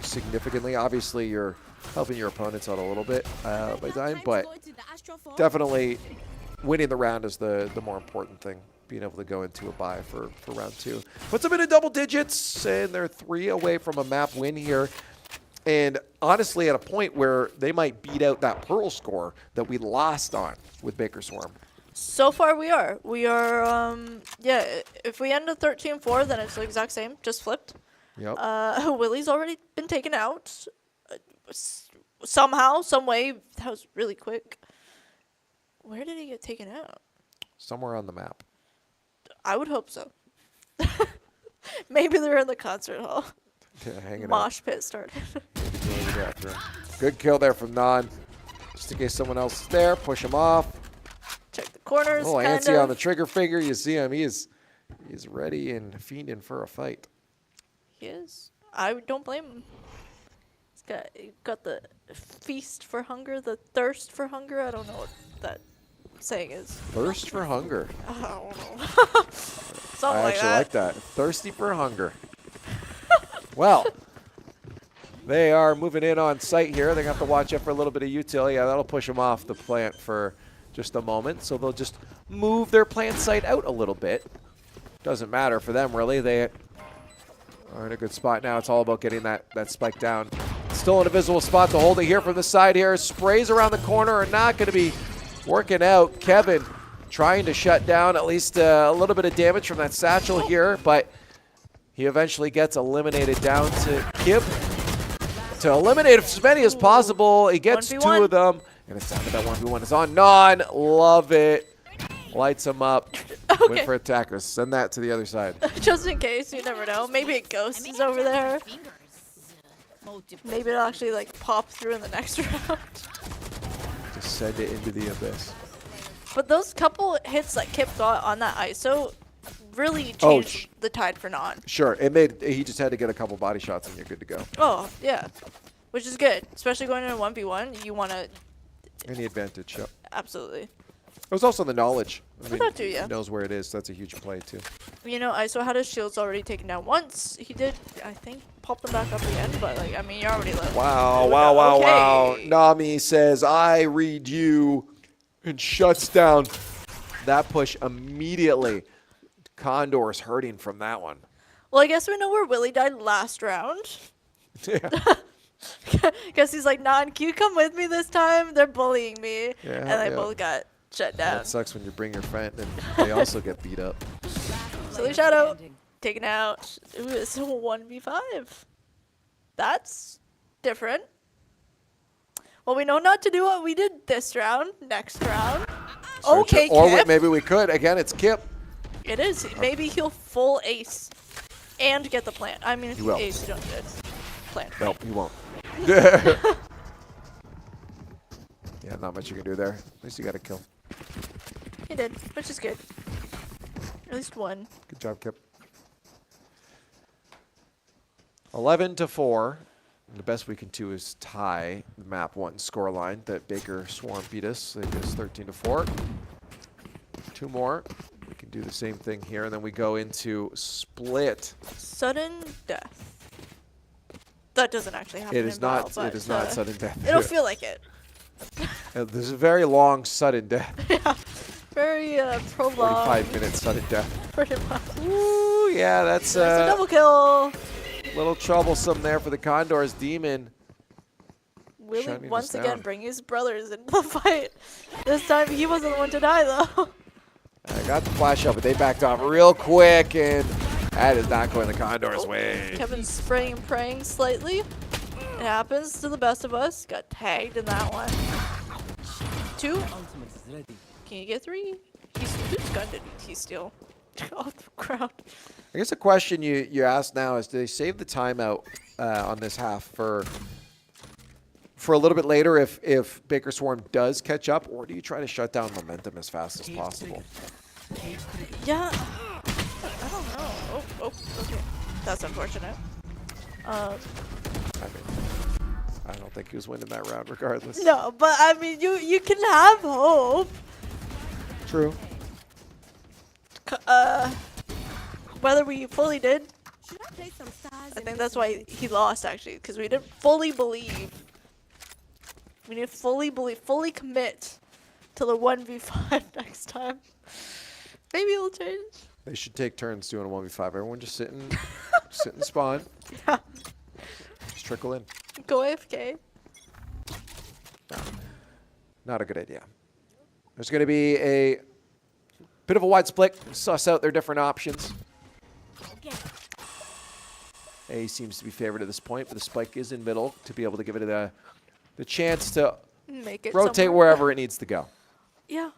significantly. Obviously, you're helping your opponents out a little bit by dying, but definitely winning the round is the more important thing. Being able to go into a bye for round 2. Puts them into double digits, and they're 3 away from a map win here. And honestly, at a point where they might beat out that Pearl score that we lost on with Baker Swarm. So far, we are. We are, yeah, if we end at 13-4, then it's the exact same, just flipped. Yep. Willie's already been taken out. Somehow, some way, that was really quick. Where did he get taken out? Somewhere on the map. I would hope so. Maybe they're in the concert hall. Yeah, hanging Mosh pit started. Good kill there from Non. Just in case someone else is there, push him off. Check the corners. Oh, Antsy on the trigger finger. You see him. He's ready and fiending for a fight. He is. I don't blame him. He's got the feast for hunger, the thirst for hunger. I don't know what that saying is. Thirst for hunger. I don't know. Something I like actually that. like that. Thirsty for hunger. Well, they are moving in on site here. They're going to have to watch out for a little bit of util. Yeah, that'll push them off the plant for just a moment. So they'll just move their plant site out a little bit. Doesn't matter for them, really. They are in a good spot now. It's all about getting that spike down. Still in a visible spot to hold it here from the side here. Sprays around the corner are not going to be working out. Kevin trying to shut down at least a little bit of damage from that satchel here, but he eventually gets eliminated down to Kip. To eliminate as many as possible, he gets 1v1. 2 of them. And it's down to that 1v1. It's on Non. Love it. Lights him up. Okay. Win for attackers. Send that to the other side. Just in case, you never know. Maybe a ghost is over there. Maybe it'll actually like pop through in the next round. Just send it into the abyss. But those couple hits that Kip got on that ISO really changed the tide for Non. Sure. He just had to get a couple body shots and you're good to go. Oh, yeah. Which is good. Especially going in a 1v1. You want to... Any advantage, yep. Absolutely. There's also the knowledge. That too, yeah. He knows where it is. So that's a huge play too. You know, ISO had his shields already taken down once. He did, I think, pop them back up again. But like, I mean, you're already like. Wow. Nami says, "I read you," and shuts down that push immediately. Condors hurting from that one. Well, I guess we know where Willie died last round. Yeah. Because he's like, nah, can you come with me this time? They're bullying me. Yeah, and they both got shut down. That sucks when you bring your friend and they also get beat up. Silly Shadow, taken out. Ooh, it's a 1v5. That's different. Well, we know not to do what we did this round. Next round. Okay, Kip. Maybe we could. Again, it's Kip. It is. Maybe he'll full ace and get the plant. I mean, if you ace, you don't get plant. Nope, you won't. Yeah, not much you can do there. At least you got a kill. He did, which is good. At least one. Good job, Kip. 11-4. The best we can do is tie the map 1 scoreline that Baker Swarm beat us. They beat us 13-4. 2 more. We can do the same thing here, and then we go into split. Sudden death. That doesn't actually happen. It is not. It is not sudden death. It'll feel like it. There's a very long sudden death. Yeah, very prolonged. 45-minute sudden death. Pretty much. Ooh, yeah, that's a double kill. Little troublesome there for the Condors. Demon. Willie once again bringing his brothers into the fight. This time he wasn't the one to die though. I got the flash up, but they backed off real quick, and that is not going the Condors' way. Kevin's spraying and praying slightly. It happens to the best of us. Got tagged in that one. 2. Can you get 3? Whose gun did he steal? Off the ground. I guess the question you ask now is, do they save the timeout on this half for a little bit later if Baker Swarm does catch up, or do you try to shut down momentum as fast as possible? Yeah, I don't know. Oh, okay. That's unfortunate. I don't think he was winning that round regardless. No, but I mean, you can have hope. True. Whether we fully did, I think that's why he lost actually, because we didn't fully believe. We need to fully commit to the 1v5 next time. Maybe it'll change. They should take turns doing a 1v5. Everyone just sit and spawn. Yeah. Just trickle in. Go AFK. No, not a good idea. There's going to be a bit of a wide split. Suss out their different options. A seems to be favored at this point, but the spike is in middle to be able to give it the chance to make it rotate somewhere. wherever it needs to go. Yeah.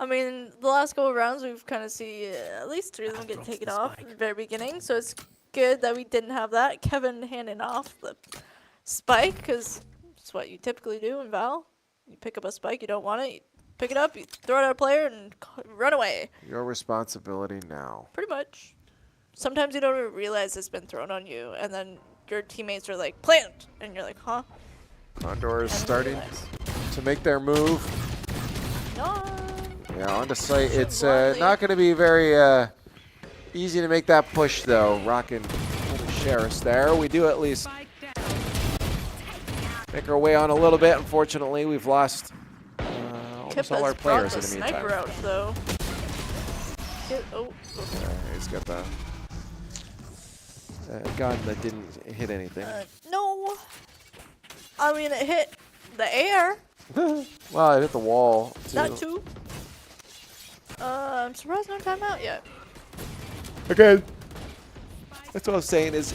I mean, the last couple of rounds, we've kind of seen at least 3 of them get taken off at the very beginning. So it's good that we didn't have that. Kevin handing off the spike, because it's what you typically do in Val. You pick up a spike, you don't want it, you pick it up, you throw it at a player, and run away. Your responsibility now. Pretty much. Sometimes you don't even realize it's been thrown on you, and then your teammates are like, plant! And you're like, huh? Condor is starting to make their move. No. Yeah, onto site. It's not going to be very easy to make that push, though. Rocking Sheriffs there. We do at least make our way on a little bit. Unfortunately, we've lost almost all our players in the meantime. Sniper out, though. He's got the gun that didn't hit anything. No. I mean, it hit the air. Well, it hit the wall, too. Not too. I'm surprised no timeout yet. Okay. That's what I was saying is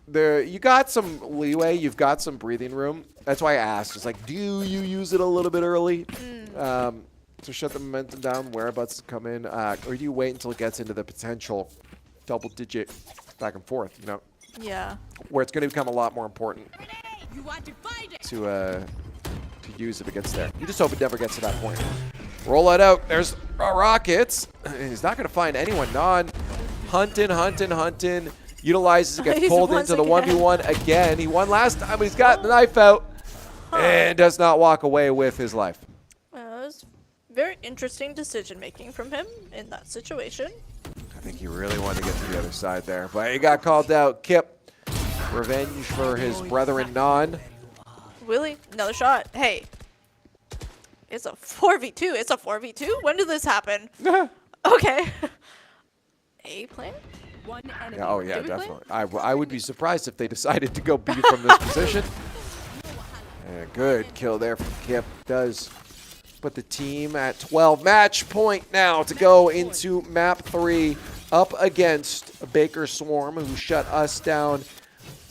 you got some leeway, you've got some breathing room. That's why I asked. It's like, do you use it a little bit early to shut the momentum down, whereabouts to come in, or do you wait until it gets into the potential double-digit back and forth, you know? Yeah. Where it's going to become a lot more important to use if it gets there. You just hope it never gets to that point. Roll it out. There's rockets. He's not going to find anyone. Hunting. Utilizes it, gets pulled into the 1v1 again. He won last time, but he's got the knife out and does not walk away with his life. Very interesting decision making from him in that situation. I think he really wanted to get to the other side there, but he got called out. Kip, revenge for his brethren Non. Willie, another shot. Hey, it's a 4v2. It's a 4v2? When did this happen? Okay. A plan? Yeah, oh yeah, definitely. I would be surprised if they decided to go B from this position. And a good kill there from Kip. Does put the team at 12. Match point now to go into map 3 up against Baker Swarm, who shut us down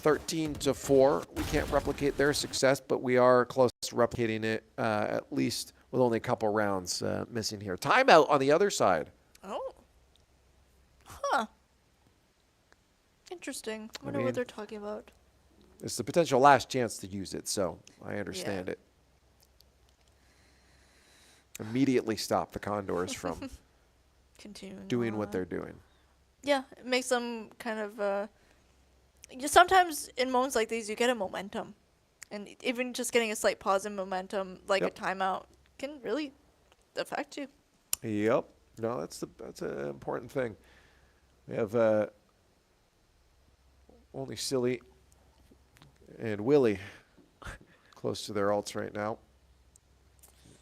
13-4. We can't replicate their success, but we are close to replicating it, at least with only a couple rounds missing here. Timeout on the other side. Oh. Huh. Interesting. I wonder what they're talking about. It's the potential last chance to use it, so I understand it. Immediately stop the Condors from doing what they're doing. Yeah, it makes them kind of... sometimes in moments like these, you get a momentum. And even just getting a slight pause in momentum, like a timeout, can really affect you. Yep. No, that's an important thing. We have only Silly and Willie close to their ults right now.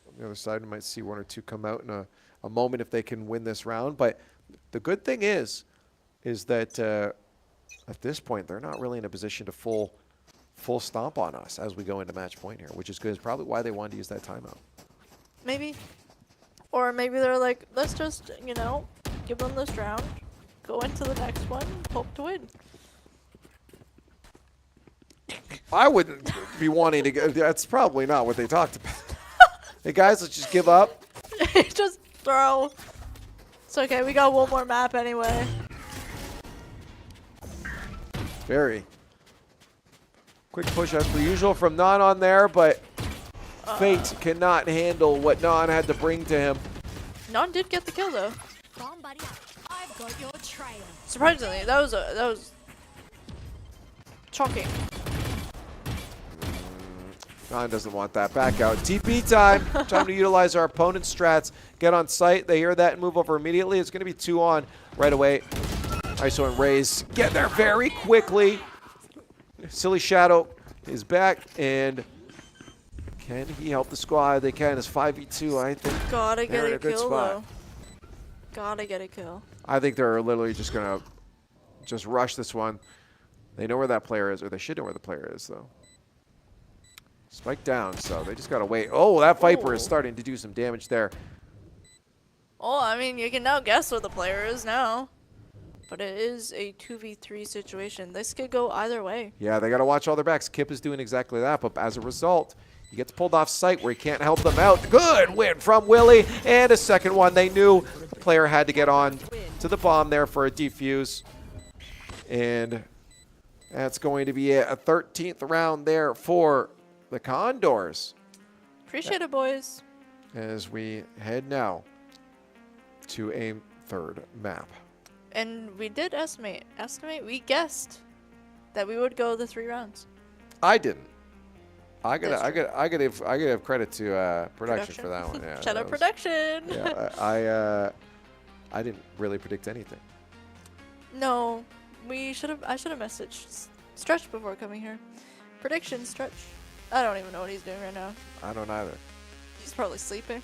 On the other side, we might see one or two come out in a moment if they can win this round. But the good thing is that at this point, they're not really in a position to full stomp on us as we go into match point here, which is good. It's probably why they wanted to use that timeout. Maybe. Or maybe they're like, let's just, give them this round, go into the next one, hope to win. I wouldn't be wanting to go. That's probably not what they talked about. Hey, guys, let's just give up. Just throw. It's okay. We got one more map anyway. Very quick push as per usual from Non on there, but Fate cannot handle what Non had to bring to him. Non did get the kill though. Surprisingly, that was shocking. Non doesn't want that. Back out. TP time. Time to utilize our opponent's strats. Get on site. They hear that and move over immediately. It's going to be 2 on right away. ISO and Raze get there very quickly. Silly Shadow is back, and can he help the squad? They can. It's 5v2, I think. Gotta get a kill, spot. though. Gotta get a kill. I think they're literally just going to just rush this one. They know where that player is, or they should know where the player is, though. Spike down, so they just got to wait. Oh, that Viper is starting to do some damage there. Oh, I mean, you can now guess what the player is now. But it is a 2v3 situation. This could go either way. Yeah, they got to watch all their backs. Kip is doing exactly that, but as a result, he gets pulled off site where he can't help them out. Good win from Willie, and a second one. They knew the player had to get on to the bomb there for a defuse. And that's going to be a 13th round there for the Condors. Appreciate it, boys. As we head now to a third map. And we did estimate. We guessed that we would go the 3 rounds. I didn't. I gotta give credit to production for that one. Yeah, Shout out production. Yeah, I didn't really predict anything. No, I should have messaged Stretch before coming here. Prediction, Stretch. I don't even know what he's doing right now. I don't either. He's probably sleeping.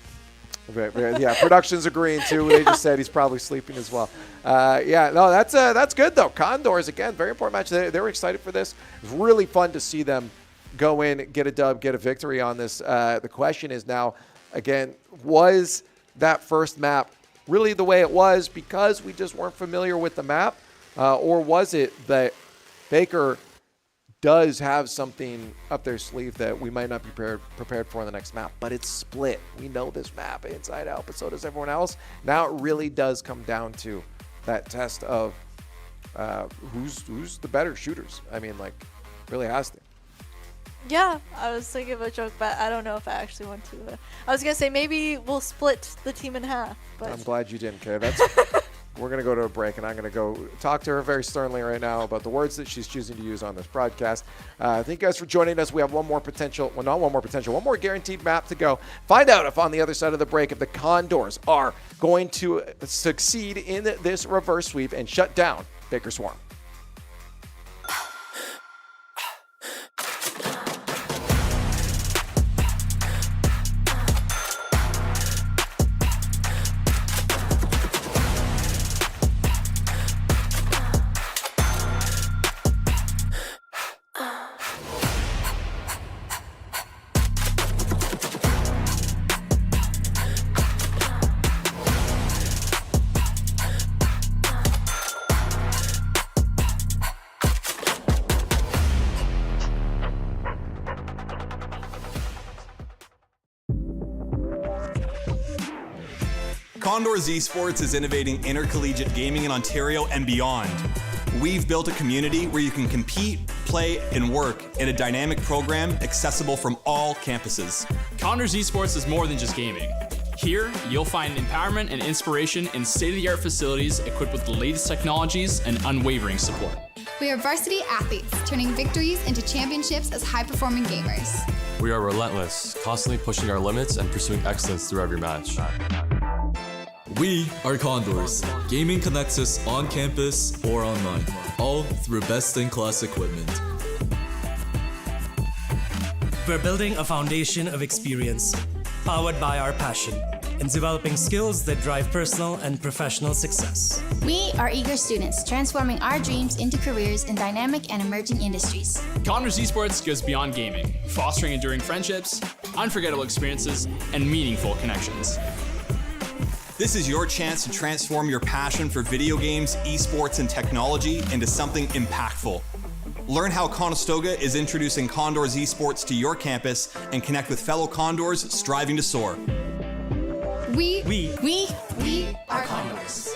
Yeah, production's agreeing too. They just said he's probably sleeping as well. Yeah, no, that's good though. Condors again, very important match. They were excited for this. It was really fun to see them go in, get a dub, get a victory on this. The question is now, again, was that first map really the way it was because we just weren't familiar with the map, or was it that Baker does have something up their sleeve that we might not be prepared for in the next map, but it's split. We know this map inside out, but so does everyone else. Now it really does come down to that test of who's the better shooters. I mean, like, really has to. Yeah, I was thinking of a joke, but I don't know if I actually want to. I was gonna say maybe we'll split the team in half. But I'm glad you didn't care. That's we're going to go to a break, and I'm going to go talk to her very sternly right now about the words that she's choosing to use on this broadcast. Thank you guys for joining us. We have one more guaranteed map to go. Find out if on the other side of the break, if the Condors are going to succeed in this reverse sweep and shut down Baker Swarm. Condors Esports is innovating intercollegiate gaming in Ontario and beyond. We've built a community where you can compete, play, and work in a dynamic program accessible from all campuses. Condors Esports is more than just gaming. Here, you'll find empowerment and inspiration in state-of-the-art facilities equipped with the latest technologies and unwavering support. We are varsity athletes, turning victories into championships as high-performing gamers. We are relentless, constantly pushing our limits and pursuing excellence through every match. We are Condors. Gaming connects us on campus or online, all through best-in-class equipment. We're building a foundation of experience, powered by our passion, and developing skills that drive personal and professional success. We are eager students transforming our dreams into careers in dynamic and emerging industries. Condors Esports goes beyond gaming, fostering enduring friendships, unforgettable experiences, and meaningful connections. This is your chance to transform your passion for video games, esports, and technology into something impactful. Learn how Conestoga is introducing Condors Esports to your campus and connect with fellow Condors striving to soar. We are Condors.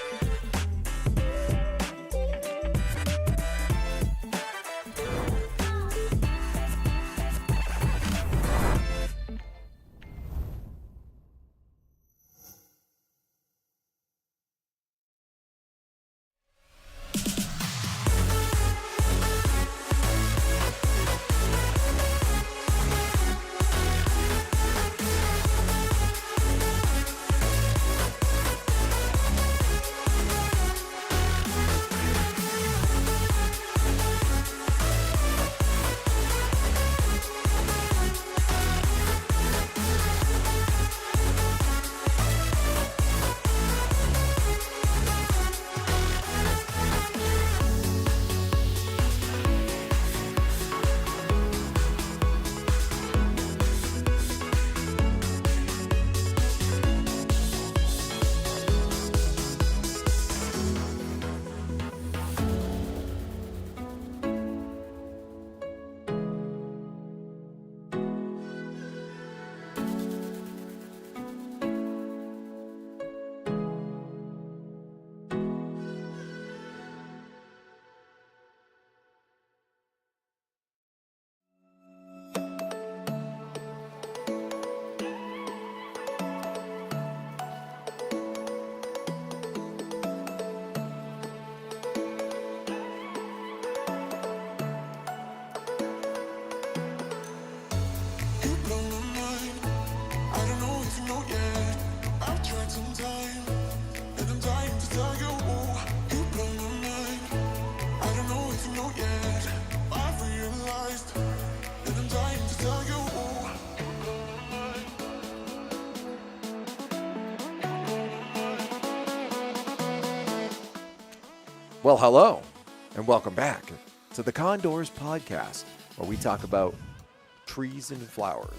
Well, hello, and welcome back to the Condors podcast, where we talk about trees and flowers,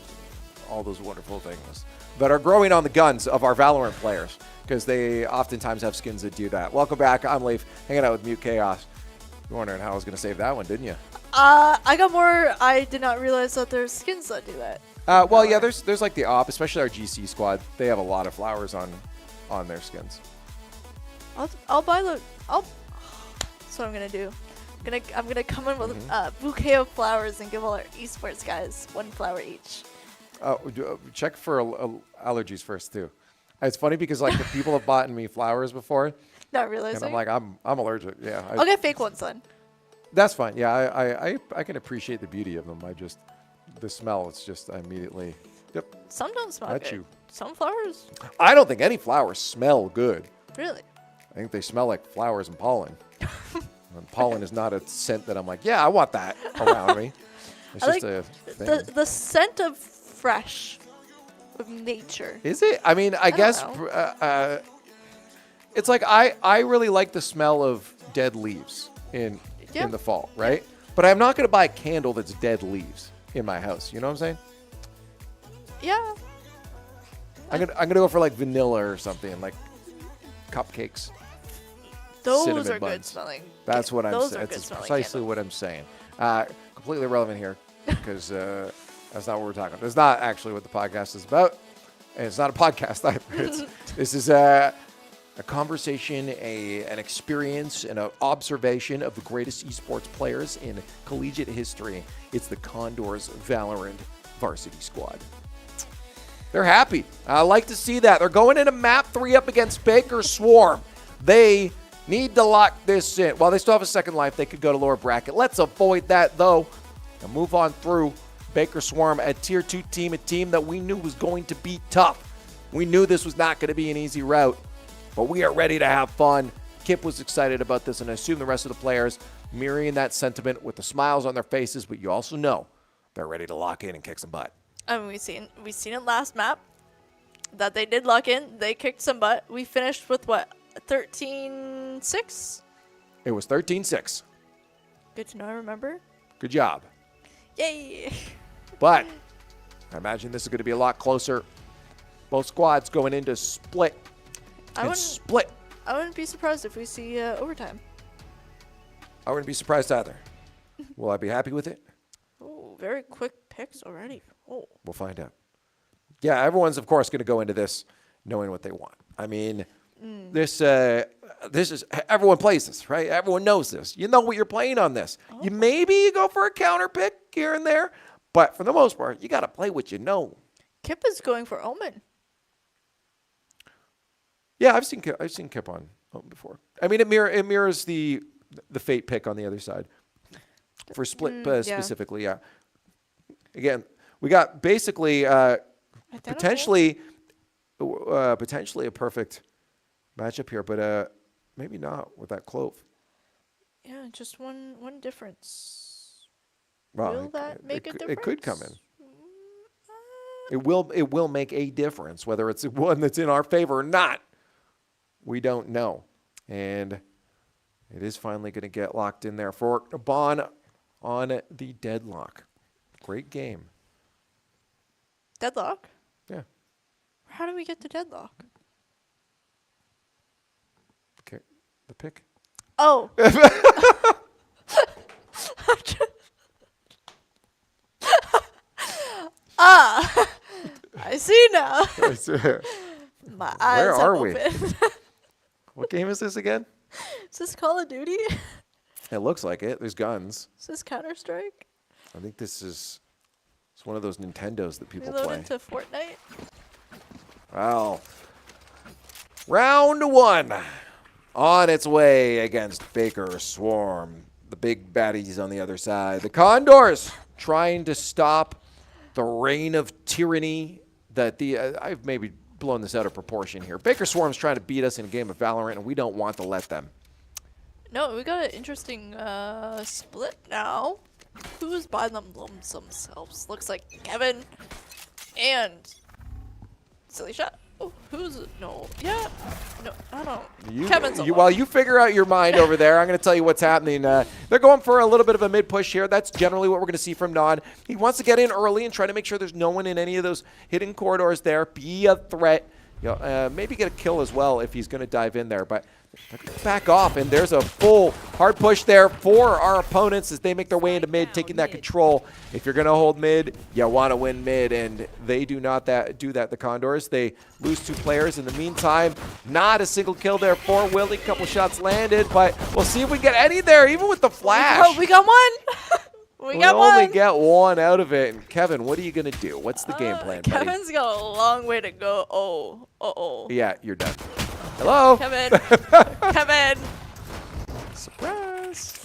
all those wonderful things that are growing on the guns of our Valorant players, because they oftentimes have skins that do that. Welcome back. I'm Leaf, hanging out with Mute Chaos. You're wondering how I was going to save that one, didn't you? I got more. I did not realize that there's skins that do that. Well, yeah, there's like the op, especially our GC squad. They have a lot of flowers on their skins. I'll buy the. That's what I'm gonna do. I'm gonna come in with a bouquet of flowers and give all our esports guys one flower each. Check for allergies first too. It's funny because like the people have bought me flowers before, Not realizing. and I'm like, I'm allergic. Yeah. I'll get fake ones then. That's fine. Yeah, I can appreciate the beauty of them. The smell. It's just I immediately. Yep. Some don't smell At good. you. Some flowers. I don't think any flowers smell good. Really? I think they smell like flowers and pollen. And pollen is not a scent that I'm like, yeah, I want that around me. It's I just like a thing. the scent of fresh, of nature. Is it? I mean, I guess it's like I really like the smell of dead leaves in the fall, right? But I'm not going to buy a candle that's dead leaves in my house. You know what I'm saying? Yeah. I'm gonna go for like vanilla or something, like cupcakes. Those cinnamon are buns. good smelling. That's what I'm Those saying. are good That's smelling precisely what I'm saying. Completely irrelevant here because that's not what we're talking about. It's not actually what the podcast is about. And it's not a podcast either. This is a conversation, an experience, and an observation of the greatest esports players in collegiate history. It's the Condors Valorant varsity squad. They're happy. I like to see that. They're going into map 3 up against Baker Swarm. They need to lock this in. While they still have a second life, they could go to lower bracket. Let's avoid that, though, and move on through. Baker Swarm, a Tier 2 team, a team that we knew was going to be tough. We knew this was not going to be an easy route, but we are ready to have fun. Kip was excited about this, and I assume the rest of the players mirroring that sentiment with the smiles on their faces, but you also know they're ready to lock in and kick some butt. I mean, we seen it last map that they did lock in. They kicked some butt. We finished with what, 13-6? It was 13-6. Good to know. I remember. Good job. Yay! But I imagine this is going to be a lot closer. Both squads going into split. I wouldn't be surprised if we see overtime. I wouldn't be surprised either. Will I be happy with it? Oh, very quick picks already. Oh. We'll find out. Yeah, everyone's, of course, going to go into this knowing what they want. I mean, this is, everyone plays this, right? Everyone knows this. You know what you're playing on this. Oh. You maybe go for a counter pick here and there, but for the most part, you got to play what you know. Kip is going for Omen. Yeah, I've seen Kip on Omen before. I mean, it mirrors the Fate pick on the other side for split specifically. Yeah. Again, we got basically potentially a perfect matchup here, but maybe not with that clove. Yeah, just one difference. Well, Will that make a difference? It could come in. It will make a difference, whether it's one that's in our favor or not. We don't know. And it is finally going to get locked in there for Bon on the deadlock. Great game. Deadlock? Yeah. How do we get to deadlock? Okay. The pick. Oh. I see now. My eyes Where are have we? opened. What game is this again? Is this Call of Duty? It looks like it. There's guns. Is this Counter-Strike? I think it's one of those Nintendos that people Reload play. into Fortnite? Well, round 1 on its way against Baker Swarm. The big baddies on the other side. The Condors trying to stop the reign of tyranny that I've maybe blown this out of proportion here. Baker Swarm's trying to beat us in a game of Valorant, and we don't want to let them. No, we got an interesting split now. Who's buying them themselves? Looks like Kevin and Silly Shot. Oh, no, I don't. Kevin's while you figure out your mind over there, I'm going to tell you what's happening. They're going for a little bit of a mid-push here. That's generally what we're going to see from Nod. He wants to get in early and try to make sure there's no one in any of those hidden corridors there. Be a threat. Maybe get a kill as well if he's going to dive in there. But back off, and there's a full hard push there for our opponents as they make their way into mid, taking that control. If you're going to hold mid, you want to win mid, and they do not do that, the Condors. They lose 2 players. In the meantime, not a single kill there for Willie. Couple shots landed, but we'll see if we get any there, even with the flash. Oh, we got one. We got only one. get one out of it. And Kevin, what are you going to do? What's the game plan, buddy? Kevin's got a long way to go. Oh. Yeah, you're done. Hello? Kevin. Kevin. Surprise.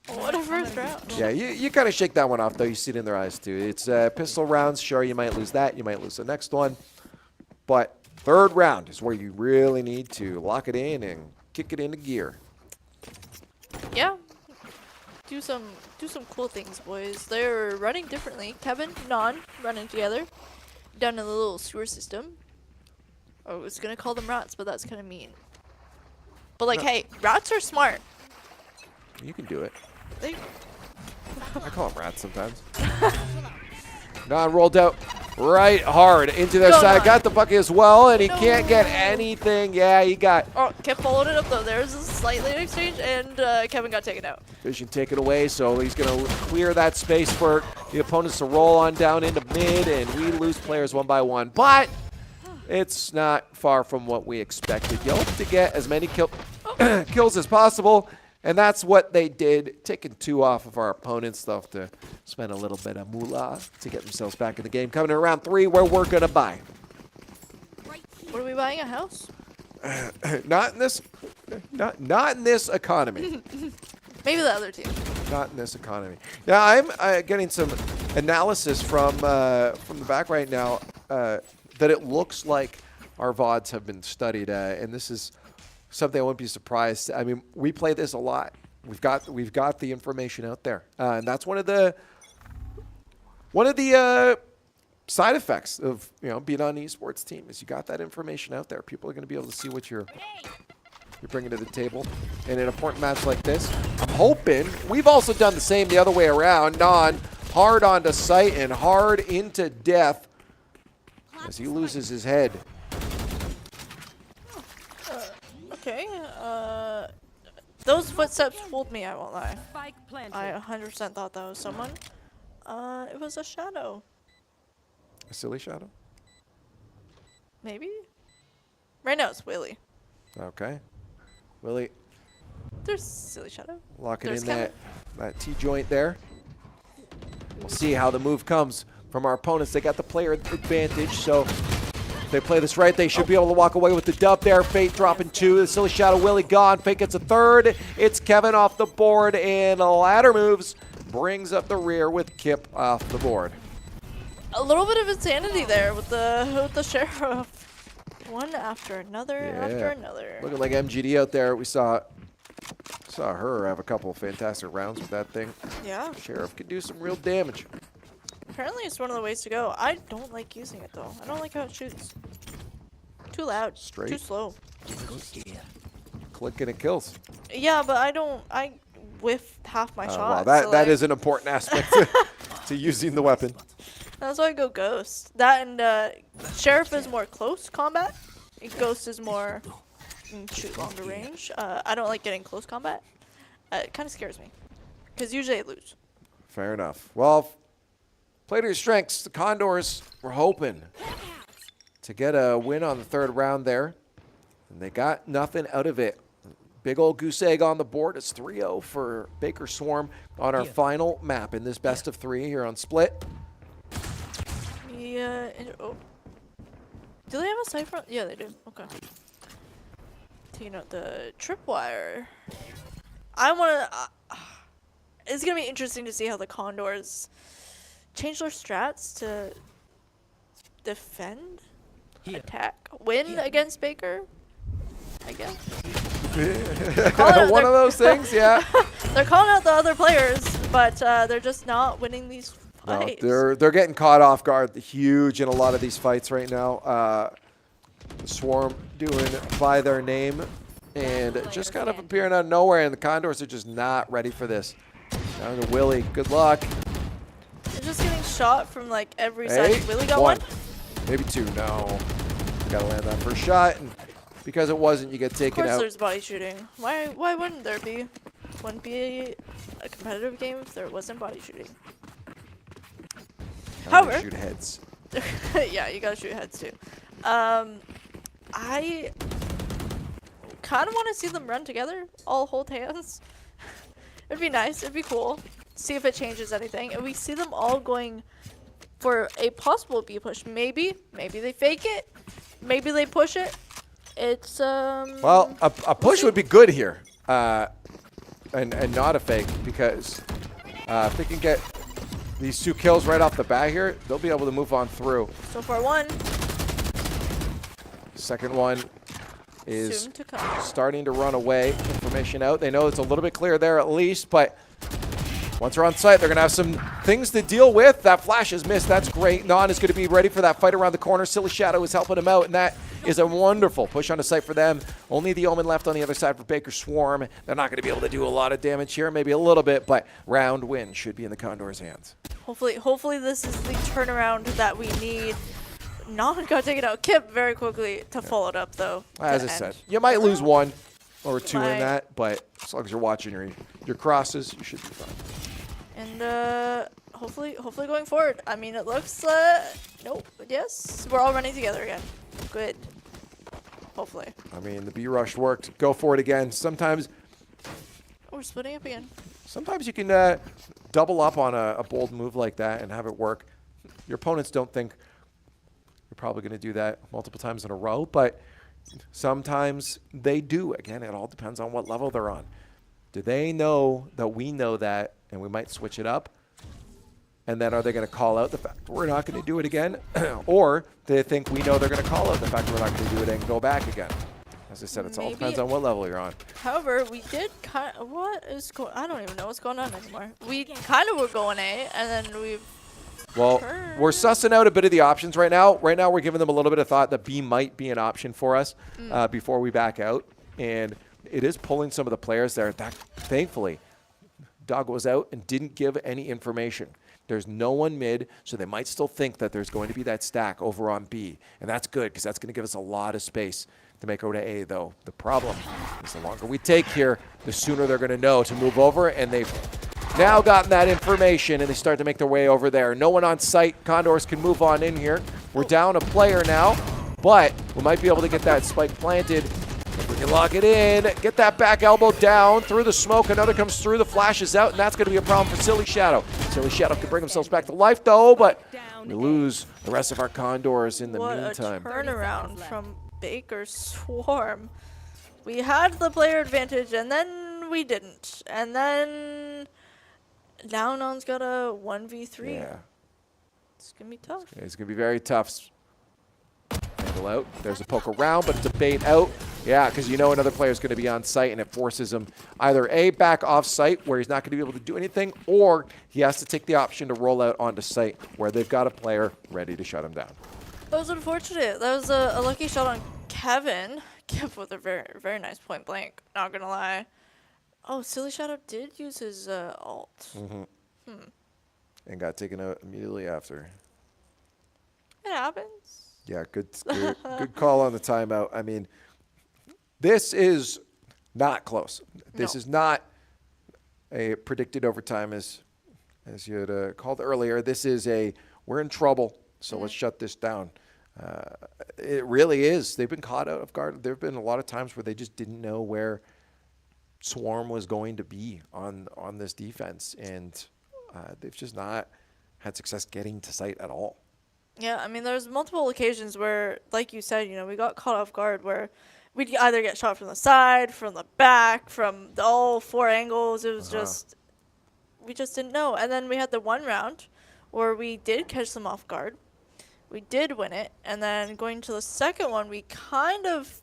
What a first round. Yeah, you kind of shake that one off, though. You see it in their eyes, too. It's pistol rounds. Sure, you might lose that. You might lose the next one. But third round is where you really need to lock it in and kick it into gear. Yeah. Do some cool things, boys. They're running differently. Kevin, Non, running together. Down in the little sewer system. I was gonna call them rats, but that's kind of mean. But like, hey, rats are smart. You can do it. They I call them rats sometimes. Non rolled out right hard into their side. Got the bucket as well, and he can't get anything. Yeah, he got. Oh, kept following it up though. There's a slight late exchange, and Kevin got taken out. Vision taken away, so he's going to clear that space for the opponents to roll on down into mid, and we lose players one by one. But it's not far from what we expected. You hope to get as many kills as possible, and that's what they did, taking 2 off of our opponents. They'll have to spend a little bit of moolah to get themselves back in the game. Coming in round 3, where we're going to buy. What are we buying? A house? Not in this economy. Maybe the other team. Not in this economy. Now, I'm getting some analysis from the back right now that it looks like our VODs have been studied, and this is something I wouldn't be surprised. I mean, we play this a lot. We've got the information out there, and that's one of the side effects of being on an esports team is you got that information out there. People are going to be able to see what you're bringing to the table in an important match like this. I'm hoping we've also done the same the other way around. Non hard onto sight and hard into death as he loses his head. Okay. Those footsteps fooled me. I won't lie. I 100% thought that was someone. It was a shadow. A silly shadow? Maybe. Right now it's Willie. Okay. Willie. There's silly shadow. Locking in that T-joint there. We'll see how the move comes from our opponents. They got the player advantage, so if they play this right, they should be able to walk away with the dub there. Fate dropping 2. The silly shadow, Willie gone. Fate gets a 3rd. It's Kevin off the board, and ladder moves. Brings up the rear with Kip off the board. A little bit of insanity there with the sheriff. One after another after another. Looking like MGD out there. We saw her have a couple of fantastic rounds with that thing. Yeah. Sheriff could do some real damage. Apparently it's one of the ways to go. I don't like using it though. I don't like how it shoots. Too loud. Straight. Too slow. Click and it kills. Yeah, but I whiff half my shots. Well, so that is an important aspect to using the weapon. That's why I go Ghost. That and Sheriff is more close combat. Ghost is more shoot longer range. I don't like getting close combat. It kind of scares me. Because usually I lose. Fair enough. Well, play to your strengths. The Condors were hoping to get a win on the 3rd round there. And they got nothing out of it. Big old goose egg on the board. It's 3-0 for Baker Swarm on our final map in this best of 3 here on Split. Yeah. Do they have a cipher? Yeah, they do. Okay. Taking out the tripwire. I want to. It's gonna be interesting to see how the Condors change their strats to defend, attack, win against Baker. I guess. One of those things, yeah. They're calling out the other players, but they're just not winning these fights. No, they're getting caught off guard huge in a lot of these fights right now. The Swarm doing by their name and just kind of appearing out of nowhere, and the Condors are just not ready for this. Down to Willie. Good luck. They're just getting shot from like every side. Willie got one? Maybe 2. No. Got to land that first shot, and because it wasn't, you get taken out. Of course there's body shooting. Why wouldn't there be? Wouldn't be a competitive game if there wasn't body shooting. However, shoot heads. Yeah, you gotta shoot heads too. I kind of want to see them run together, all hold hands. It'd be nice. It'd be cool. See if it changes anything. And we see them all going for a possible B push. Maybe they fake it. Maybe they push it. It's Well, a push would be good here, and not a fake, because if they can get these 2 kills right off the bat here, they'll be able to move on through. So far, 1. Second one is Soon to come. starting to run away. Information out. They know it's a little bit clear there at least, but once they're on site, they're going to have some things to deal with. That flash is missed. That's great. Non is going to be ready for that fight around the corner. Silly Shadow is helping him out, and that is a wonderful push on the site for them. Only the Omen left on the other side for Baker Swarm. They're not going to be able to do a lot of damage here, maybe a little bit, but round win should be in the Condors' hands. Hopefully this is the turnaround that we need. Non got taken out. Kip very quickly to follow it up, though. As I said, you might lose 1 or 2 in that, but as long as you're watching your crosses, you should be fine. And hopefully going forward. I mean, it looks nope. Yes, we're all running together again. Good. Hopefully. I mean, the B rush worked. Go for it again. Sometimes we're splitting up again. Sometimes you can double up on a bold move like that and have it work. Your opponents don't think you're probably going to do that multiple times in a row, but sometimes they do. Again, it all depends on what level they're on. Do they know that we know that, and we might switch it up? And then are they going to call out the fact we're not going to do it again? Or do they think we know they're going to call out the fact we're not going to do it and go back again? As I said, it all depends on what level you're on. However, we did kind of, I don't even know what's going on anymore. We kind of were going A, and then we've Well, we're sussing out a bit of the options right now. Right now, we're giving them a little bit of thought that B might be an option for us before we back out. And it is pulling some of the players there. Thankfully, Dog was out and didn't give any information. There's no one mid, so they might still think that there's going to be that stack over on B. And that's good, because that's going to give us a lot of space to make over to A, though. The problem is the longer we take here, the sooner they're going to know to move over, and they've now gotten that information, and they start to make their way over there. No one on site. Condors can move on in here. We're down a player now, but we might be able to get that spike planted. If we can lock it in, get that back elbow down through the smoke. Another comes through, the flash is out, and that's going to be a problem for Silly Shadow. Silly Shadow can bring themselves back to life, though, but we lose the rest of our Condors in the meantime. What a turnaround from Baker Swarm. We had the player advantage, and then we didn't. And then now Non's got a 1v3. Yeah. It's going to be tough. It's going to be very tough. Angle out. There's a poke around, but it's a bait out. Yeah, because you know another player is going to be on site, and it forces him either A, back off site where he's not going to be able to do anything, or he has to take the option to roll out onto site where they've got a player ready to shut him down. That was unfortunate. That was a lucky shot on Kevin. Kev with a very, very nice point blank. Not going to lie. Oh, Silly Shadow did use his ult. And got taken out immediately after. It happens. Yeah, good call on the timeout. I mean, this is not close. This is not a predicted overtime as you had called earlier. This is we're in trouble, so let's shut this down. It really is. They've been caught out of guard. There have been a lot of times where they just didn't know where Swarm was going to be on this defense, and they've just not had success getting to site at all. Yeah, I mean, there's multiple occasions where, like you said, we got caught off guard where we'd either get shot from the side, from the back, from all 4 angles. It was just, we just didn't know. And then we had the one round where we did catch them off guard. We did win it. And then going to the second one, we kind of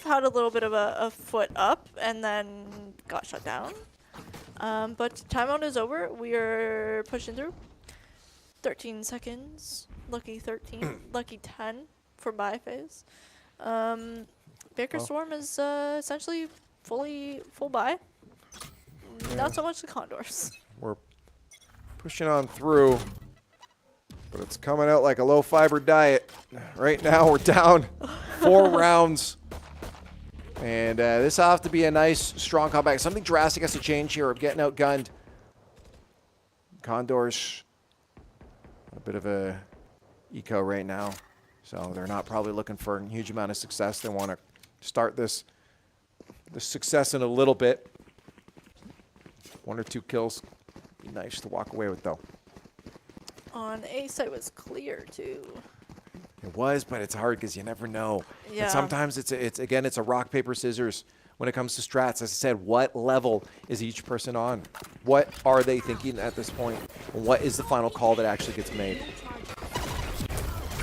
had a little bit of a foot up and then got shut down. But timeout is over. We are pushing through. 13 seconds. Lucky 13. Lucky 10 for buy phase. Baker Swarm is essentially full buy. Yeah. Not so much the Condors. We're pushing on through, but it's coming out like a low fiber diet. Right now we're down 4 rounds. And this will have to be a nice, strong comeback. Something drastic has to change here of getting outgunned. Condors, a bit of a eco right now. So they're not probably looking for a huge amount of success. They want to start the success in a little bit. 1 or 2 kills. Be nice to walk away with, though. On A site was clear too. It was, but it's hard because you never know. Yeah. And sometimes it's a rock, paper, scissors when it comes to strats. As I said, what level is each person on? What are they thinking at this point? And what is the final call that actually gets made?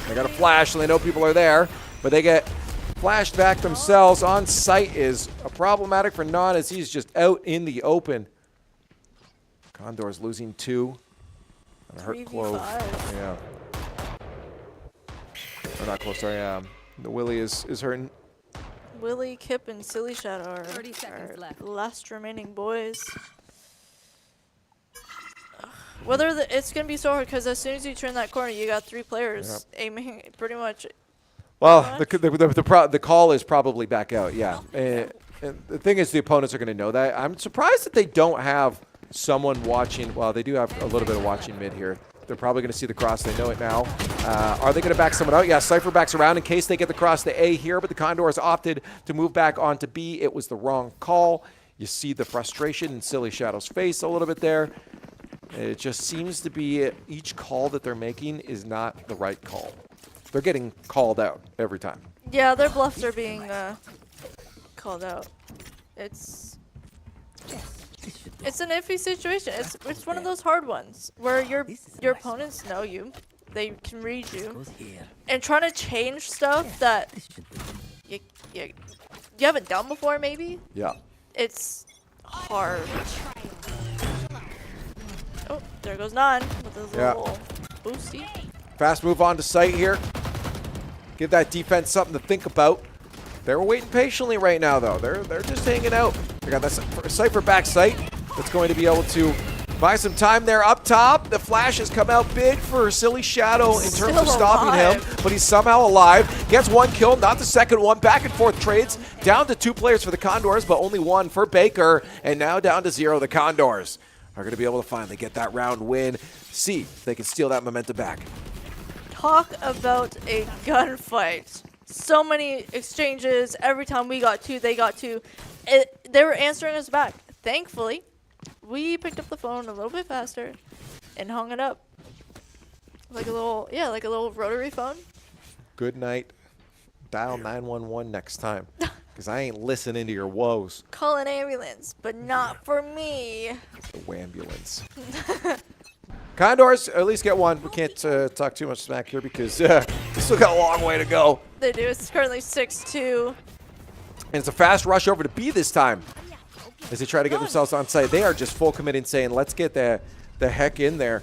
They got a flash, and they know people are there, but they get flashed back themselves. On site is problematic for Non as he's just out in the open. Condors losing 2. And a hurt Clove. Yeah. Or not close, sorry. The Willie is hurting. Willie, Kip, and Silly Shadow are 30 seconds left. last remaining boys. Whether it's going to be so hard, because as soon as you turn that corner, you got 3 players aiming pretty much. Well, the call is probably back out, yeah. And the thing is, the opponents are going to know that. I'm surprised that they don't have someone watching. Well, they do have a little bit of watching mid here. They're probably going to see the cross. They know it now. Are they going to back someone out? Yeah, Cypher backs around in case they get the cross to A here, but the Condors opted to move back onto B. It was the wrong call. You see the frustration in Silly Shadow's face a little bit there. It just seems to be each call that they're making is not the right call. They're getting called out every time. Yeah, their bluffs are being called out. It's an iffy situation. It's one of those hard ones where your opponents know you, they can read you, and trying to change stuff that you haven't done before, maybe. Yeah. It's hard. Oh, there goes Non with his little boosty. Fast move on to site here. Give that defense something to think about. They're waiting patiently right now, though. They're just hanging out. They got that Cypher back site that's going to be able to buy some time there up top. The flash has come out big for Silly Shadow in terms of stopping him, but he's somehow alive. Gets 1 kill, not the second one. Back and forth trades. Down to 2 players for the Condors, but only 1 for Baker. And now down to 0. The Condors are going to be able to finally get that round win. See if they can steal that momentum back. Talk about a gunfight. So many exchanges. Every time we got 2, they got 2. They were answering us back. Thankfully, we picked up the phone a little bit faster and hung it up. Like a little rotary phone. Good night. Dial 911 next time, because I ain't listening to your woes. Call an ambulance, but not for me. The wambulance. Condors at least get 1. We can't talk too much smack here because we still got a long way to go. They do. It's currently 6-2. And it's a fast rush over to B this time as they try to get themselves on site. They are just full committing, saying, let's get the heck in there.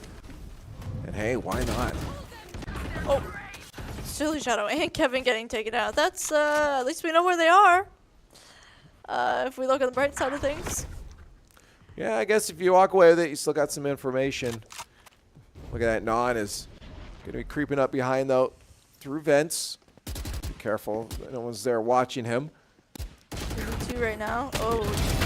And hey, why not? Oh, Silly Shadow and Kevin getting taken out. That's, at least we know where they are. If we look at the bright side of things. Yeah, I guess if you walk away with it, you still got some information. Look at that. Non is going to be creeping up behind, though, through vents. Be careful. No one's there watching him. 2 right now. Oh,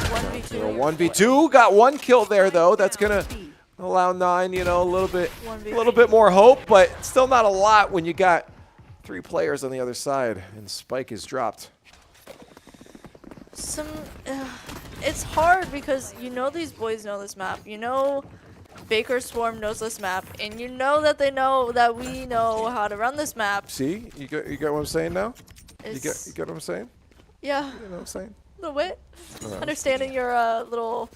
1v2. 1v2. Got 1 kill there, though. That's going to allow 9, a little bit more hope, but still not a lot when you got 3 players on the other side, and Spike is dropped. It's hard because these boys know this map. Baker Swarm knows this map, and that they know that we know how to run this map. See? You get what I'm saying now? You get what I'm saying? Yeah. You know what I'm saying? A little bit. Understanding your little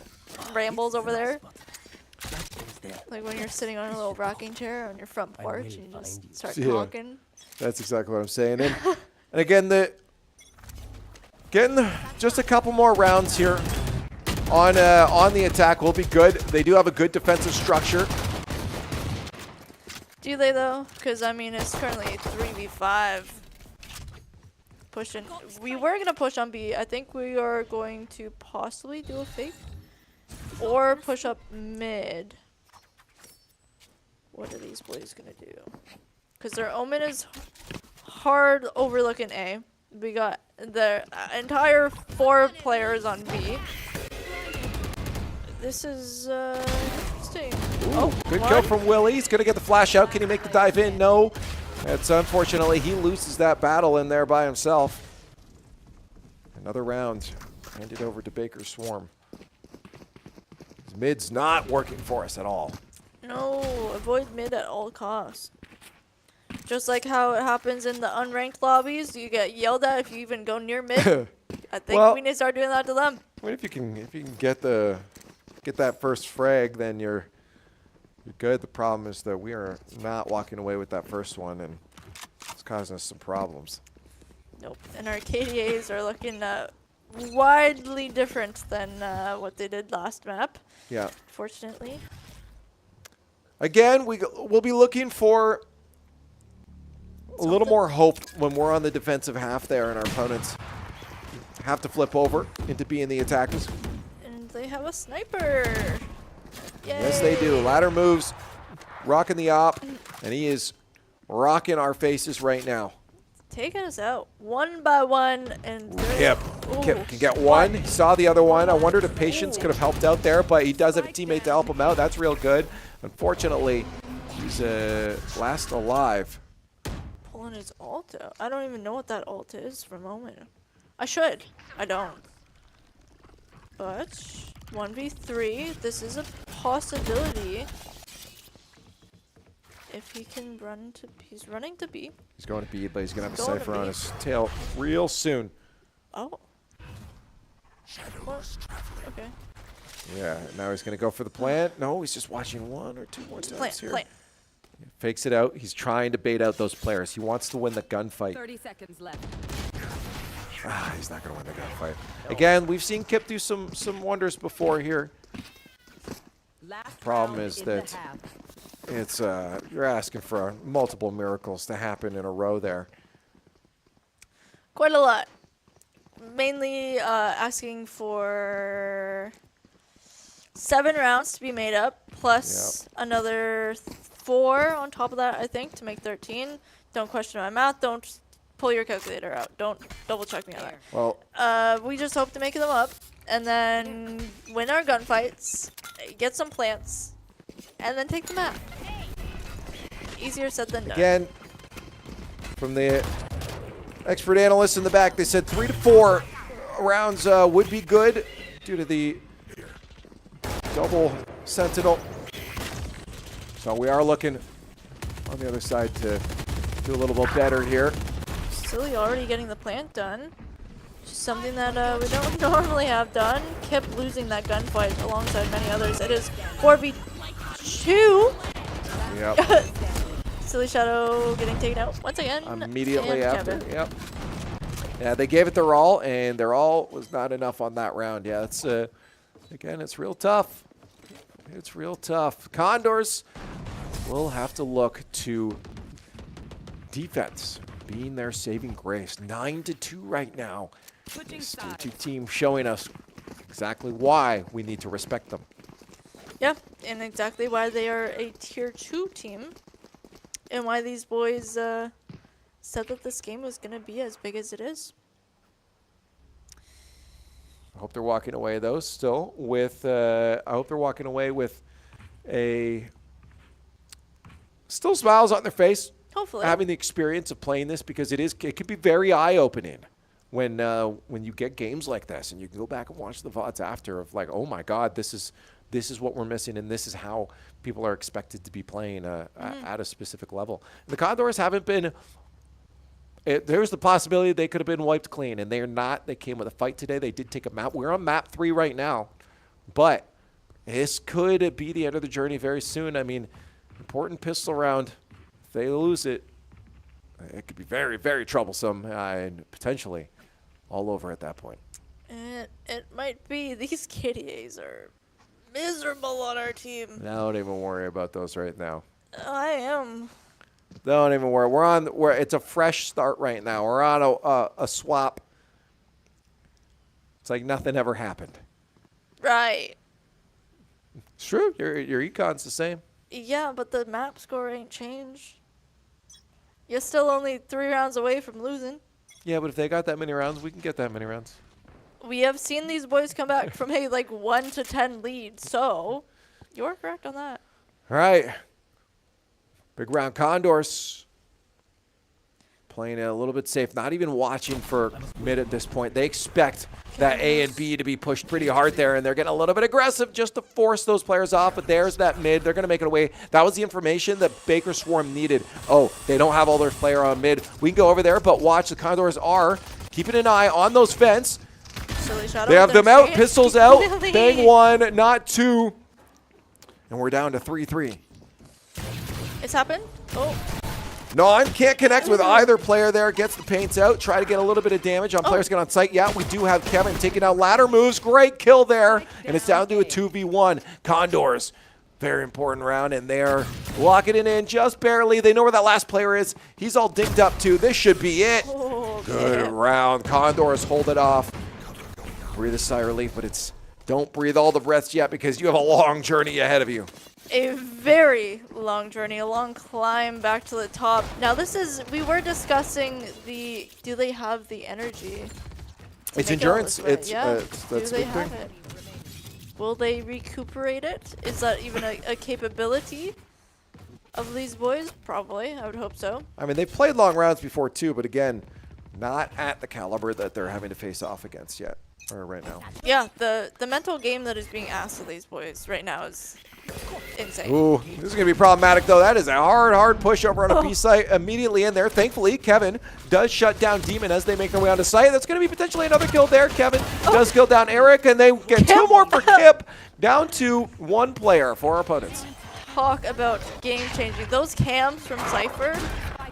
rambles over there. Like when you're sitting on a little rocking chair on your front porch and you just start talking. That's exactly what I'm saying. And again, getting just a couple more rounds here on the attack will be good. They do have a good defensive structure. Do they though? Because it's currently 3v5. Pushing. We were gonna push on B. I think we are going to possibly do a fake or push up mid. What are these boys gonna do? Because their omen is hard overlooking A. We got the entire 4 players on B. This is interesting. Ooh, good kill from Willie. He's going to get the flash out. Can he make the dive in? No. That's unfortunately, he loses that battle in there by himself. Another round handed over to Baker Swarm. Mid's not working for us at all. No, avoid mid at all costs. Just like how it happens in the unranked lobbies, you get yelled at if you even go near mid. I think we need to start doing that to them. I mean, if you can get that first frag, then you're good. The problem is that we are not walking away with that first one, and it's causing us some problems. Nope. And our KDAs are looking widely different than what they did last map. Yeah. Fortunately. Again, we'll be looking for a little more hope when we're on the defensive half there, and our opponents have to flip over into being the attackers. And they have a sniper. Yay. Yes, they do. Ladder moves, rocking the op, and he is rocking our faces right now. Taking us out one by one, and Kip can get one. He saw the other one. I wondered if Patience could have helped out there, but he does have a teammate to help him out. That's real good. Unfortunately, he's last alive. Pulling his ult out. I don't even know what that ult is for a moment. I should. I don't. But 1v3, this is a possibility. If he can run to, he's running to B. He's going to B, but he's going to have a Cypher on his tail real soon. Oh. What? Okay. Yeah, now he's going to go for the plant. No, he's just watching one or two more times here. Plant. Fakes it out. He's trying to bait out those players. He wants to win the gunfight. 30 seconds left. He's not going to win the gunfight. Again, we've seen Kip do some wonders before here. Problem is that it's you're asking for multiple miracles to happen in a row there. Quite a lot. Mainly asking for 7 rounds to be made up, plus another 4 on top of that, I think, to make 13. Don't question my math. Don't pull your calculator out. Don't double check me on that. Well, we just hope to make them up, and then win our gunfights, get some plants, and then take the map. Easier said than done. Again, from the expert analysts in the back, they said 3 to 4 rounds would be good due to the double sentinel. So we are looking on the other side to do a little bit better here. Silly already getting the plant done. Just something that we don't normally have done. Kept losing that gunfight alongside many others. It is 4v2. Yep. Silly Shadow getting taken out once again. Immediately after. Kevin. Yep. Yeah, they gave it their all, and their all was not enough on that round. Yeah, it's again, it's real tough. It's real tough. Condors will have to look to defense being their saving grace. 9-2 right now. These two teams showing us exactly why we need to respect them. Yeah, and exactly why they are a tier 2 team, and why these boys said that this game was going to be as big as it is. I hope they're walking away, though, still with I hope they're walking away with a still smiles on their face. Hopefully. Having the experience of playing this, because it can be very eye-opening when you get games like this and you can go back and watch the VODs after of like, oh my God, this is what we're missing, and this is how people are expected to be playing at a specific level. And the Condors haven't been. There's the possibility they could have been wiped clean, and they're not. They came with a fight today. They did take a map. We're on map 3 right now, but this could be the end of the journey very soon. I mean, important pistol round. If they lose it, it could be very, very troublesome and potentially all over at that point. It might be. These KDAs are miserable on our team. Don't even worry about those right now. I am. Don't even worry. It's a fresh start right now. We're on a swap. It's like nothing ever happened. Right. It's true. Your econ's the same. Yeah, but the map score ain't changed. You're still only 3 rounds away from losing. Yeah, but if they got that many rounds, we can get that many rounds. We have seen these boys come back from a 1 to 10 lead, so you're correct on that. All right. Big round Condors. playing it a little bit safe, not even watching for mid at this point. They expect that A and B to be pushed pretty hard there, and they're getting a little bit aggressive just to force those players off, but there's that mid. They're going to make it away. That was the information that Baker Swarm needed. Oh, they don't have all their player on mid. We can go over there, but watch, the Condors are keeping an eye on those fence. They have them out, pistols out, bang one, not two, and we're down to 3-3. It's happened. Oh. Non can't connect with either player there. Gets the paints out. Try to get a little bit of damage on players get on site. Yeah, we do have Kevin taking out ladder moves. Great kill there. And it's down to a 2v1. Condors, very important round. And they're locking it in just barely. They know where that last player is. He's all dinged up too. This should be it. Good round. Condors hold it off. Breathe a sigh of relief, but it's don't breathe all the breaths yet because you have a long journey ahead of you. A very long journey, a long climb back to the top. Now this is, we were discussing do they have the energy? It's endurance. That's do a they good have thing. it? Will they recuperate it? Is that even a capability of these boys? Probably, I would hope so. I mean, they've played long rounds before too, but again, not at the caliber that they're having to face off against yet, or right now. Yeah, the mental game that is being asked of these boys right now is insane. Ooh, this is going to be problematic, though. That is a hard push over on a B site. Immediately in there. Thankfully, Kevin does shut down Demon as they make their way onto site. That's going to be potentially another kill there. Kevin does kill down Eric, and they get two more for Kip. Down to one player for our opponents. Talk about game changing. Those cams from Cypher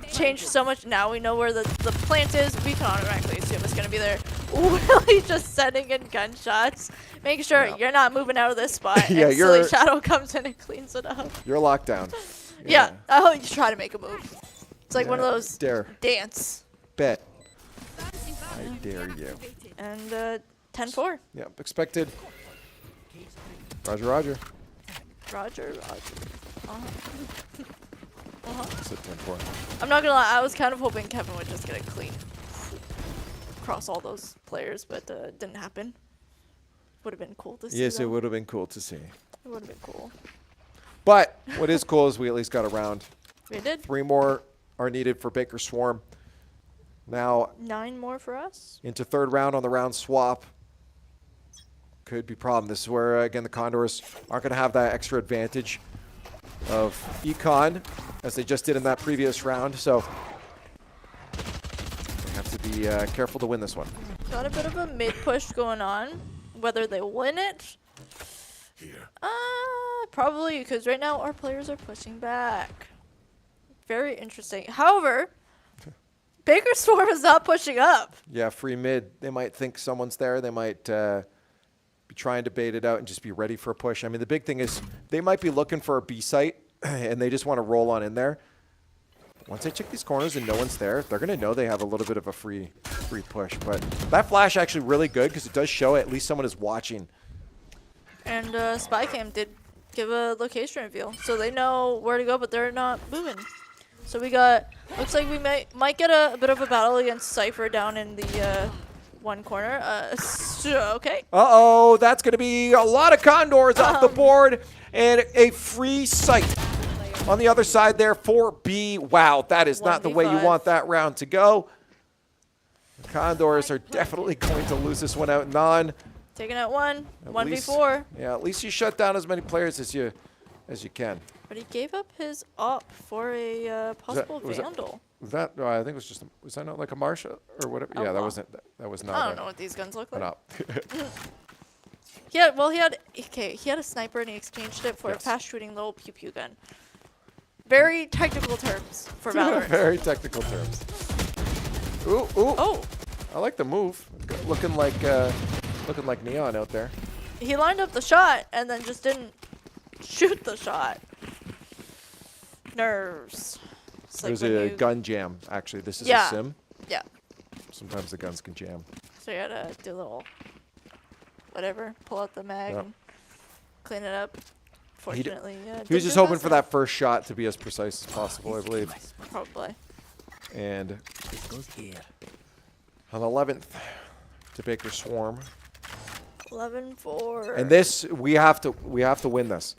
changed so much. Now we know where the plant is. We can automatically assume it's going to be there. Really just sending in gunshots. Make sure you're not moving out of this spot. Yeah, and Silly Shadow comes in and cleans it up. You're locked down. Yeah, I hope you try to make a move. It's like one of those dance. Bet. I dare you. And 10-4. Yep, expected. Roger, Roger. Roger. It's a 10-4. I'm not gonna lie, I was kind of hoping Kevin would just get a clean across all those players, but it didn't happen. Would have been cool to see. Yes, it would have been cool to see. It would have been cool. But what is cool is we at least got a round. We did. 3 more are needed for Baker Swarm. Now 9 more for us. into third round on the round swap. Could be a problem. This is where, again, the Condors aren't going to have that extra advantage of econ as they just did in that previous round. So they have to be careful to win this one. Got a bit of a mid push going on. Whether they win it, probably, because right now our players are pushing back. Very interesting. However, Baker Swarm is not pushing up. Yeah, free mid. They might think someone's there. They might be trying to bait it out and just be ready for a push. I mean, the big thing is they might be looking for a B site, and they just want to roll on in there. Once they check these corners and no one's there, they're going to know they have a little bit of a free push. But that flash actually really good because it does show at least someone is watching. And Spycam did give a location reveal, so they know where to go, but they're not moving. So we got, looks like we might get a bit of a battle against Cypher down in the one corner. Okay. Uh-oh, that's going to be a lot of Condors off the board and a free site. On the other side there, 4B. Wow, that is not the way you want that round to go. The Condors are definitely going to lose this one out. Non. Taking out 1v4. Yeah, at least you shut down as many players as you can. But he gave up his op for a possible Vandal. Was that I think it was just, was that not like a Marsha or whatever? Yeah, that wasn't, that was not. I don't know what these guns look like. Up. Yeah, well, he had a sniper and he exchanged it for a fast shooting little pew pew gun. Very technical terms for Valorant. Very technical terms. Ooh, ooh. Oh. I like the move. Looking like Neon out there. He lined up the shot and then just didn't shoot the shot. Nerves. It was a gun jam, actually. This is a sim. Yeah. Sometimes the guns can jam. So you had to do a little whatever, pull out the mag and clean it up. Fortunately, he was just hoping for that first shot to be as precise as possible, I believe. Probably. And it goes here. On the 11th to Baker Swarm. 11-4. And this, we have to win this.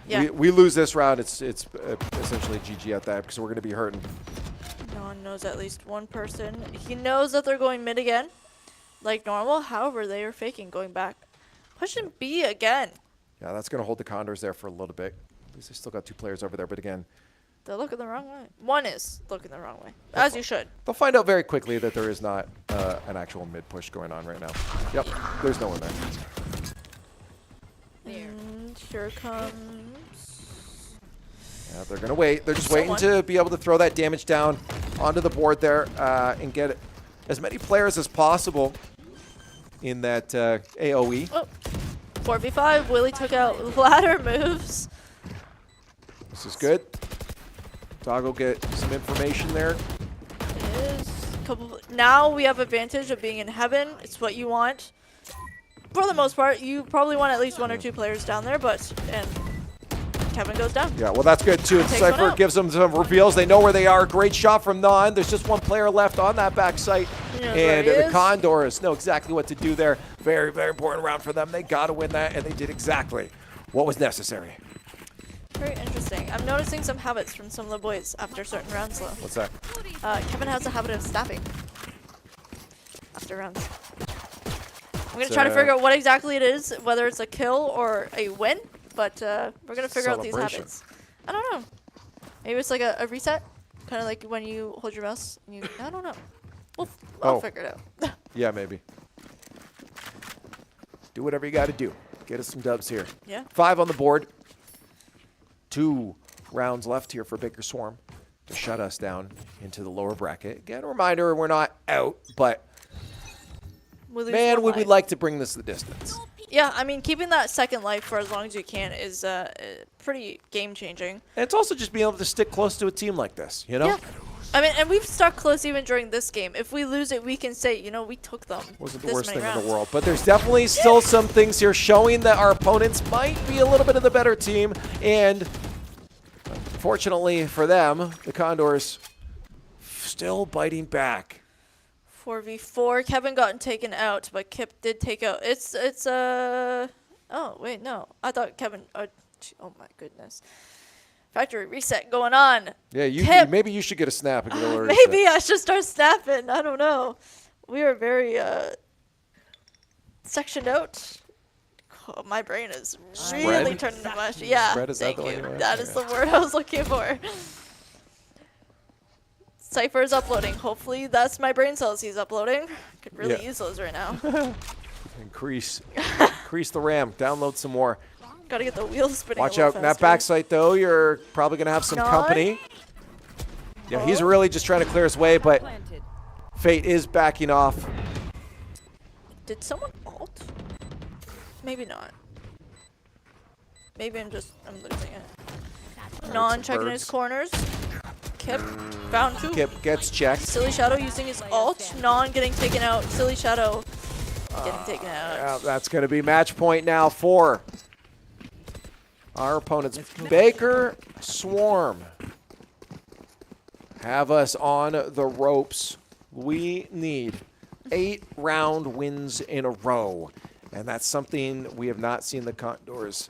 Yeah. We lose this round, it's essentially GG at that because we're going to be hurting. knows at least one person. He knows that they're going mid again, like normal. However, they are faking going back. Pushing B again. Yeah, that's going to hold the Condors there for a little bit. At least they still got 2 players over there, but again, they're looking the wrong way. One is looking the wrong way, as you should. They'll find out very quickly that there is not an actual mid push going on right now. Yep, there's no one there. And here comes. Yeah, they're going to wait. They're just waiting to be able to throw that damage down onto the board there and get as many players as possible in that AoE. Oh, 4v5. Willie took out ladder moves. This is good. Doggo get some information there. It is. Now we have advantage of being in heaven. It's what you want. For the most part, you probably want at least 1 or 2 players down there, and Kevin goes down. Yeah, well, that's good too. Cypher gives them some reveals. They know where they are. Great shot from Non. There's just 1 player left on that back site. And the Condors know exactly what to do there. Very, very important round for them. They got to win that, and they did exactly what was necessary. Very interesting. I'm noticing some habits from some of the boys after certain rounds, though. What's that? Kevin has a habit of snapping after rounds. I'm going to try to figure out what exactly it is, whether it's a kill or a win, but we're going to figure out these habits. I don't know. Maybe it's like a reset, kind of like when you hold your mouse. And I don't know. I'll figure it out. Yeah, maybe. Do whatever you got to do. Get us some dubs here. Yeah. 5 on the board. 2 rounds left here for Baker Swarm to shut us down into the lower bracket. Again, a reminder, we're not out, but man, would we like to bring this the distance. Yeah, I mean, keeping that second life for as long as you can is pretty game-changing. And it's also just being able to stick close to a team like this, you know? Yeah. I mean, and we've stuck close even during this game. If we lose it, we can say, you know, we took them. Wasn't the worst thing in the world. But there's definitely still some things here showing that our opponents might be a little bit of the better team. And fortunately for them, the Condors still biting back. 4v4. Kevin got taken out, but Kip did take out. Oh, wait, no. I thought Kevin. Oh, my goodness. Factory reset going on. Yeah, maybe you should get a snap and get a little maybe reset. I should start snapping. I don't know. We are very sectioned out. Oh, my brain is really turning to mush. Yeah, thank you. That is the word I was looking for. Cypher is uploading. Hopefully that's my brain cells he's uploading. Could really use those right now. Increase the RAM. Download some more. Gotta get the wheels spinning. Watch out. That backside, though, you're probably going to have some company. Yeah, he's really just trying to clear his way, but Fate is backing off. Did someone ult? Maybe not. Maybe I'm losing it. Non checking his corners. Kip found 2. Kip gets checked. Silly Shadow using his ult. Non getting taken out. Silly Shadow getting taken out. Yeah, that's going to be match point now for our opponents. Baker Swarm have us on the ropes. We need 8 round wins in a row. And that's something we have not seen the Condors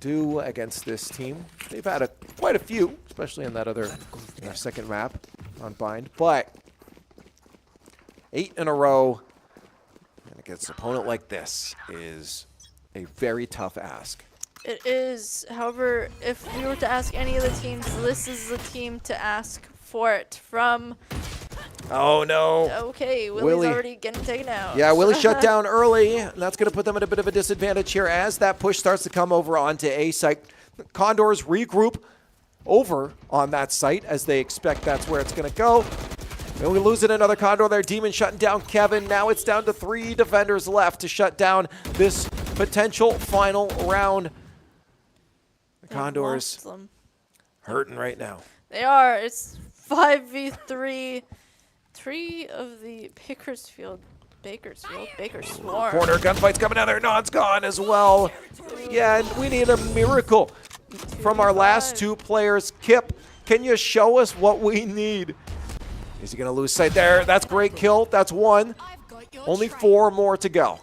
do against this team. They've had quite a few, especially in that other second map on Bind. But 8 in a row and against an opponent like this is a very tough ask. It is. However, if we were to ask any of the teams, this is the team to ask for it from. Oh, no. Okay, Willie's already getting taken out. Yeah, Willie shut down early, and that's going to put them at a bit of a disadvantage here as that push starts to come over onto A site. Condors regroup over on that site as they expect that's where it's going to go. And we lose it another Condor there. Demon shutting down Kevin. Now it's down to 3 defenders left to shut down this potential final round. The Condors hurting right now. They are. It's 5v3. 3 of the Bakersfield Swarm. Corner gunfight's coming down there. Non's gone as well. Yeah, and we need a miracle from our last 2 players. Kip, can you show us what we need? Is he going to lose sight there? That's great kill. That's 1. Only 4 more to go.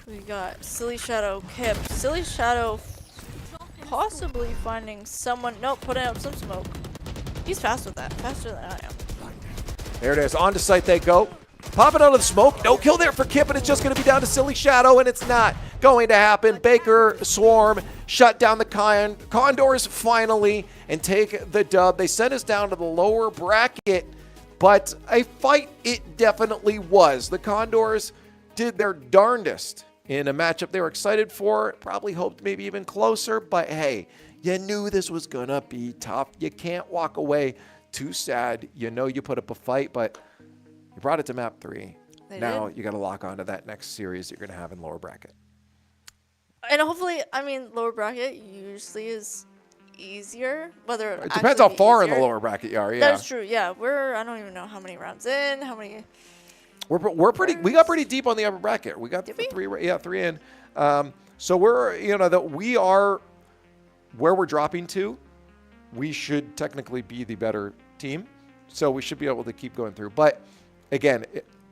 We got Silly Shadow, Kip. Silly Shadow possibly finding someone. Nope, putting out some smoke. He's fast with that. Faster than I am. There it is. On to site they go. Popping out of the smoke. No kill there for Kip, and it's just going to be down to Silly Shadow, and it's not going to happen. Baker, Swarm, shut down the Condors finally and take the dub. They sent us down to the lower bracket, but a fight it definitely was. The Condors did their darndest in a matchup they were excited for. Probably hoped maybe even closer, but hey, you knew this was going to be tough. You can't walk away too sad. You know you put up a fight, but you brought it to map 3. Now you got to lock onto that next series you're going to have in lower bracket. And hopefully, I mean, lower bracket usually is easier. Whether it depends how far in the lower bracket you are. Yeah, that's true. Yeah, I don't even know how many rounds in, how many. We're pretty. We got pretty deep on the upper bracket. We got three in. So we're that we are where we're dropping to. We should technically be the better team, so we should be able to keep going through. But again,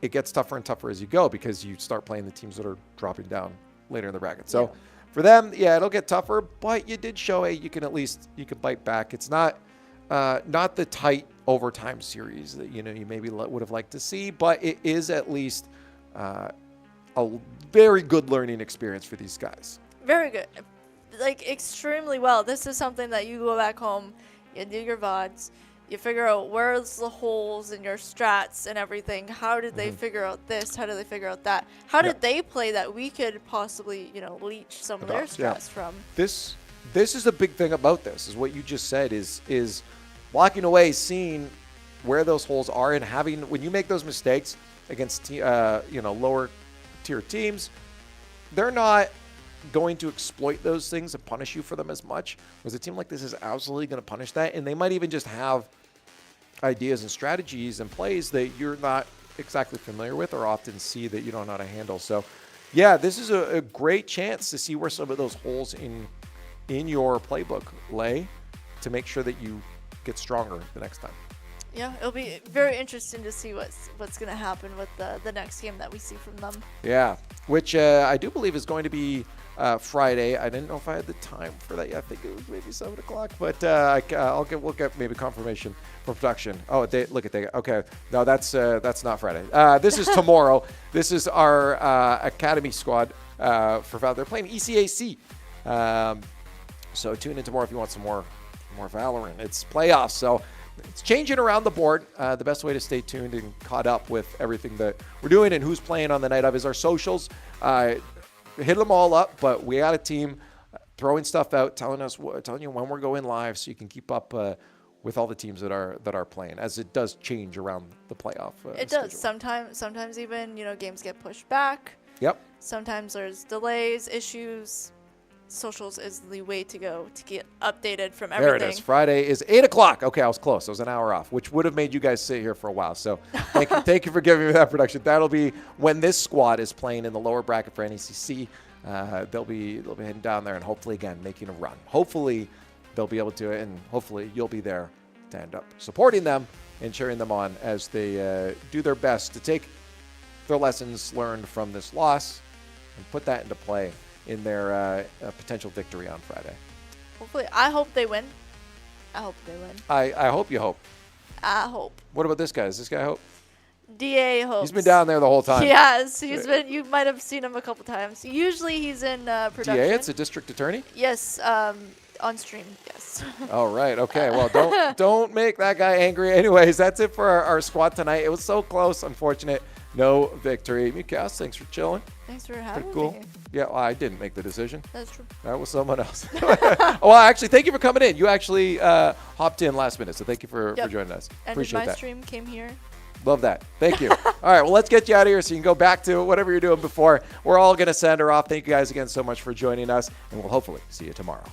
it gets tougher and tougher as you go because you start playing the teams that are dropping down later in the bracket. So for them, it'll get tougher. But you did show you can bite back. It's not the tight overtime series that you maybe would have liked to see, but it is at least a very good learning experience for these guys. Very good, like extremely well. This is something that you go back home, you do your VODs, you figure out where's the holes in your strats and everything. How did they figure out this? How did they figure out that? How did they play that we could possibly leech some of their strats from? This is the big thing about this, is what you just said, is walking away, seeing where those holes are, and having, when you make those mistakes against lower tier teams, they're not going to exploit those things and punish you for them as much. Whereas a team like this is absolutely going to punish that, and they might even just have ideas and strategies and plays that you're not exactly familiar with or often see that you don't know how to handle. So yeah, this is a great chance to see where some of those holes in your playbook lay, to make sure that you get stronger the next time. Yeah, it'll be very interesting to see what's going to happen with the next game that we see from them. Yeah, which I do believe is going to be Friday. I didn't know if I had the time for that yet. I think it was maybe 7 o'clock, but we'll get maybe confirmation from production. Oh, okay. No, that's not Friday. This is tomorrow. This is our academy squad for Valorant. They're playing ECAC. So tune in tomorrow if you want some more Valorant. It's playoffs, so it's changing around the board. The best way to stay tuned and caught up with everything that we're doing and who's playing on the night of is our socials. Hit them all up, but we got a team throwing stuff out, telling you when we're going live, so you can keep up with all the teams that are playing, as it does change around the playoff. It does. Sometimes even games get pushed back. Yep. Sometimes there's delays, issues. Socials is the way to go to get updated from everything. There it is. Friday is 8 o'clock. Okay, I was close. I was an hour off, which would have made you guys sit here for a while. So thank you for giving me that production. That'll be when this squad is playing in the lower bracket for NECC. They'll be heading down there and hopefully, again, making a run. Hopefully they'll be able to, and hopefully you'll be there to end up supporting them and cheering them on as they do their best to take their lessons learned from this loss and put that into play in their potential victory on Friday. Hopefully. I hope they win. I hope you hope. I hope. What about this guy? Does this guy hope? DA hopes. He's been down there the whole time. Yes, he's been. You might have seen him a couple times. Usually he's in production. DA, it's a district attorney? Yes, on stream, yes. All right, okay. Well, don't make that guy angry. Anyways, that's it for our squad tonight. It was so close, unfortunate. No victory. Mikas, thanks for chilling. Thanks for having Pretty cool. me. Yeah, well, I didn't make the decision. That's true. That was someone else. Well, actually, thank you for coming in. You actually hopped in last minute, so thank you for joining us. Appreciate my that. stream came here. Love that. Thank you. All right, well, let's get you out of here so you can go back to whatever you're doing before. We're all going to send her off. Thank you guys again so much for joining us, and we'll hopefully see you tomorrow.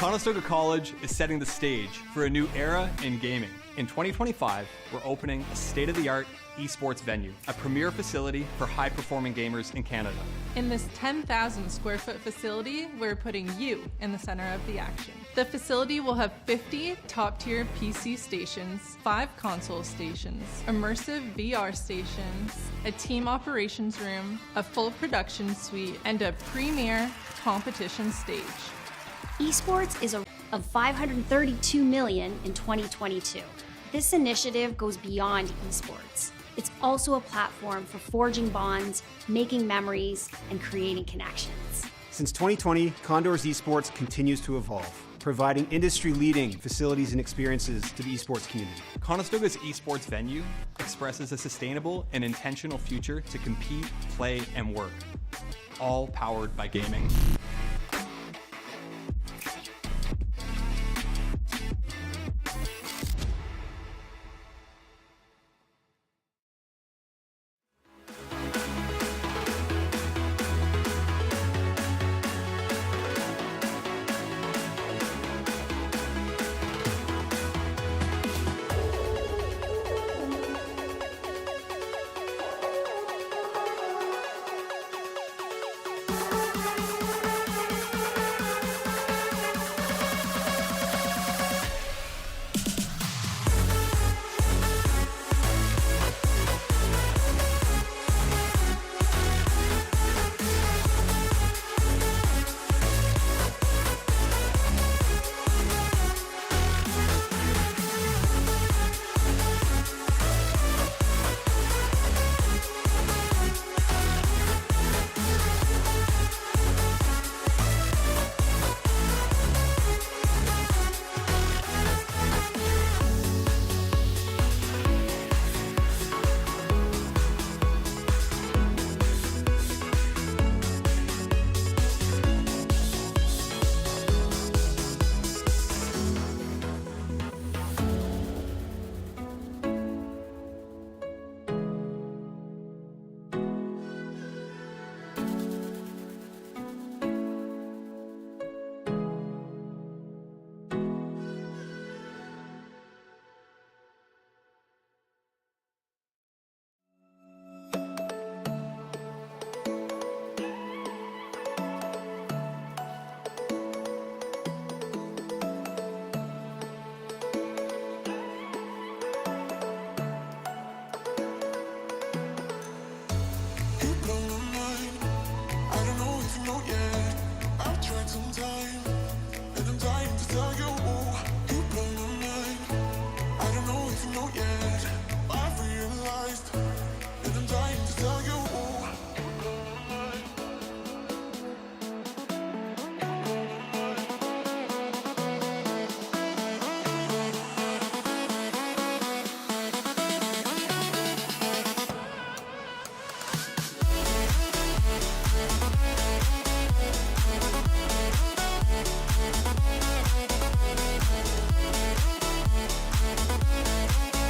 Conestoga College is setting the stage for a new era in gaming. In 2025, we're opening a state-of-the-art esports venue, a premier facility for high-performing gamers in Canada. In this 10,000 square foot facility, we're putting you in the center of the action. The facility will have 50 top-tier PC stations, 5 console stations, immersive VR stations, a team operations room, a full production suite, and a premier competition stage. Esports is of $532 million in 2022. This initiative goes beyond esports. It's also a platform for forging bonds, making memories, and creating connections. Since 2020, Condors Esports continues to evolve, providing industry-leading facilities and experiences to the esports community. Conestoga's esports venue expresses a sustainable and intentional future to compete, play, and work, all powered by gaming.